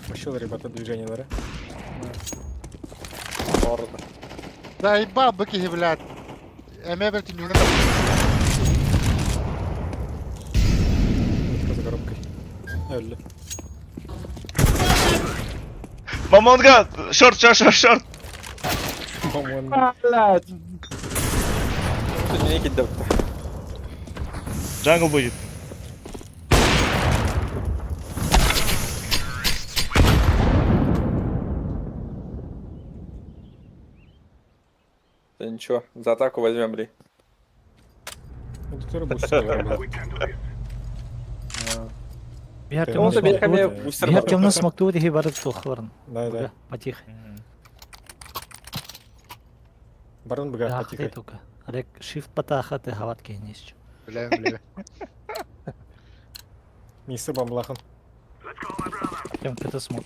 Пошел, ребята, движение, да? Морда. заебал быки, блядь. Эмебер ты меня. За коробкой. Öldü. Мамонга. Шорт, шорт, шорт, шорт. Мамон. Блядь. Тут не кидал. Джангл будет. Да ничего, за атаку возьмем, бли. Ну, тут работа стоит. Bir her Он темно тебе ко мне смокту. бустер Bir her бар. темно смокту диги барып тохварн. Да, да. Потихо. Барон быга Дахты потихо. только. Рек shift патаха ты хават кейнесчу. Бля, бля. Миссы бамблахан. Артем, ты смог.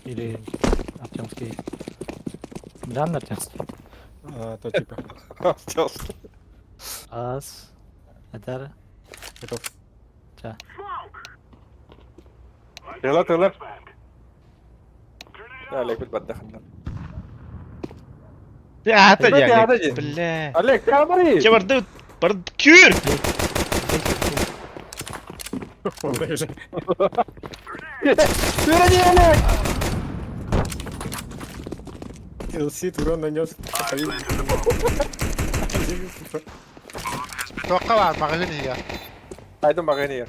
Или Артемский. Дан Артемский. То типа. Аз. Эдер. Готов. Ча. يلا يلا عليك بتبدخ Ya hadi Hadi, ya. hadi. Бля. عليك يا مريض Че барды? Барды кюр. Даже. LC урон нанес. توقع على المغازين هي. هايدو مغنية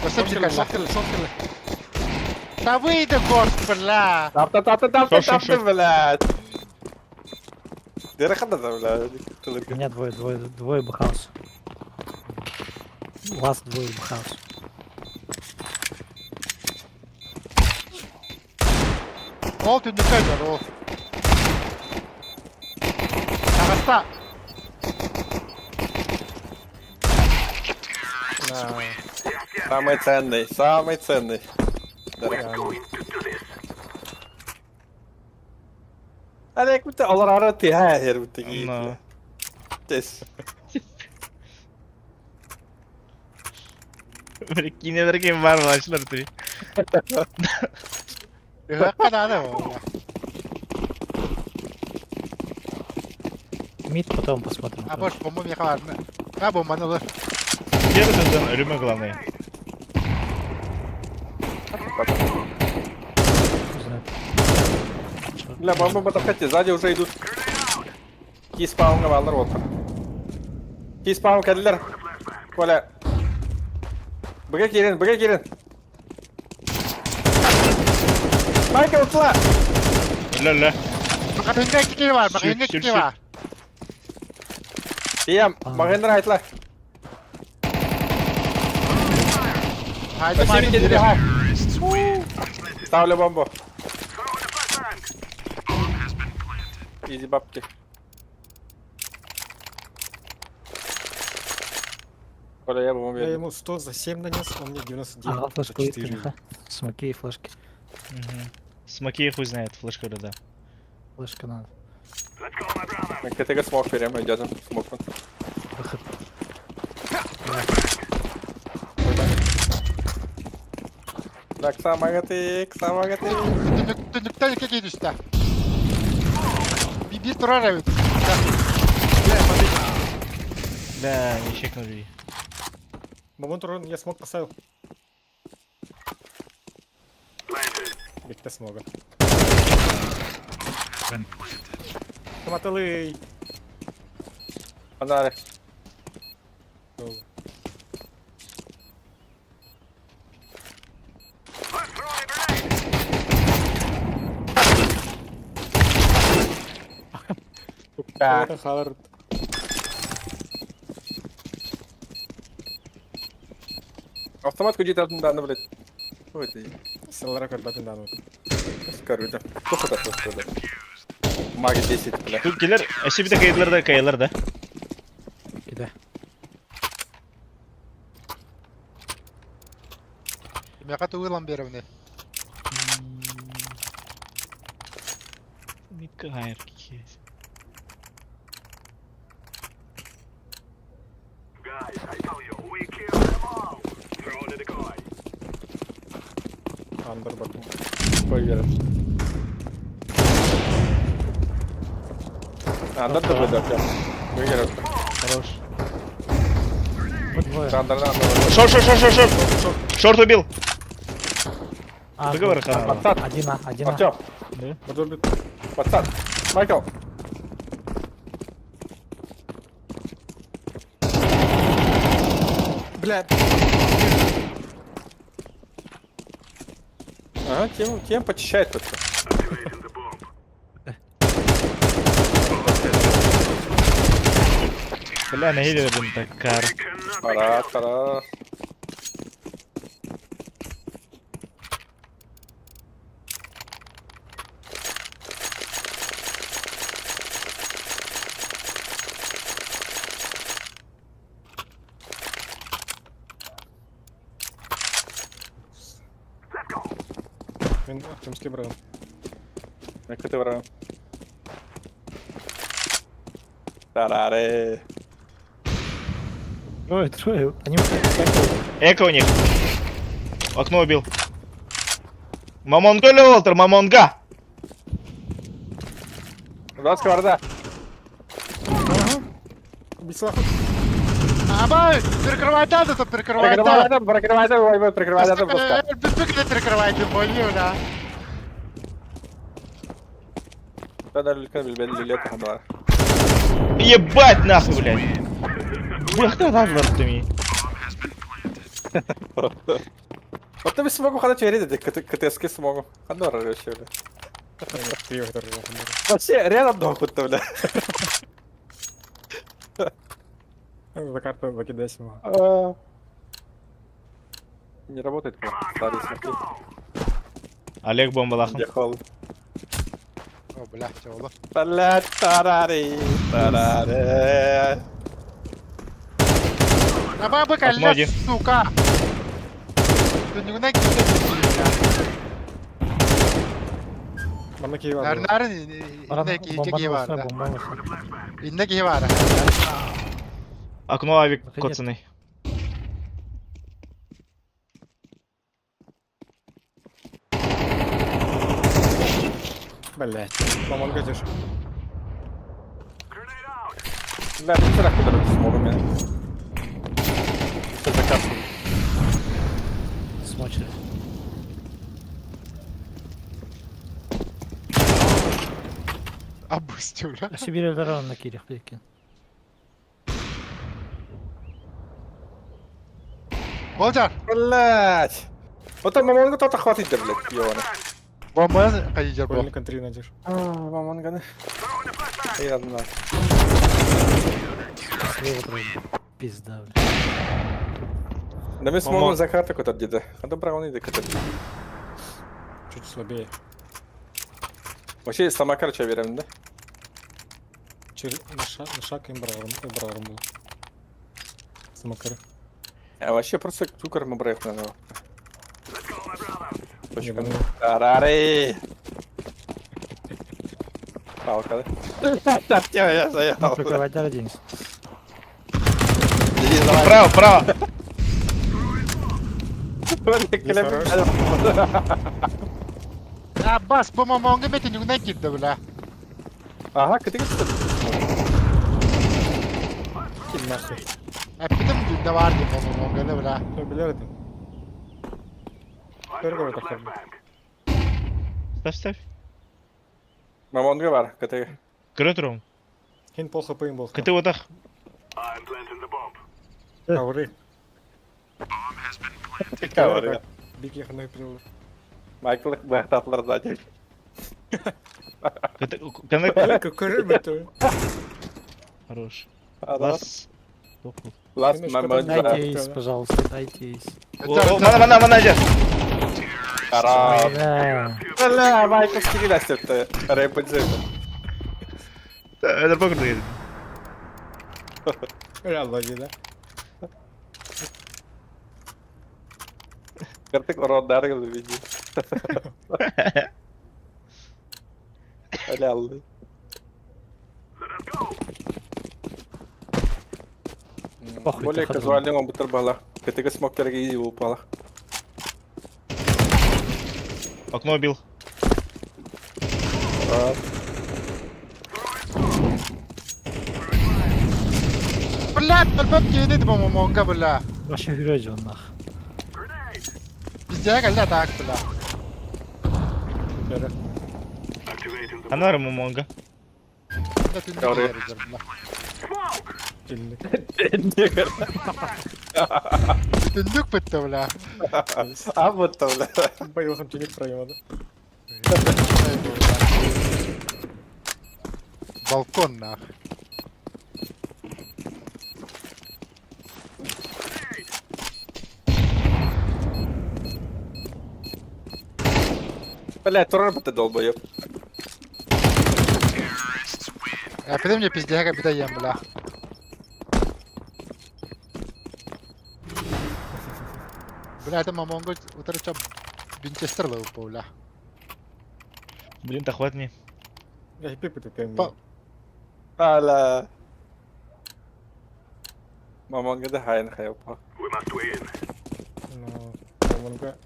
بس امشي كذا. طب وين الجورس بالله؟ طب بلاد دير خدنا بلاد У меня двое бы хаос. У вас двое бы хаос. Ол түндіккен бар, ол. Ағаста. Самый ценный, самый ценный. Алек bitti alır arı her bitti No. gitti. Kes. Yine bir kim var başlar tiri. Үйәккен ады ол. Мид потом посмотрим. А, бош, бомба меха бар. А, бомбаны ұлыр. Diğer sözden ölümü главное. Кто знает. Бля, бомба в подходе, сзади уже идут. Кейспаунга валдар вот. Кейспаун келдилер. Коля. Быга келин. Майка утла. Ля. Бақайында кеке бар, бақайында Шүр, кеке шүр, бар. Диям, Магендер айтла. Haydi Спасибо madem тебе, yürü. Ставлю бомбу. Изи бабки. Коля, я бомбу Я веду. ему 100 за 7 нанес, он мне 99 Ага, за флешку 4. ага. Смоки и флешки. Смоки хуй знает, флешка да. Флешка надо. КТГ смог берем, идем смог. Выход. Так, самагаты. Түндіктен кеке düştü. Bir durar evet. Да, не чекнули. Момент урон я смог поставил. Бекте смога. Томатылый. Фонари. Это Халлард. Автомат кудит да, блядь. Ой, ты. Селлара как батин дану. Скажу, да. Кто это просто, да? Маги 10, бля. Тут келер, әші біде кайылар да. Кидай. Меха туылан берівне. Не кайыр кез. Андер батин. Кой верит. Андер да, да, да. Кой верит. Хорош. Вот двое. Андер. Шорт убил. А, Договор, вот. Ханна. Пацан, Один А. Артём, Да? Подобит. пацан. Майкл. Блядь. Ага, тем почищает тут. Бля, на хиле вердім так кар. Пора. Він Артемський брав. Як ти врав? Тараре. Трое. Они Эко у них. Окно убил. Мамонга или Уолтер? Мамонга! Раз кварда. Убийца. Ama перекрывает ады, то перекрывает ады. Прикрывай это, пускай. Быстро перекрывайте, больно, да. Да, белли лет, да. Ебать нахуй, блядь! Блядь, ты назлартами. Вот ты бы смогу ходить верить, КТСки смогу. Одно вообще, бля. Ти його держав. Вообще, рядом дохуй-то, бля. За карту викидайся мого. Не работает, по старый смотри. Олег бомба лахнул. Где холл? О, блядь, оğlu. Блядь, тарари, тарари. Давай бы Окно один. сука! Ты не гунай кисе. Bana key var. bu. Nerede? Param İnnek iki bombanın giy var. olsa bomba olsa. İnnek giy var. Окно авик Выходи. коцаный. Блядь. Мамон газешь. Блядь, не знаю, куда это смогу меня. Что за кашу? Смочили. Abustю, бля. Сибирь Эльдорадо на кирях прикинь. Olcar. Блядь. Вот там мамонга то-то хватит, да, блядь, ёбана. Bombanı kayacak bu. Больно контри найдешь. Мамонга, да? Я знаю. Слева трое. Пизда, бля. Да мы смогу за карту куда-то где-то. А добра он идет куда-то. Чуть слабее. Вообще, сама короче, верим, да? На шаг им браром был. Самокары. А вообще просто цукор мы брать надо. Не Почему? думаю. Тарари! Палка, да? Так, я Ну, заехал. прикрывать один. Право, право. Abbas bu mamonga metin yungdan gitti bля. Ага, ты что? Kill nahуй. Hepim günde vardı bu mamonga bля. Ну, билярды. Первый так. Ставь, ставь. Мамонга var, КТ. Крытрум. Хин пол хп им был. КТ вот так. Кавры. Кавры. Биг я ханай привел. Майкл Бахтатлар сзади. Коннект. Какой рыбы-то? Хорош. Лас Лас. мамонга. Дайтесь, пожалуйста, дайтесь. Мана идет. Харам. Бля. Бля, Майкл скилилась это. Рэп джема. Это покрутый. Реально, да? Картик урод дарил видео. Реально. Похуй, Более ты казуальный он бутер бала. КТГ смог перегизи упала. Окно бил. Bля, talbot yedi bu mamonga bля. Вообще грёзи он нах. Bizde geldi atak bля. Бля. Анара Мумонга. Ne tünde Doğru. yeriz bля. Кильник. Tündük bitti bля. А вот то, бля. Боёхом тюник проема, Balkon nah. Бля, турар ты долбоёб. Hepim de pizdeye bir de yem bля. Bля, это mamonga utarıca Winchester ловил бля. Блин, так хватит мне. Я и пипы ты Па- Hala. Мамонга да хайн хайопа. Но монга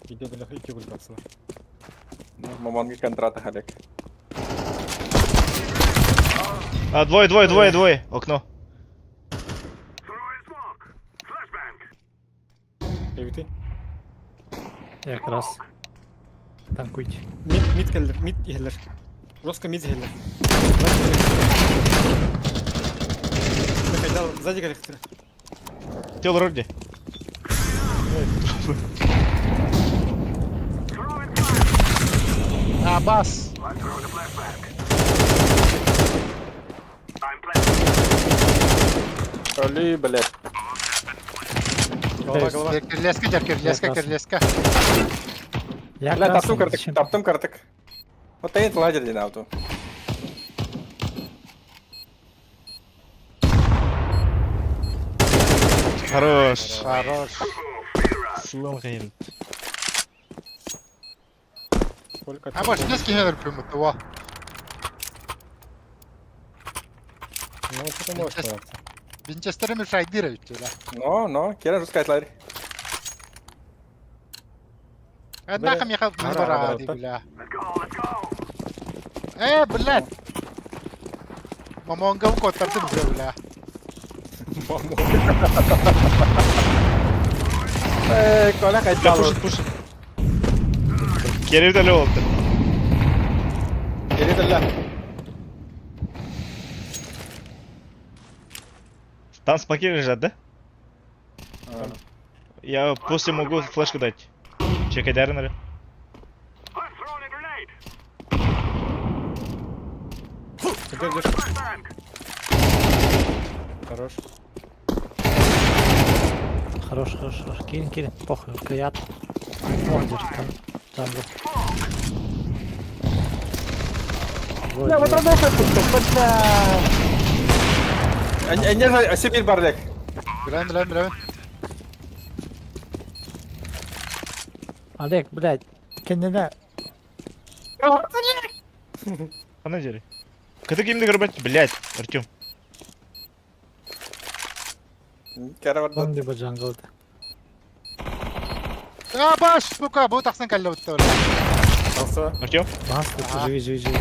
идет для хики выльгаться. Мамонга контрата халек. А, двое. Окно. Эвити. Якраз. Танкуйте. Мид келдер, мид гелер. Жестко мид гелер. Дал, сзади коллектора. Тел вроде. Abbas. Öli, блядь. Голова, голова. Кирлеска, кирлеска, кирлеска. Бля, таптым картык, таптым картык. Вот ain't лагерь din auto. Хорош. Хорош. Слом кайын. Сколько Абаш, не скинер примут его. Ну, что ты можешь Сейчас- стараться. Винчестерами шайдировать туда. No, quieren just kite лагерь. Однако мне как Ара, барады, ара, бля. Блядь! Мамонга кот там уже, бля. Коля kite Да, dal. пушит. Керев дәлі oldu. Geri dal. Там смоки лежат, да? Я после могу флешку дать. Чекай, Даррен. Где, где? Хорош. Хорош, хорош, хорош. Килин, килин. Похуй, каят. Ордер, там же. Вот, Ya, вот. otra vez, puta. Anya Sibir bardek. Bilen. Олег, блядь, kendine Она дери. Когда геймды грабать? Блять, Артем. Kera var. он либо джанглда. Абаш, сука, bu таксан калла утта, бля. Nasıl? Артем? Масло, Ага. живи.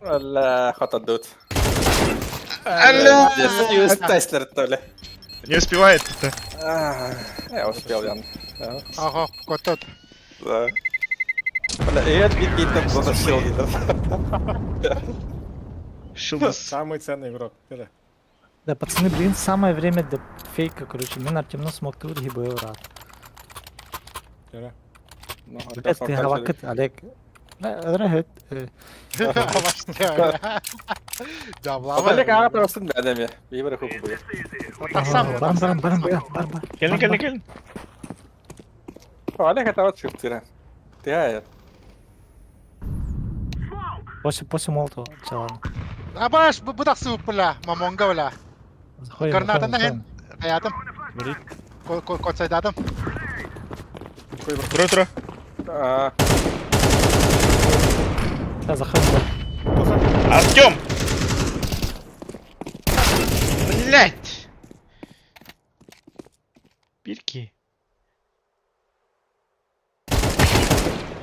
Вalla хата дут. Алло! Just Tesla то ли. Не успевает. Я успел, Ян. Ja, Ага, коттот. да. Бля, и это бит там затащил где-то. Шилдус. Самый ценный игрок. Кире. Да, пацаны, блин, самое время для фейка, короче. Мен Артемно смоктур gibi öğret. Кире. Evet, hava kıt, Олег. Rahat. Абаш, бля. Жаблама. Олег ага просто бәдеме. Бейбір хуп бұл. Таксан, Барам. Келін. Олег это вот шип тира. Ты После молотого çalalım. Абаш, bu таксы, бля, мамонга, бля. Заходим, Гранатаны заходим. хен. Hayatım. Kod saydadım. Тура. Да, заходим. Артем! Блять! Бирки.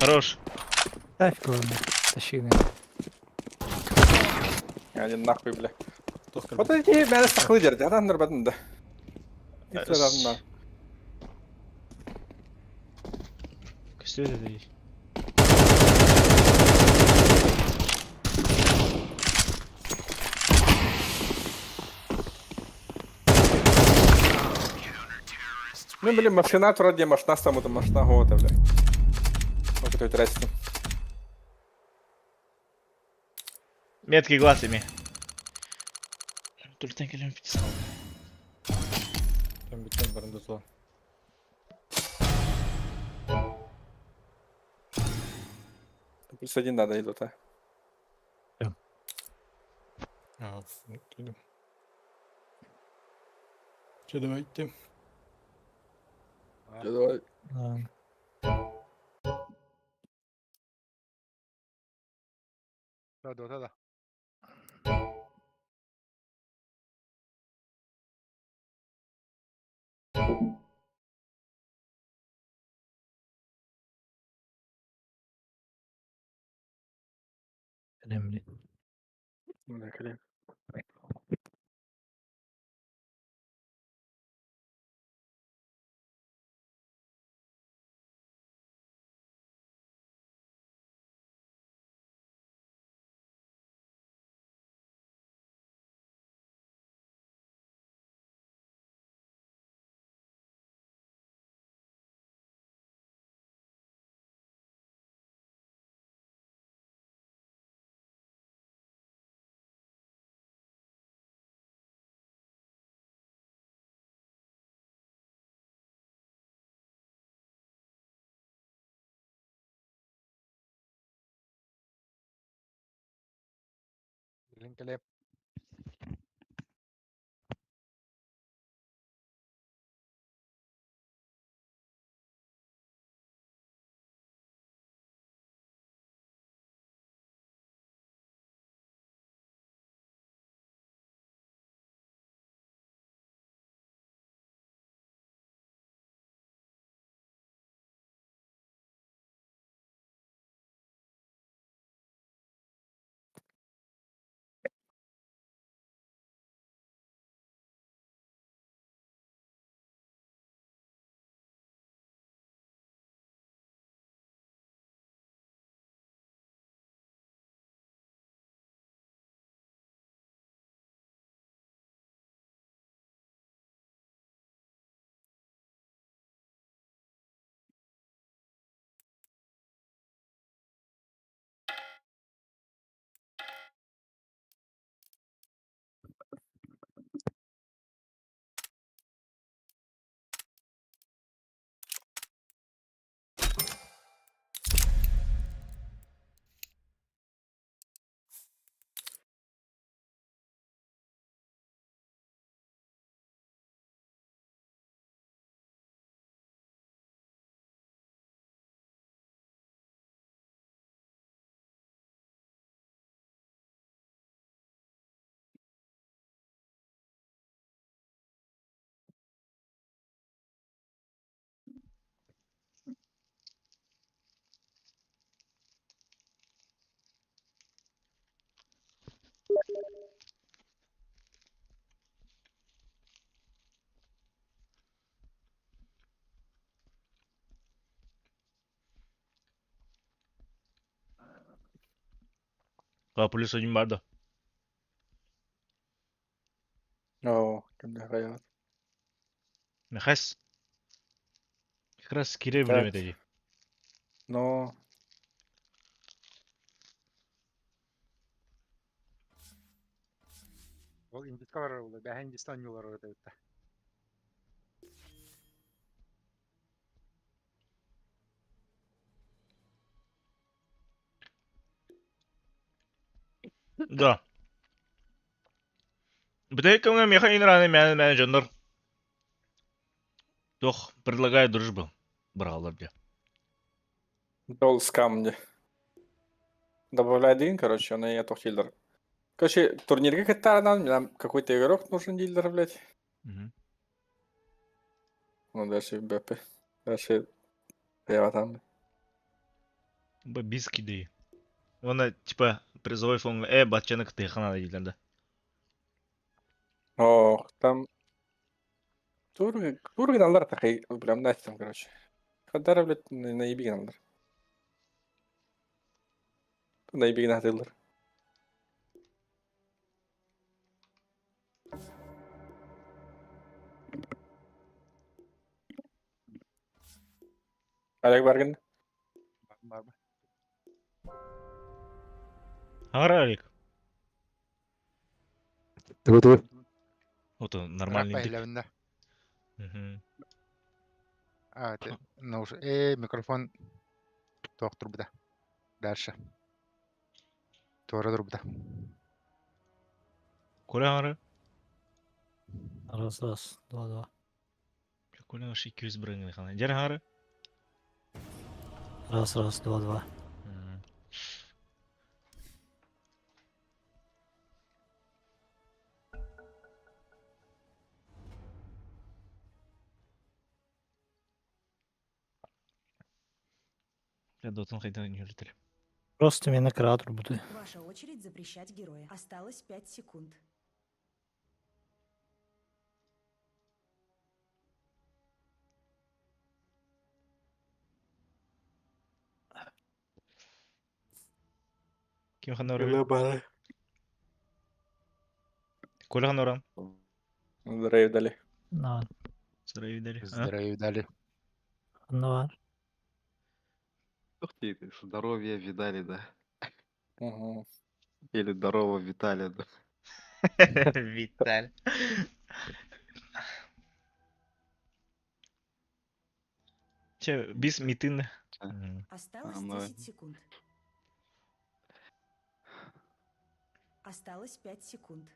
Хорош. Ставь главное. Тащи. Один нахуй, бля. Кто сказал? Вот эти бәрі сақлы жерде, адамдар бәдінде. Костюм это есть. Ну, блин, машина вроде машина саму-то машина года, бля. Вот это трясти. Меткий глаз ими. Только так или писал. Там битен барандазло. Плюс один надо идут, а. Иду. Че, давайте. Давай. Да. Önemli. Блин. Келем. Polis oyun vardı. Kimde hayat. Mехас. Как раз Кире Так. время dedi. Но... Ол Индискалар болды. Бәһә Индистан юллары өтә өтті. Да. Бітек кімге меха инраны мәні жандар. Тох, предлагаю дружбу. Бралар де. Дол скам мне. Добавляй один, короче, он и я тухилер. Короче, турнирге каттарынан, нам какой-то игрок нужен дилдер, блядь. Ну, дальше БП. Дальше я там. Бабиски дей. Оны, типа, призовой фон, батчанок тыхана дейділерді. О, там... Турген алдар тахай, прям настям, короче. Каддар, блядь, наебиген алдар. Наебиген атылдар. Олег Баргин. Бар. Ағара, Алик. Давай. Ото, Рак нормальный дик. бәһиләвендә. Мгм. Микрофон тоқ турбуда. Дальше. Тора турбуда. Коля ағара? Раз, раз, два, два. Коля ағашы 200 біріңгіні қана. Жер ағара? Раз, раз, два, два. Я дотын қайдан үйретілі. Просто мені креатор буде. Ваша очередь запрещать героя. Осталось 5 секунд. Кем қана ұры? Коля қана ұрам? Дрейв дали. На, Сырай видали. Здравия видали. var. Ух ты, здоровье видали, да? Угу. Или здорово Виталия, да? Виталь. Че, без митин. Осталось ну, 10 секунд. Осталось 5 секунд.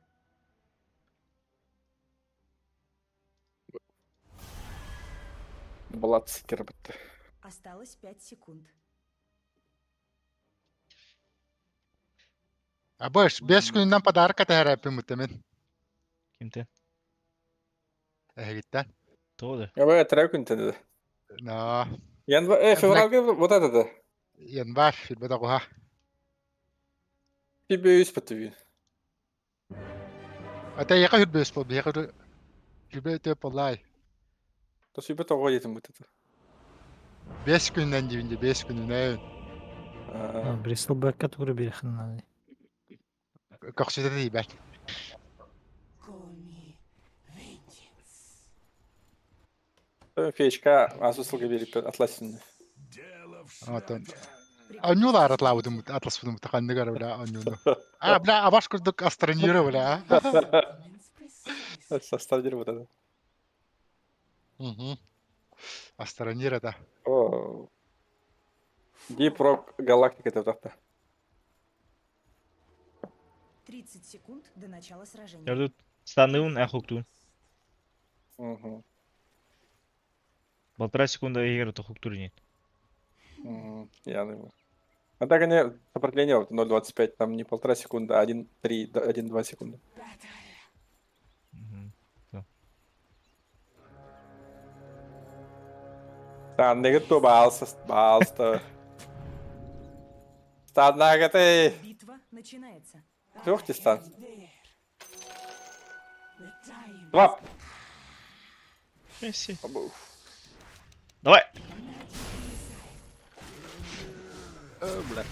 Блад сикер бітті. Осталось 5 секунд. Абаш, 5 күннен подарка тәһәрәппе мутамен. Kimte? Әһигиттән. Todo. Я бы трек күнті деді. No. Февралға вот это. Январь, фильбе дағуға. Тебе үс бітті. Ата яқа хүрбес болды, яқа хүрбе төп олай. То сүбі тоғы етім бітті. 5 күннен дивинде, 5 күннен. Брistol-Бэкка туры берехін надо. Көксүдә дейбәк. Феечка асусылға беріп атласин. Атын. Анюлар атлаудым, атласудым таханныгар бля анюну. Бля, абаш күрдік астронира бля. Составдер вот это. Астронира да. О. Deep Rock Galactic это так-то. 30 секунд до начала сражения. Jag du stannuun är huktun. Угу. 1,5 секунды егер то хуктур нет. Я думаю. А так они сопротивление вот 0.25, там не 1,5 секунды, а 1,3, 1,2 секунды. Стан негату балста. Стан нагаты. Битва начинается. Трех ты стан. 2. Месси. Давай. Блядь,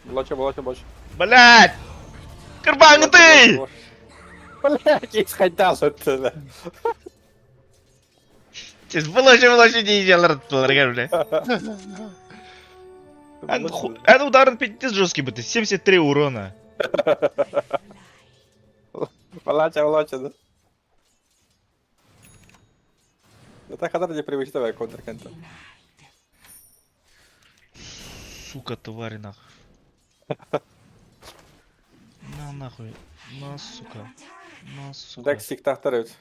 Блоча. Блять! Карбан ты! Блять, я исходил оттуда. Сейчас блоча не делал бля. Это удар пиздец жесткий бы ты, 73 урона. Блоча, да. Это kadar непривычно контркента. Сука, тварь нахуй. На нахуй. На, сука. На, сука. Так сектахтарыют.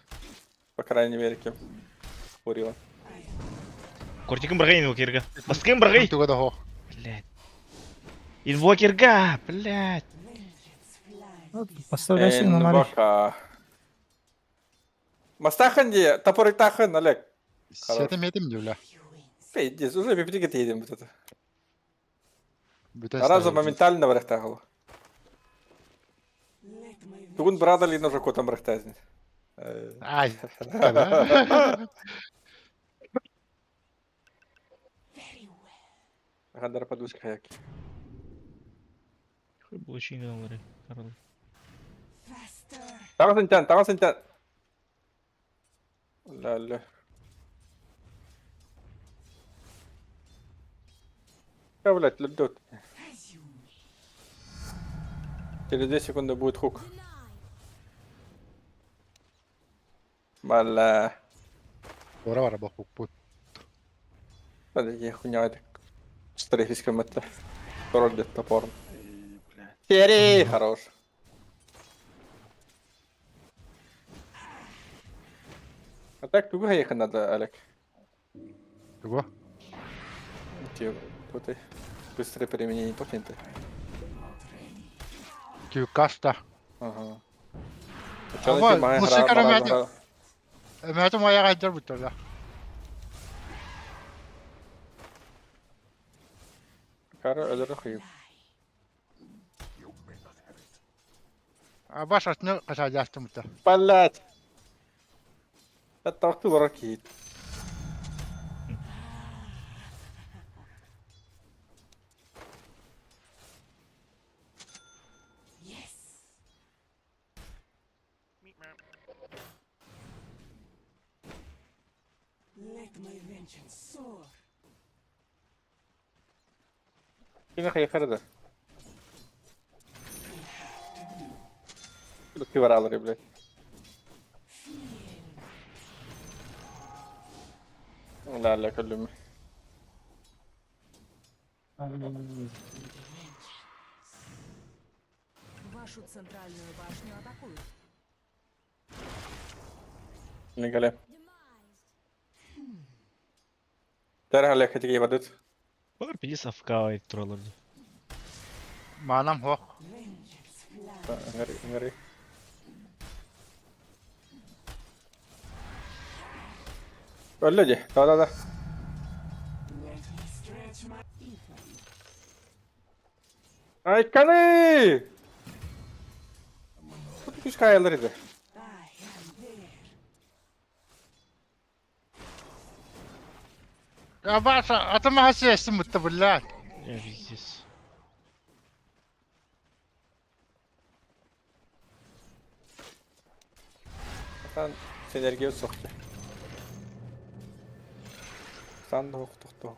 По крайней мере, кем. Курила. Кортиком брагай инвокерга. Баскем брагай. Туга дағу. Блять. Инвокерга, блять. Поставляйся на Мариш. Мастаханди, топор тахын, Олег. Сетім етім деуля. Пиздец, уже бифтиге едем вот это. Бүтін Раза ставил. моментально врахтагал. Тугун брадали на жако там врахтазнет. Ай. Гадар подушка яки. Хуй блочинга говори. Карл. Тава сентян. Ля. Блять, ледот. Через 2 секунды будет хук. Бля. Вара бахук пут. Я хуйня это. Стрейфиска мэтта. Король где топором. Серии! Хорош. А так туго ехать надо, Олег. Туга. Вот и быстрое применение потенты. Кюкаста. Ага. Ама, музыканы мәтім аяқ айдар бұттыр да. Кары өлірі қиып. Абаш атыны қаша жастым бұттыр. Блять! Это ты ракет. Кина хайхарда. Тут варалары, блядь. لا كلهم Вашу центральную башню атакуют. Ne gale. Derhal yakıtı giyiyordu. Olur bir safka trollordu. Manam yok. Ngeri. Öyle. Da. Ay kanı! Bu küçük kayalarıydı. Ya başa atama hasiyesi muhtemelen. Ya pиздец. Sen sinergiye soktu. Sen de hukuk.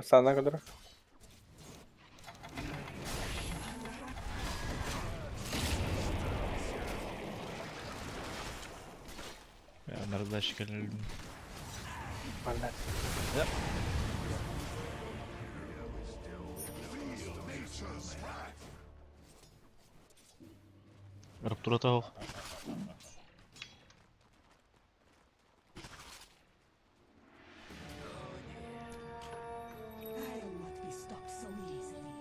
Senden kadar. Ya nerede şekerlerim. Anlat. Ruptura tahu. I will not be stopped so easily.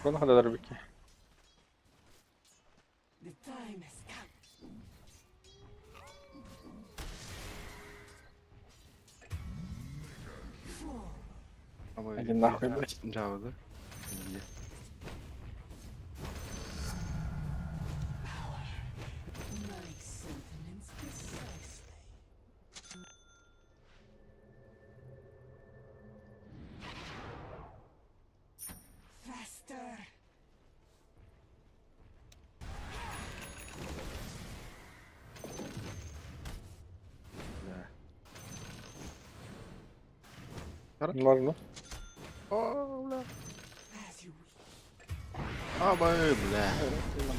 Bunu kadar bir ki. The time has come. Ama Hadi nahve bırak. Cavada. İyi. My sentiments precisely. Faster. Var mı? As you wish. Ama öyle.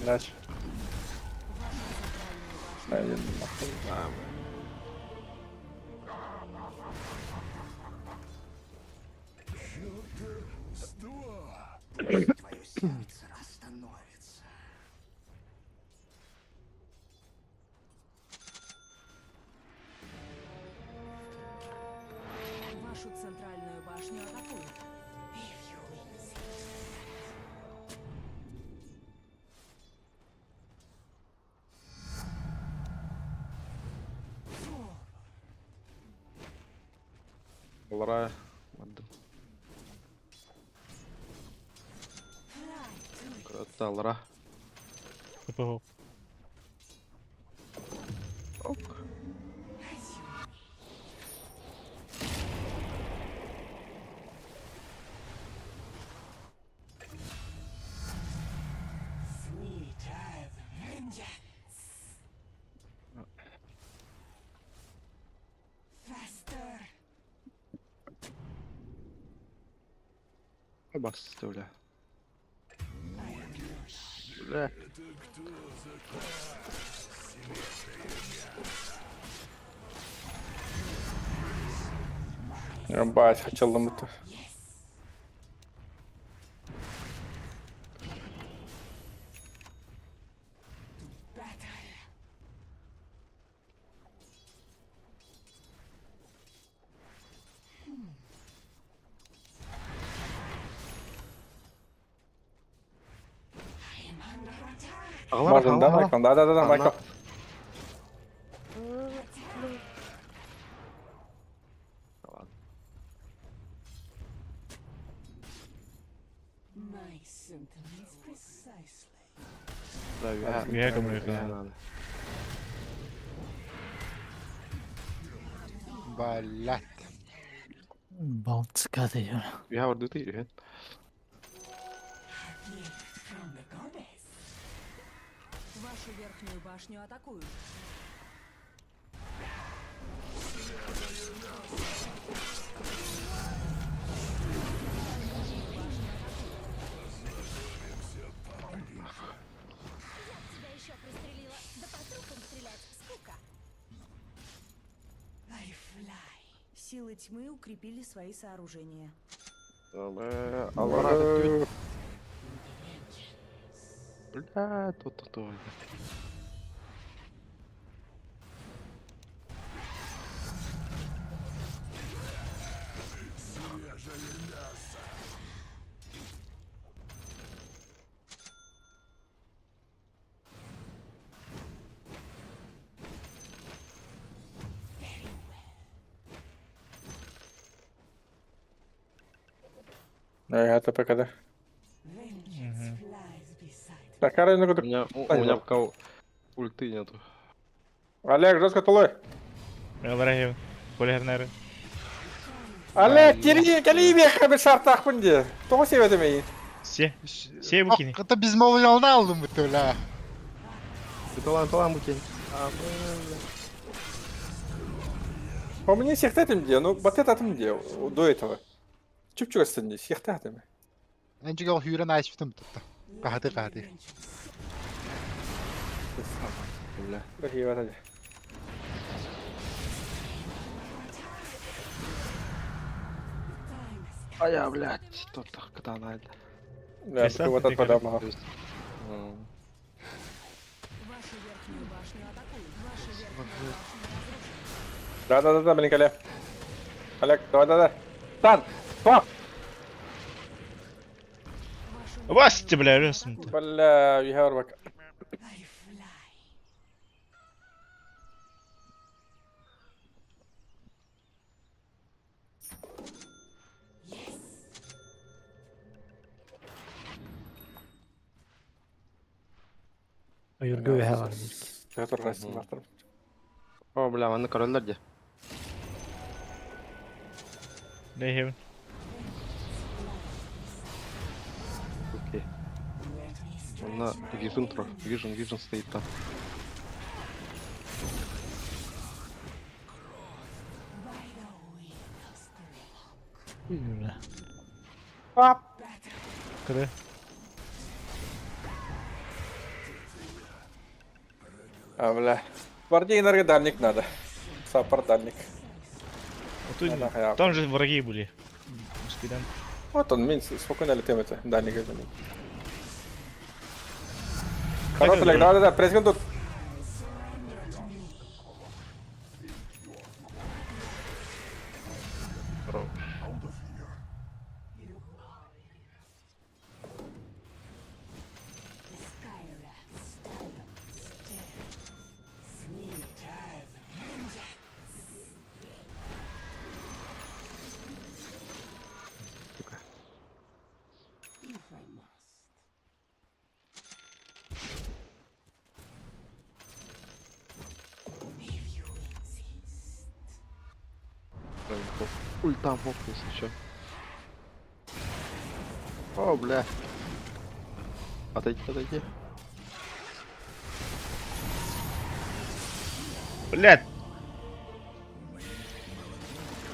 Laç. Hayır. Твое сердце остановится. Вашу центральную башню атакуют. If you insist. Onlara vardım. Kırıktalara. Tahu. Ok. Sweet as vengeance. Faster. Bastı öyle. Öyle. Ya bayağı kaçalım bu. Martin, da Michael, da Michael. My sentiments precisely. Ya kamu ya. Balat. Bounce diyor. Vi har varit ute i det. From the goddess. Вашу верхнюю башню атакуют. Силы тьмы укрепили свои сооружения. Аллара тють. Бля, то. Я ТП когда. Мгм. Так, Карен, У меня пока ульты нету. Олег, жестко тулой. Галарагив. Полигернери. Олег, келейме қабы шарттақпын де. Тоғы себеді мейін. Се букини. Это безмолвный алдым бит, бля. Талан букин. По мне сехті әтім де, ну батет әтім де, до этого. Чүп-чүк әстін де, сехті әтім. Энчи гал хюрен айс битим тутта. Кахаты. Бля. Бір хейват әде. А я, блядь, тут так когда надо. Да, Представь, вот ты от подобного. Вашу верхнюю башню атакуют. Ваша верхняя башня разрушена. Да, блин, Олег. Олег, давай. Стан! Стоп! Басти, бля, ресн. Бля, Вихарбак. Аюрга үһэ бар дирки. Я тоже раз бартыр. О, бля, аны короллар де. Лейхев. Окей. На Vision стоит там. Бля. Пап! Кыды. А, бля. Гвардейнерге дальник надо. Саппорт дальник. Там же враги были. Скидан. Вот он, Минс, спокойно летим это, дальник это. Хороший, Олег, давай, пресс тут. Ультам фокус еще. О, бля. Отойди. Блядь.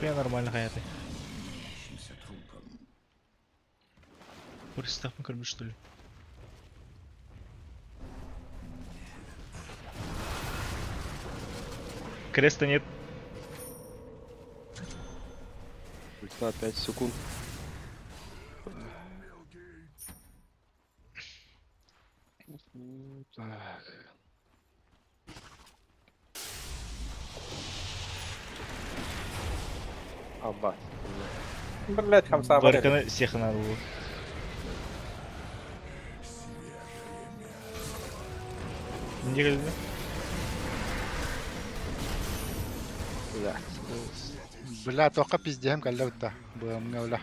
Я нормально хаяты. Пристав на корме, что ли? Креста нет. Ульта 5 секунд. Так. Аба. Блять, хамса, блядь. Баркана всех надо было. Не говори, да? Бля. Бля, тока пиздеем калла битта. Быамга бля.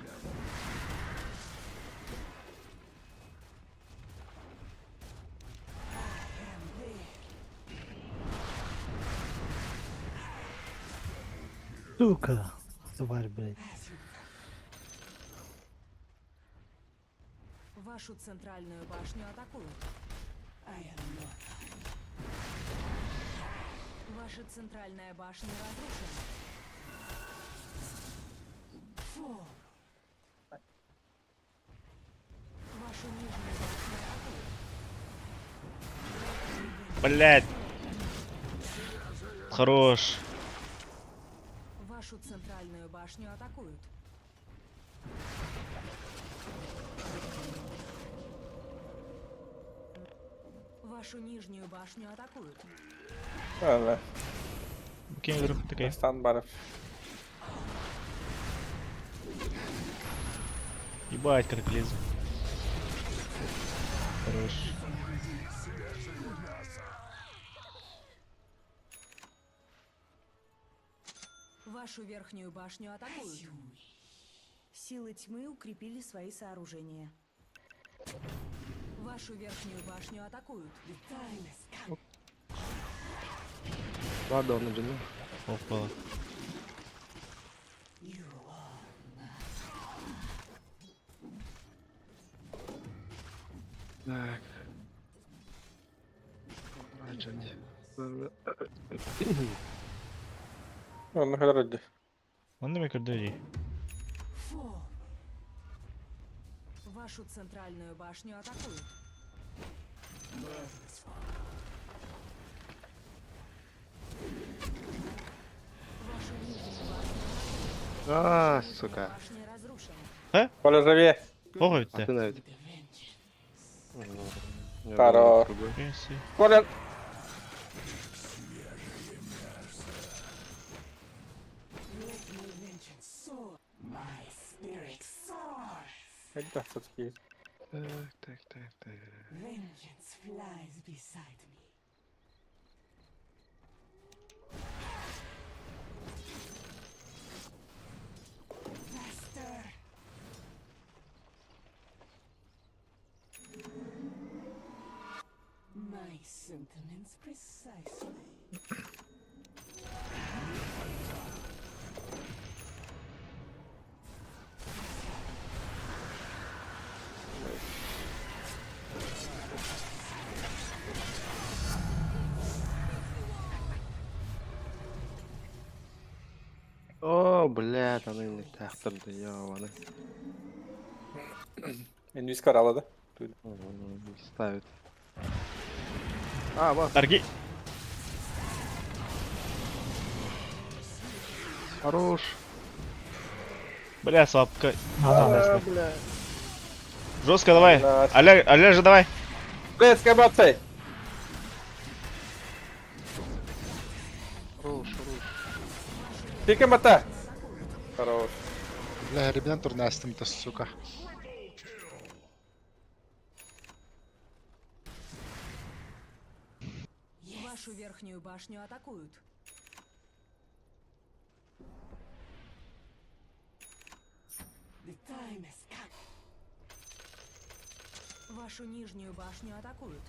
Сука. Тварь, блядь. Вашу центральную башню атакуют. Ваша центральная башня разрушена. Вашу нижнюю башню атакуют. Блядь. Хорош. Вашу центральную башню атакуют. Вашу нижнюю башню атакуют. Ладно, Кинь вдруг такой. стан баров. Ебать, катаклизм. Хорош. Вашу верхнюю башню атакуют. Силы тьмы укрепили свои сооружения. Вашу верхнюю башню атакуют. Ладно, он один. Опа. Так. Рачать. Он на городе. Он на микродоре. Вашу центральную башню атакуют. Вашу нижнюю башню А, атакуют. сука. Башня разрушена. Коля, живи. Похуй А ты ты. навіть. Хорош. Пенсі. Коля. Это все-таки. Так. Vengeance flies beside me. Faster. My sentiments precisely. О, бля, там не тахтырды, ёбаны. Инвиз карала, да? Ставит. А, вот, Торги. хорош. Бля, слабко. А, бля. Жестко давай. Олег же давай. Блядь, скобаться! Хорош. Пика мота! Хорош. Бля, ребят, турнастым-то, сука. Вашу верхнюю башню атакуют. Вашу нижнюю башню атакуют.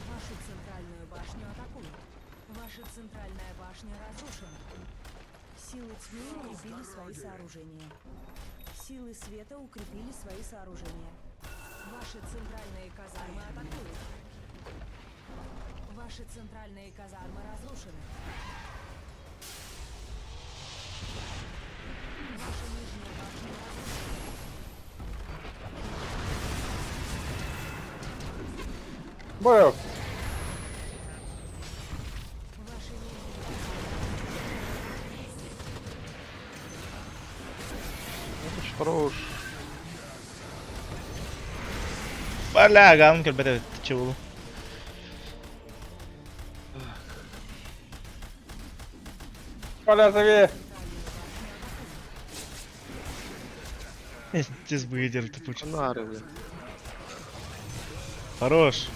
Вашу центральную башню атакуют. Ваша центральная башня разрушена. Силы тьмы укрепили свои сооружения. Силы света укрепили свои сооружения. Ваши центральные казармы атакуют. Ваши центральные казармы разрушены. Ваша нижняя башня разрушена. Бою! Ваша нижняя Хорош. Бля, гам, кальбете чулу. Коля, живи! Тис выдер, ты пуч. Фонари, бля. Хорош.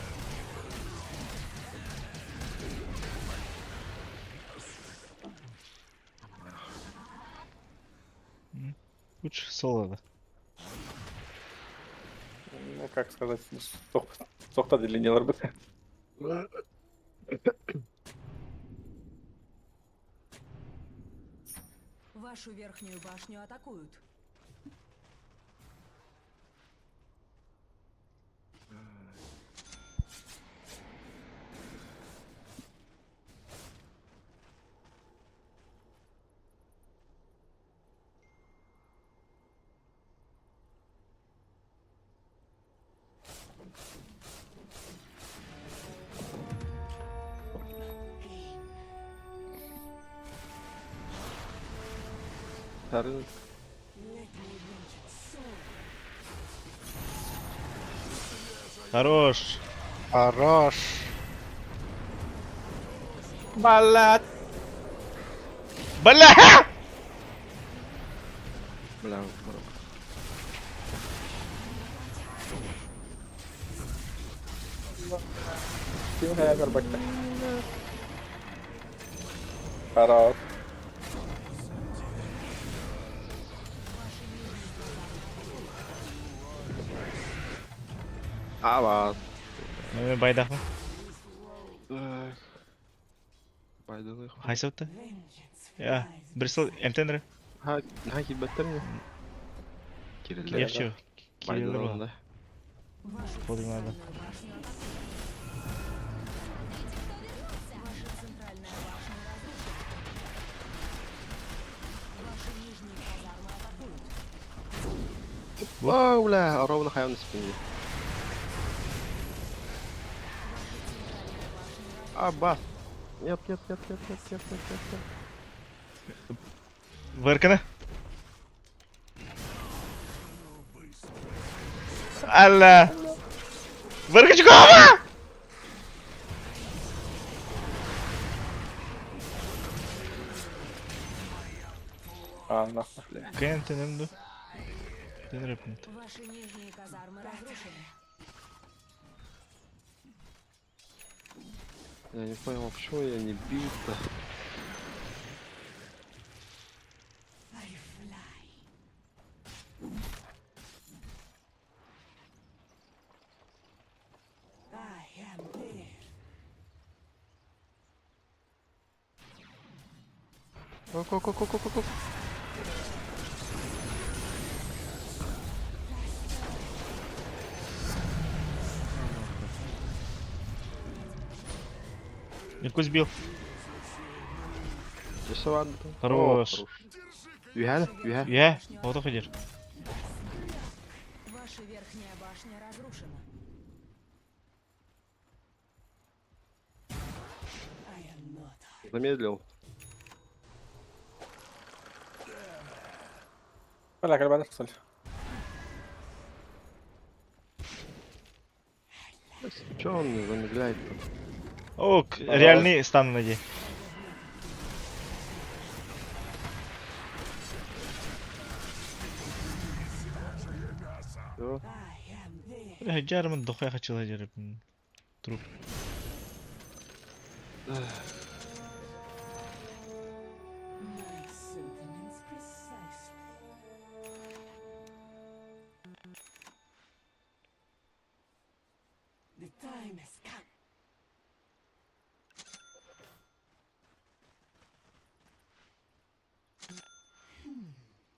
Пуч солода. Ну, как сказать, сохта длиннее РБТ. Вашу верхнюю башню атакуют. Харин. Хорош. Хорош. Балат. Бля! Бля, क्यों है अगर बट्टा खराब Ават. Байдахмын. Байдалых. Хайсапты? Я. Брistol эмтендер. Ha, кибеттер mi? Kiriller. Киевчу. Киевлер Байдалın var. da. Подумай. Вау, бля, ровно хайон спине. Бас. Нет. Выркана. Алла. Выркачкова! нахуй бля Кен тенемду. Тен рэпнет. Ваши нижние казармы разрушены. Я не понял, почему я не бил-то. Ко. Нику сбил. Рисован. Хорош. Юха? Я. Вот уходишь. Ваша верхняя башня разрушена. Замедлил. бля карбан что ли Че он не замедляет-то? О, реальный стан нади. Всё. Бля, Джарман дохуя хотела жереб. Труп.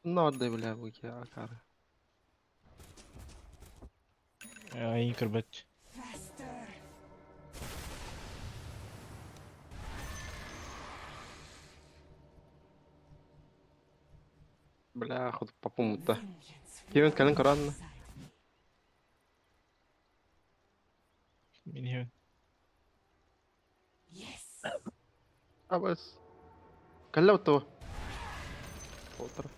Ноды, бля, буки, акары. Ай, кырбат. Бля, ход по пуму-то. Кевин, калин коранна. Миньон. Абас. Калло-то. Утро.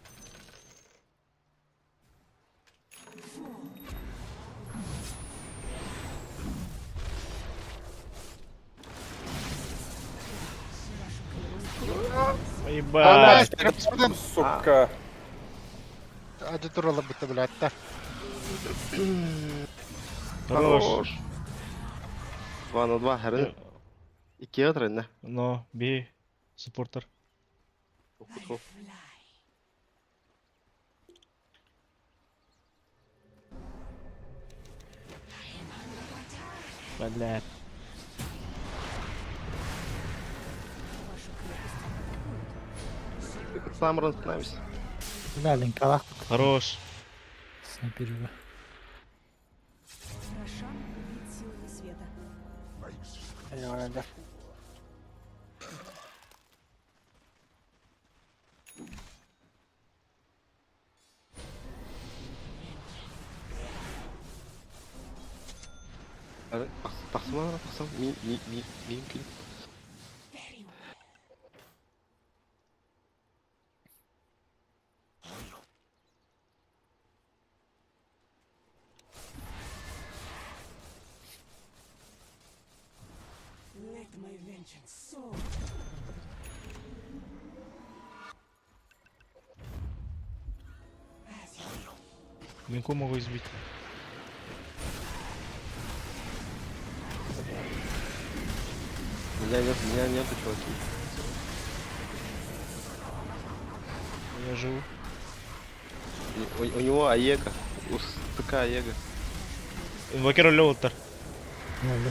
Ебать. сука Ади турала бутта, блядь, та. Хорош. 2 на 2, Харин. Ики отренне. Но, би. Суппортер. Блядь. Сам становись. Бля, линкалах Хорош. снайперю. Рошан убит силами света. я не знаю Тахсана, минки. Линку могу избить. Меня нету, чуваки. Я живу. У него Аега. У СТК Аега. Инвокер лётер. Ну, да.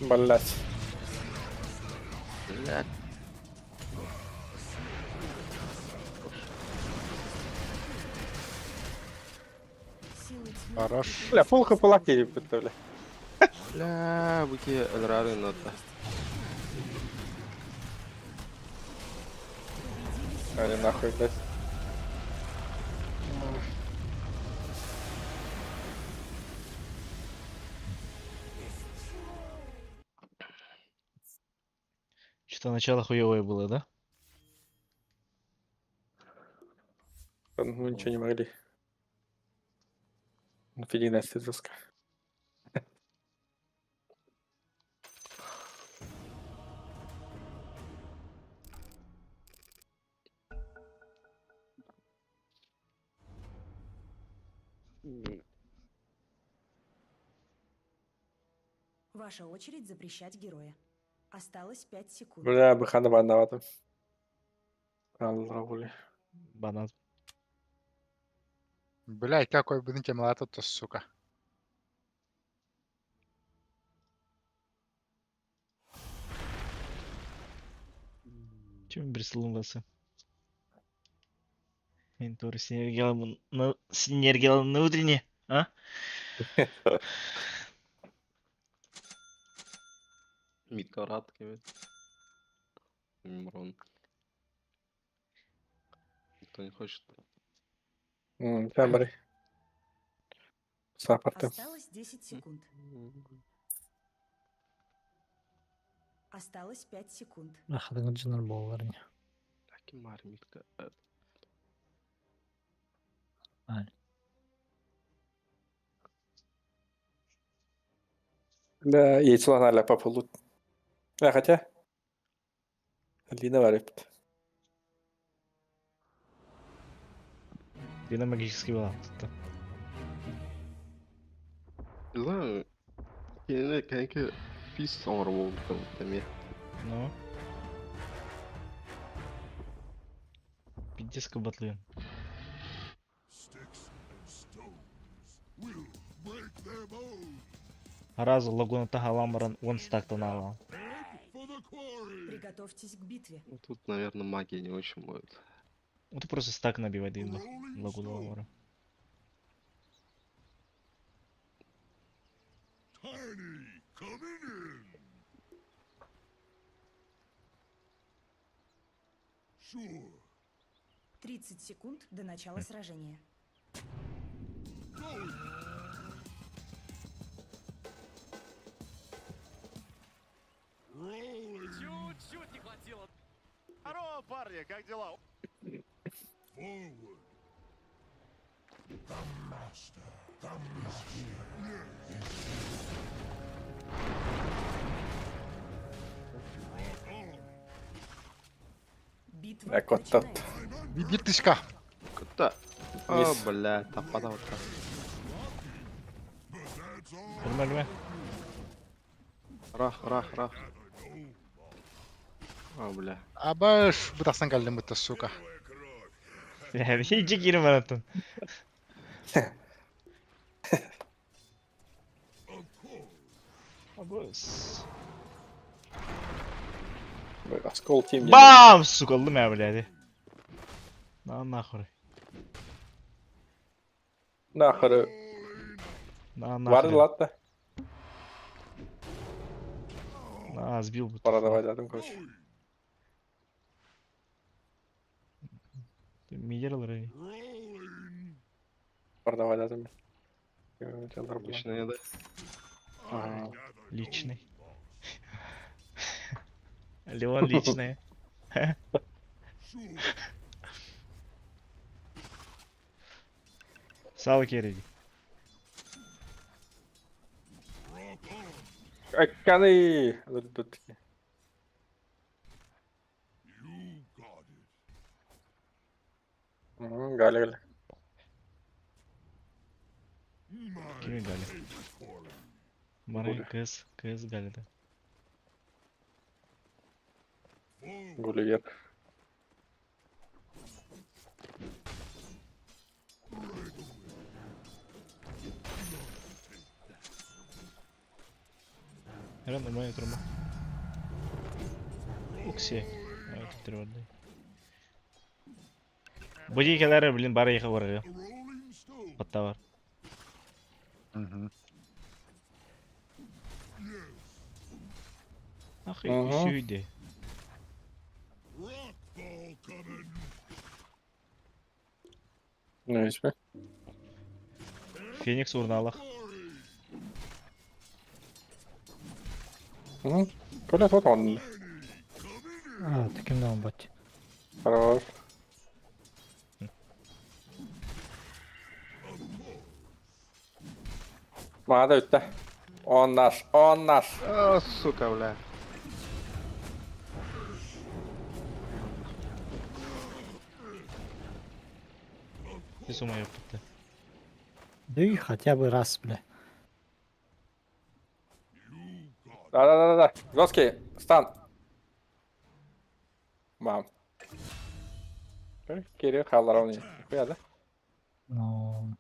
Блять. Блядь. Силы тьмы Хорош. Бля, пол хп лаки, бля. Бля, выки Эльрары нота. Али нахуй, блядь. Что-то начало хуевое было, да? Ну ничего не могли. Фиги Настя жестко. Ваша очередь запрещать героя. Осталось 5 секунд. Бля, быхана банновато. Алла хули. Банан. Блядь, какой бы темнота тут, сука. Чем брислнулся? Интур синергия внутренне, а? Мидкарат, кевет. Мимрон. Никто не хочет. Фабри. Саппорты. Осталось 10 секунд. Осталось 5 секунд. Ахадың джинар боларыне. Акимар мидка. Да, яйцо нагнали по полу. Хотя. Лина варит. Ты на магический была. Не знаю. Yine kanka bir sonra oldu demek. Ну. Пиздец батлы. Разу лагуна тагаламаран вон стак тонала. Приготовьтесь к битве. Ну, тут, наверное, магия не очень будет. Ну ты просто стак набивай дымба. Лагуна ламара. Sure. 30 секунд до начала сражения. Чуть-чуть не хватило. Здорово, парни, как дела? Битва Так вот тот. начинается. Видитышка. Куда? О, Мисс. бля, топада вот так. Понимаешь, Рах. О, бля. Абаш, бутасан калдым это, сука. бля? Иди кирим маратон. Абос. Оскол тим. Бам! Сука, алдым я, блядь. На нахуй. Нахуй. На Варды нахуй. ладно. На, сбил бы. Пора давай дадим, короче. Ты мидер лрей. Пора давай дадим. Обычно, да? Ага. Личный. Леон личный. Sağ keredi. Akkani! Dur. Gale. Kimin gali? Bana kız galida. Gulliver. Herhalde nормально turma. Ukse. Ay tutturdu. Bu hikayeler bilin bari yıka var ya. Hatta var. Ahi üsüydü. Ne ismi? Phoenix uğruna Allah. Kolla så ton. Тükümden bot. Хорош. Mağda üstte. Onlar. А, сука, бля. Ты с ума ёпта. Дуй хотя бы раз, бля. Да. Жесткий. Стан. Мам. Кирилл халлар не. Нихуя, да? Ну...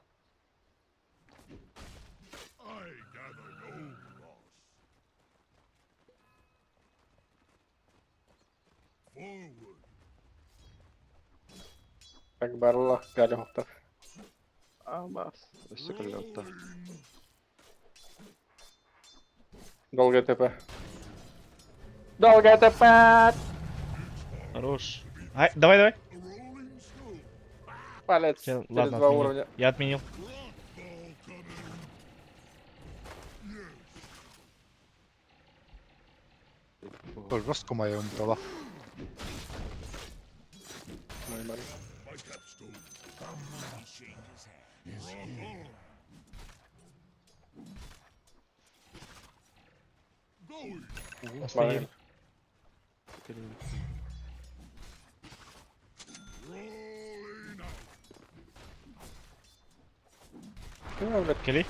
Так барлах гали хоптар. Амас. Шикарно отта. Долгая ТП. Долгая ТП. Хорош. Ай, давай. Палец. Всё, Через ладно, два отменил. уровня. Я отменил. Жестко моя умтала. Нормально. Остановил. Ya блядь, Келей.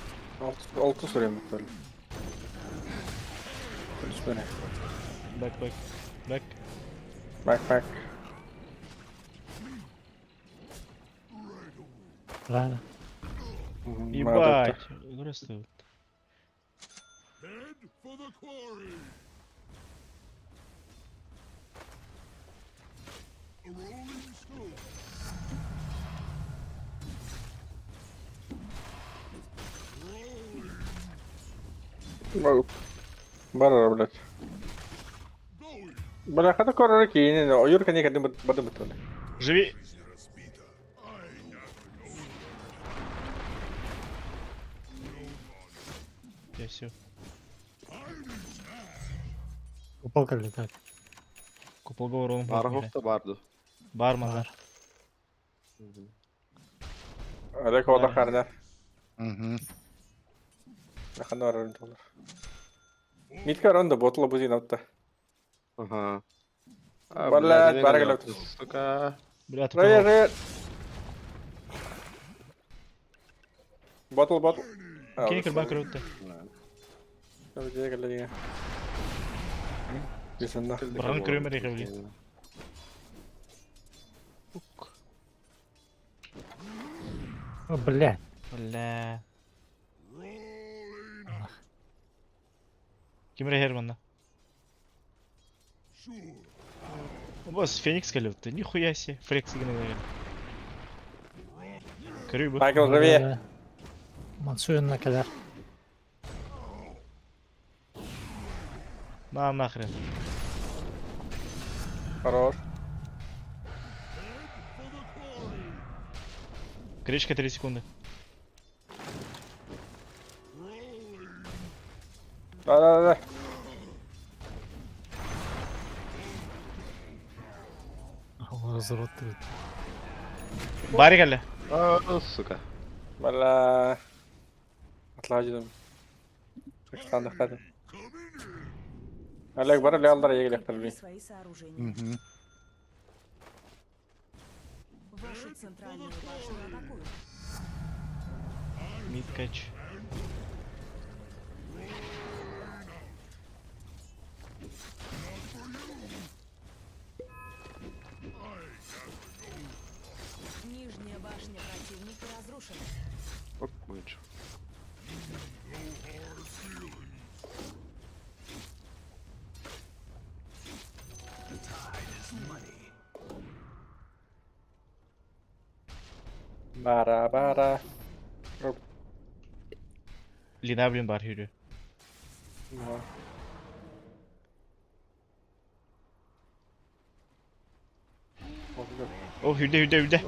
6 sürüyor böyle. Polis beni. Бэк. Bak. Правильно. Ебать. Просто. Барра, блядь. Бля, хата корора кине, но Юрка не кадым бадым бутылы. Живи. Я все. Упал как летать. Купол говорил. Бараховта барду. Барман. Alek oda karda. Нахан орон доллар. Митка ронда ботла бузин отта. Ага. Блядь, барагал. Сука. Бля, ты Рейер. Ботл. Кейкер бакрутта. Где галерея? Бисенда. Бран Крюмер играли. О, бля. Бля. Кимре Германа. Босс, Феникс калютты. Нихуя себе. Флекс играли. Крюбы. Майкл, живи. Мансуин kadar. На нахрен. Хорош. Кричка 3 секунды. Да. Разрот. Барри галли. А, сука. Valla. Atlayacağım. Sandık hadi. Олег, бара ли алдар егелек Укрепили тарби? свои сооружения. Мгм. Вашу центральную башню атакуют. Mid kaç. Нижняя башня противника разрушена. Спокойно. Bara. Lina bilin var yürü. Oh hürde.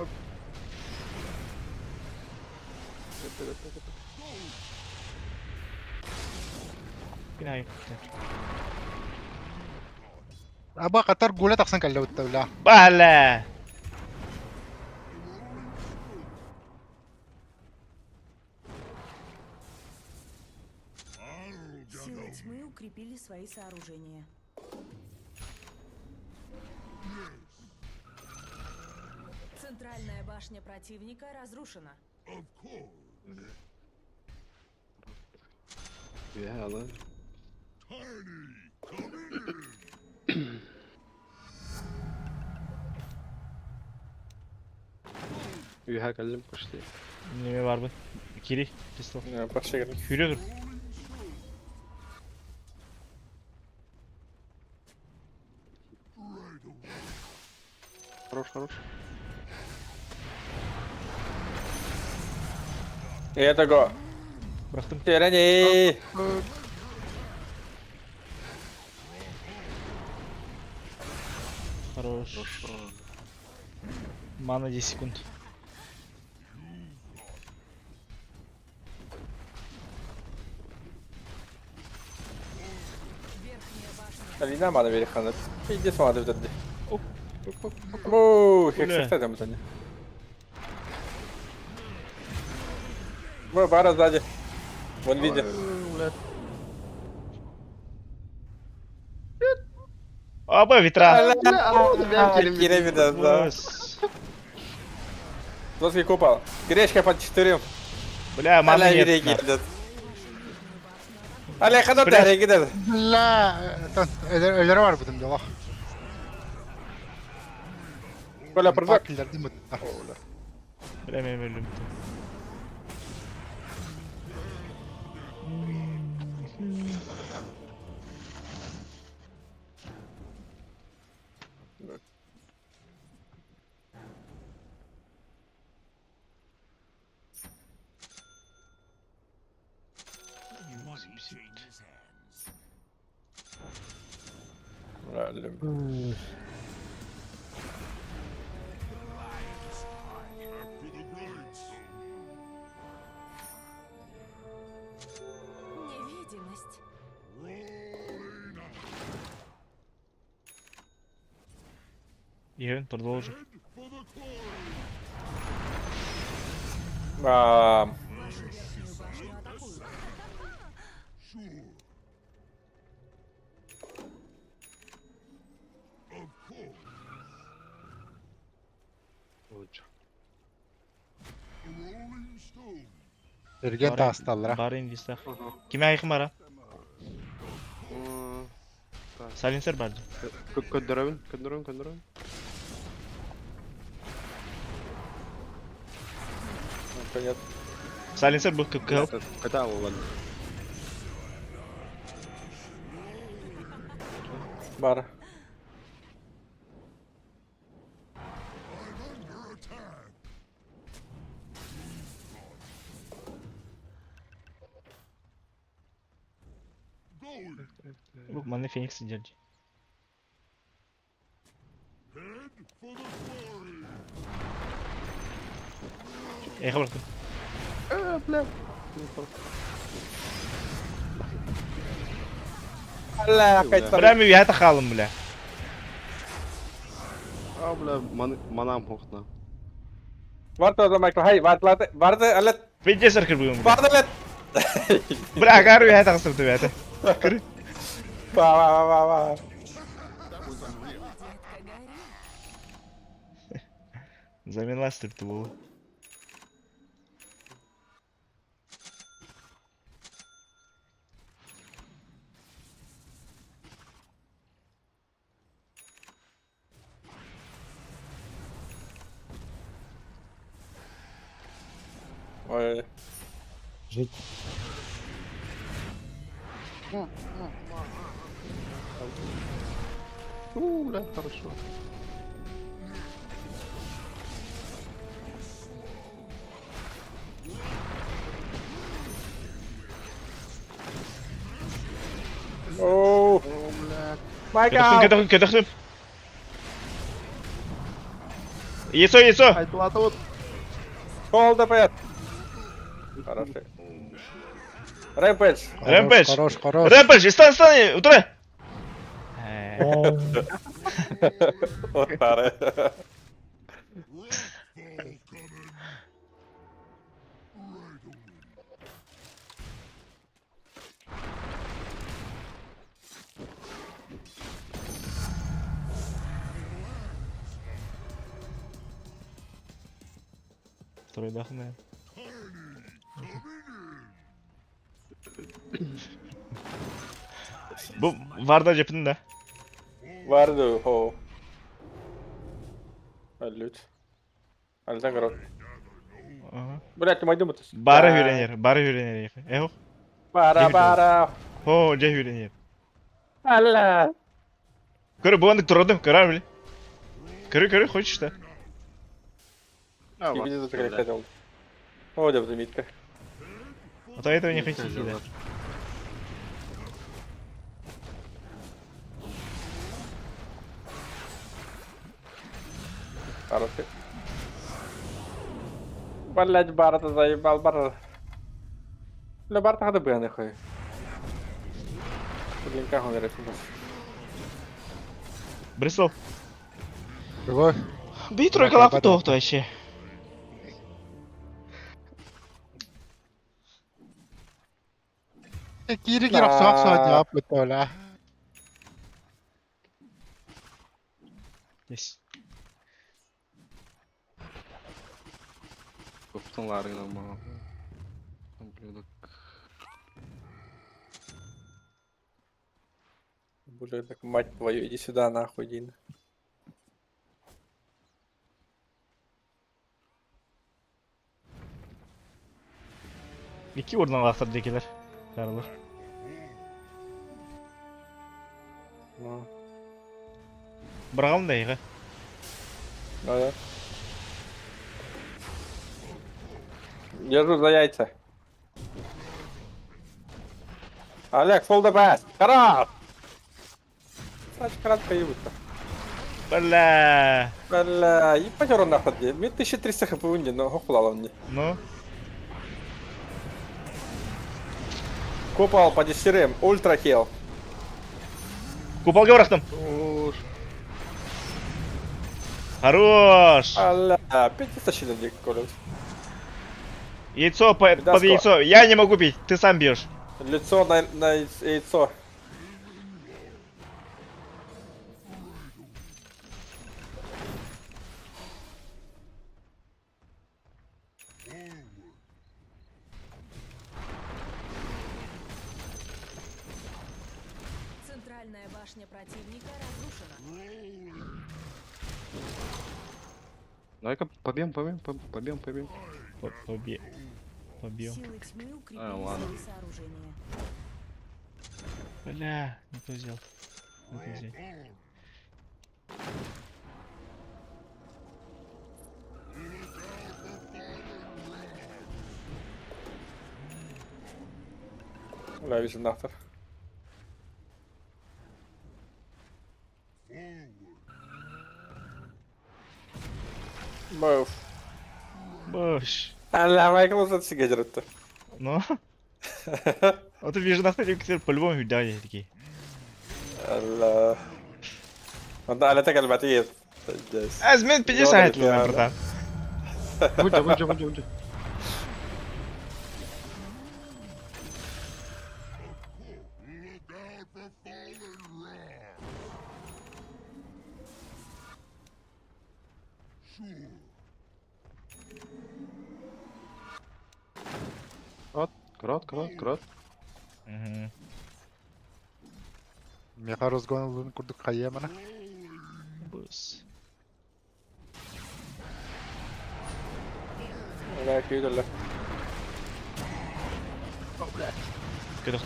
Binayı. Aba Qatar gula taqsan kallo tawla. Bala. Силы тьмы укрепили свои сооружения. Центральная башня противника разрушена. Ya lan. Üye kaldım koştu. Ne var bu? Kiri. Pistol. Başa gelin. Hürü. Хорош. Это го. Bıraktım. Терени. Хорош. Мана 10 секунд. Верхняя башня. Alina bana verir kanat. İyice sonra da dedi. Оп. Ooo, Öyle. heksekte de mi seni? Bu bara sзади. Вон видит. Оба ветра. Кире видно, да. Ос. Доски купал. Гречка под 4. Бля, маны Hala нет. biri нахуй. geldi. Hala kadar Biraz- da gider. La ölleri var budum yola. Böyle pırdak. Fakirler değil mi? Bля, benim öldüm. Öldüm. Невидимость. Игорь, продолжи. Aa, Вашу верхнюю башню атакуют. Ergen tastallara. Bari indistak. Kime ayıkım var ha? Silencer bari. Көндірәуін. понятно. Silencer bu kıl. Қайта алған. Bara. Bu bana Phoenix geldi. bıraktım. Hala kayıt Bля, mi ya takalım bля. Бля, манам хоқна. Vardı o zaman. Hayır, vardı. Vardı. Alet. Видишь, саркер будем. Бардалет! Бля, гару я так сам тебя это. Ба-ба-ба-ба-ба. Замена стартовала. Ой. Жить. Бля, хорошо. Оу. О, бля. Майкл! Кедахнем. Яйцо. Ай, плата вот. Hold the pet! Хороший. Рэмпэдж! Рэмпэдж. Хорош. Рэмпэдж, стань, утра. Вот старый. Второй дохне. Bu Varda cepinde. Vardı o. Öldük. Aldan garot. Блять, мой думаю, Бары hürenir. Eho. Бара. Ho, je hürenir. Алла. Körü bu andık durdum, karar bile. Körü, хочешь что? А, Не вот, видел, как я бля. хотел. О, да, в замитках. А то этого не хотите, да. Хороший. Блять, Барта заебал, Бар. Бля, Барта надо бы, нахуй. Блин, как он решил? Брисов. Другой. Bir тройка лапы тоқты вообще. Кири кирок соқ жаап өтөөлө. Есть. Көптің маған. Ублюдок. Бля, так мать твою, иди сюда, нахуй, Дина. İki oradan laktırdakiler. Karılar. Ну, Bırakalım da iyi. да. Держу за яйца. Олег, hold the pass. Карат! Срач, карат появится. Бля. Бля, ебать урон нахуй. Мне 1300 хп унди, но хохлал он мне. Ну. Купал по десерым, ультра хил. Kupalga bıraktım. Уж. Хорош. Аля, 500 щит дик колет. Яйцо под Даско. яйцо. Я не могу пить, ты сам бьешь. Лицо на яйцо. Центральная башня противника разрушена. Давай-ка побьем. Побьем. Силы тьмы укрепили ладно. свои сооружения. Бля, не то взял. Не то взял. Бля, визионатор. Боф. Boş. Аля, Майкл за себя дерет-то. Ну? Вот ты видишь, нахуй по-любому видали такие. Аля. Аля, так البعتيد. Azmin 50 Йода هات له летят. братан. Ульти. Кырат. Мгм. Меха разгон курдук хайя мана. Бус. لا اكيد ولا Куда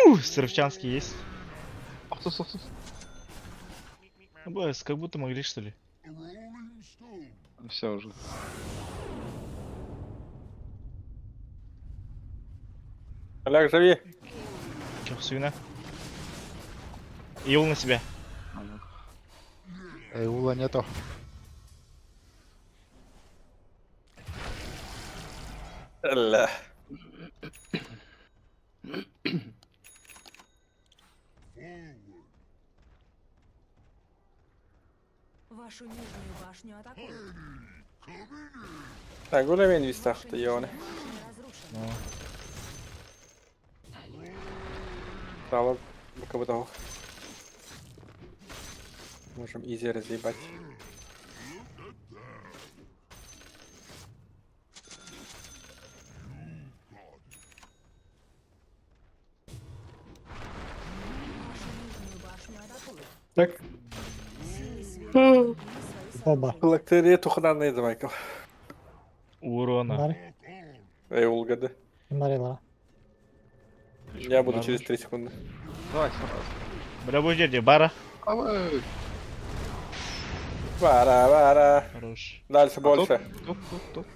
в Сыровчанский есть. Ах ты. Бус, как будто могли, что ли? Все уже. Олег, живи. Чё, свина? Ил на себя. Ула нету. لا Вашу нижнюю башню атакуют. اقول مين بيستخدم يوني Разрушена. Право бокового. Можем изи разъебать. Вашу нижнюю башню атакуют. Так, Силы света свои Оба. лактерия тухнаны Майкл. Урона. Бар. Эй, Улгады. Барила. Я буду через 3 секунды. Давай, сразу. Бля, будешь где? Бара? Давай. Вара. Хорош. Дальше больше. Тут.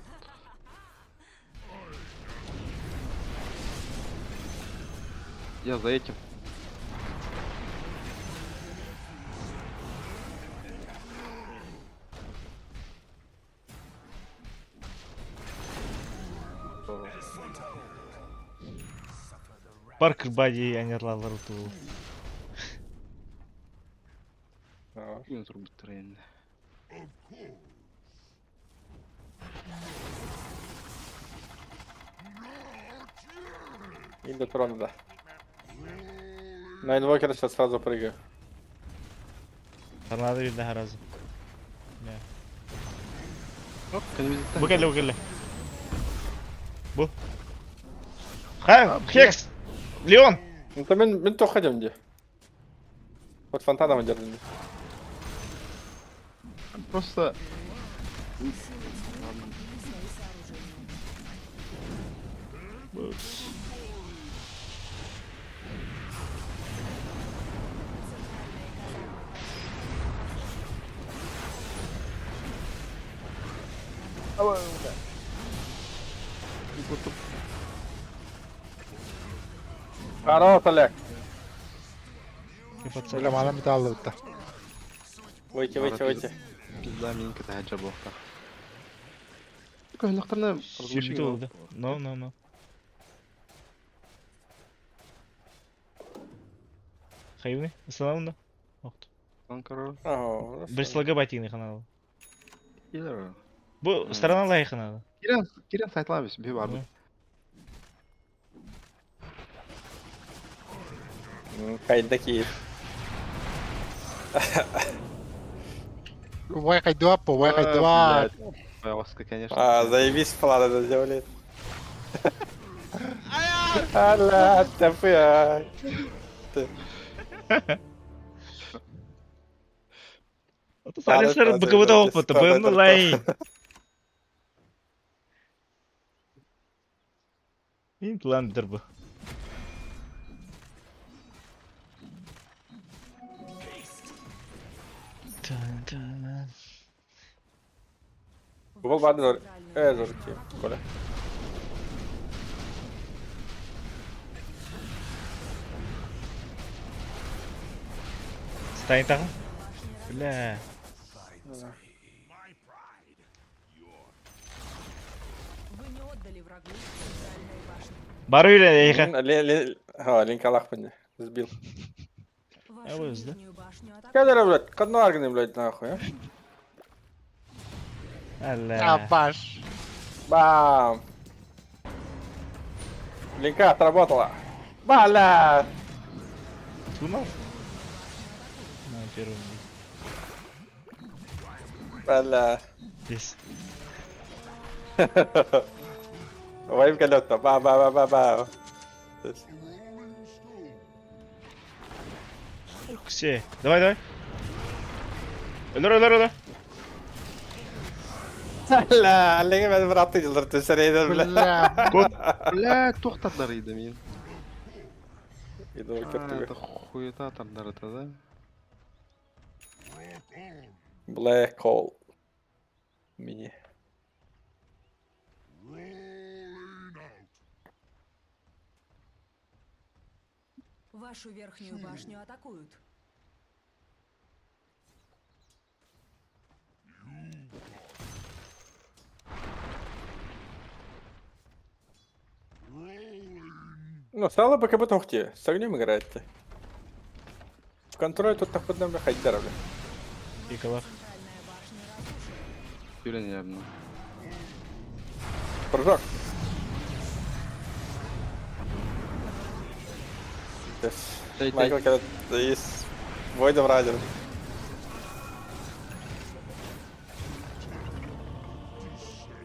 Я за этим. Паркер бади айнерлар уту. Yine tur bitirelim. И до трона, да. На инвокера сейчас сразу прыгаю. Торнадо видно разу. Оп, конвизитар. Bu geldi. Bu. Ha, Хекс! Леон! Ну то мен то ходим где. Вот фонтаном держим. Просто... Хорош, Олег. Бля мана металл утта. Выйти. Пизда минька тахаджа блокта. Такой лохтарна Сюрбит oldu. No. Hayvni? Islanamda? Yo'qdi. Анкара. Ага. Bir slaga batini kanalı. Келер. Bu сторона лайы kanalı. Кирен сайтлабыз, bir vardı. Кайда киев. Вай хайдуа по, вай хайдуа. Боялся, конечно. А, заебись, план это сделали. Аля, тапы. Sadece bıkıvıda olmadı. Bığımlı lay. İntlandır bu. Гол бады зор. Зорки. Коля. Стоит там? Бля. Вы не отдали врагу центральную башню. Барıyla yıka. Линк Аллах мне сбил. Вашу вы, да? нижнюю башню атакуют. Кадр, блядь, к одной аргне, блядь, нахуй, а? Allah. Абаш. Бам! Линка отработала. Бля! Тунал? На первом. Бля. Здесь. Воимка лёта. Ба-ба-ба-ба-ба. Ух, все. Давай, давай. Өлөр. Бля, аллеге мен бір атты жылдыр төсірейді, бля. Бля, Бля, тоқтатар еді мен. Иду ой А, көптігі. это хуетаторлар это, да? Black Hole. Мини. Вашу верхнюю башню атакуют. Ну, стало бы как будто ухти. С огнем играете. В контроль тут так подням хайдера, бля. Пикалах. Центральная башня разрушена. Юля явно. Прыжок. Yes. Дай, Майкл, когда ты есть Войдом Радер.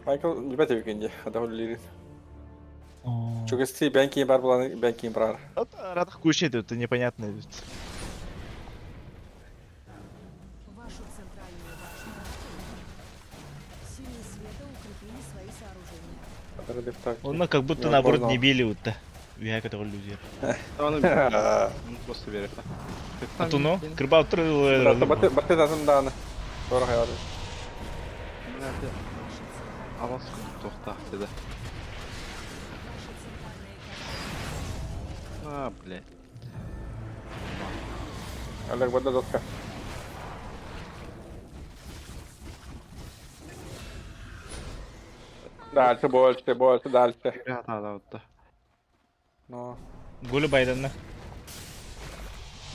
Майкл, не бәте викенде, адам лирит. О, Чугасти, бән кейін бар боланы, бән кейін барар. Радах кушает, это непонятно. Вашу центральную башню атакуют. Силы света укрепили свои сооружения. Он как будто Я наоборот понял. не били вот то. Я который люди. Он просто верит. Атуно, кырба Бәте тазынданы. Doğru hayal. Алас тоқта деді. А, блядь. Олег, бәді дотка. Дальше, больше, дальше. Ребята, да, вот да. Ну, Голю байданна.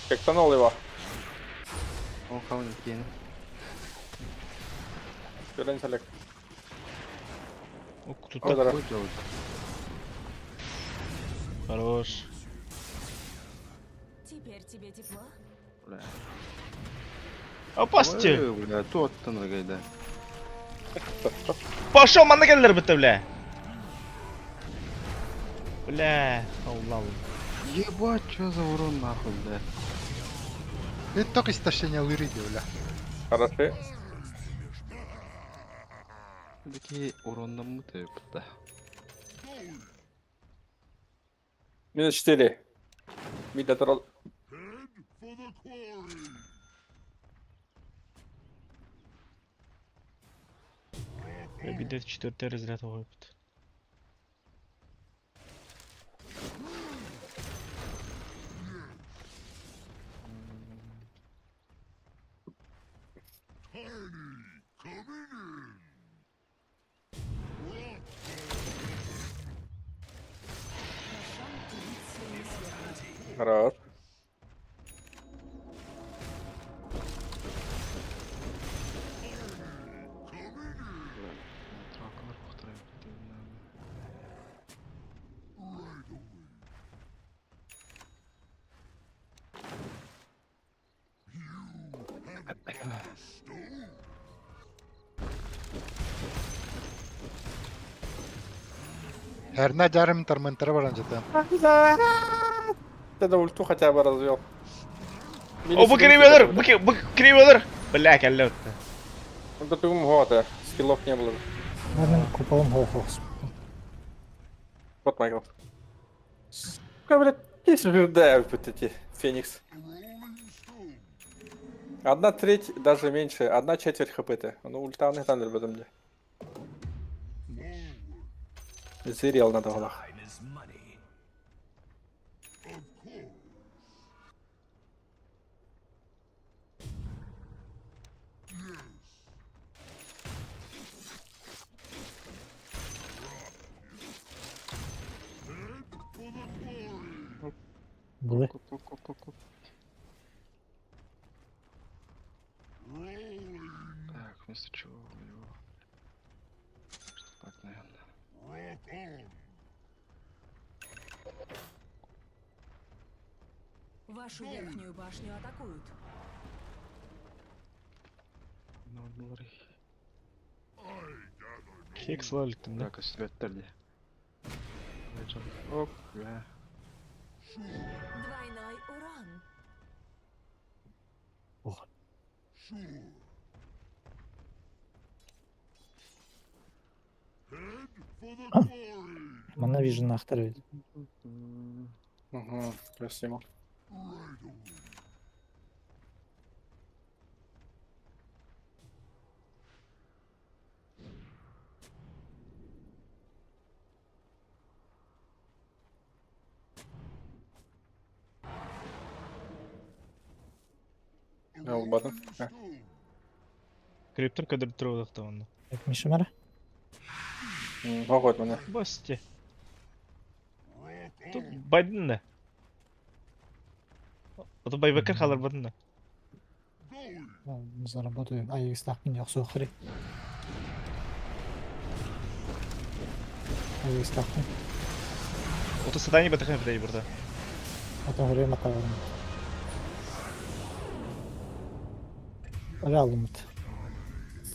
как тонул его. Он кого-нибудь кинет. Görünüş Олег. Ух, тут Ой, да. Что делать? хорош. Теперь тебе тепло? Бля. Опасти. Ой, бля, тот-то нагайда. Пошел, мана келдер бітті, бля. Бля, алла. Ебать, что за урон нахуй, бля. это только истощение лыриди, бля. Хороши. Такие урон намутают, да. Минус 4. Мидда тролл. Бідет 4 разряд випит. Хорош. Тракалар бухтырай, Herna жарым торментері баран жата. Ты да ульту хотя бы развел. О, быкривелер! Бля, кәлле өтті. Ну да ты умгота. Скиллов не было. Наверное, куполом Голховс. Вот Майкл. Сука, блядь, есть ожидают вот эти Феникс. 1/3, даже меньше, 1/4 хп-т. Ну, ульта не там в этом где. Зырел на доглах. Були. Так, вместо чего его? Что так, наверное. Вашу верхнюю башню атакуют. Ну, говори. Хекс лалыктым да. Так, өстүбөттөрдү. Оп, бля. Двойной урон. Мана вижен актырбайт. Угу, спасибо. Я улбадым. Криптор кадр тұрып оны. Мишимара? Ого, мене. Басте. Тут байдың да. Ото байбекер қалар бадың да. Заработаю. А их ставки не сухари. А их ставки. Ото сатани бәтіқан бідей бұрда. Это время каларым. Алалымыт.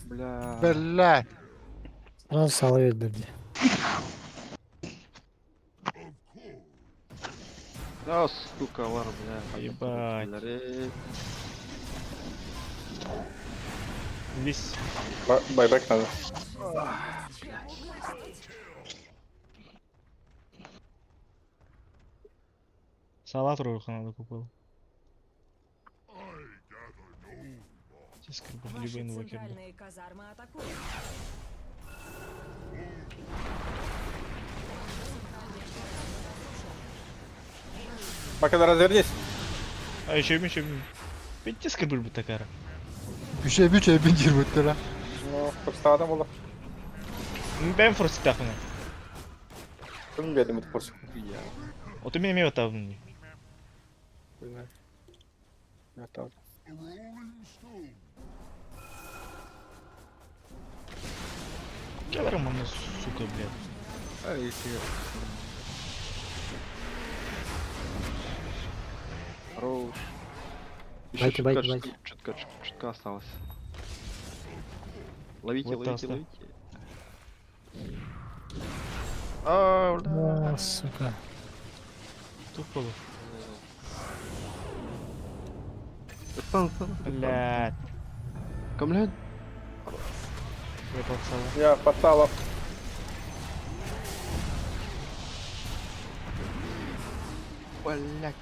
Бля. Блядь. Сразу сала вердерди. Да, сука, var бля. Ебать. Бля. Весь. Байбек надо. Сала тұру қанады көпел. Тискер бір либо инвокерді. Центральные казармы атакуют. Пока развернись. А еще мен. Бен тискер бір бұт такары. Üçe bin jirbuttı la. Ну, просто адам было. Бен форсы тақыны. Кім бедім это порсы. Ото мен мева табын. Я там. Келерім мамы, сука, блядь. А, если... Хорош. Байте, байте, байте. Чутка осталось. Ловите, Вот ловите, так, ловите. А, бля. О, сука. Тут полу. Стан. Блядь. Камлен. Я подсала. Я подсала. Блять.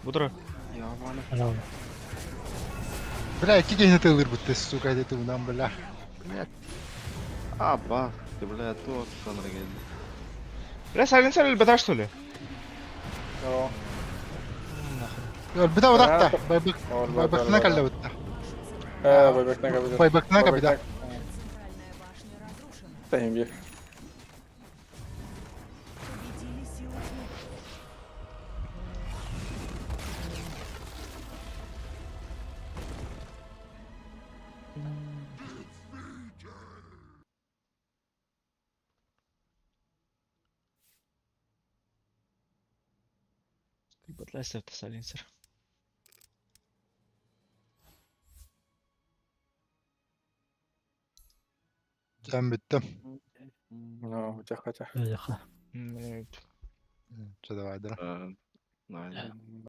Будро. Ябаны. Пожалуйста. Бля, iki gene tığılır bu test suka dedi bundan bля. Блять. А, бах. Ты, бля, то Сандра geldi. Бля, сайленсер или бета, что ли? О, Yol bir de odakta. Ol, Baybaktına ol, kaldı ol. bu. байбек на кабине. Baybaktına kaldı. Центральная башня разрушена. Стоим бе. Победили силы тьмы. Батлайстер то сайленсер. Ben bittim. Ну, у тебя хотя. Яха. Блядь. Şurada vardır. Aynen.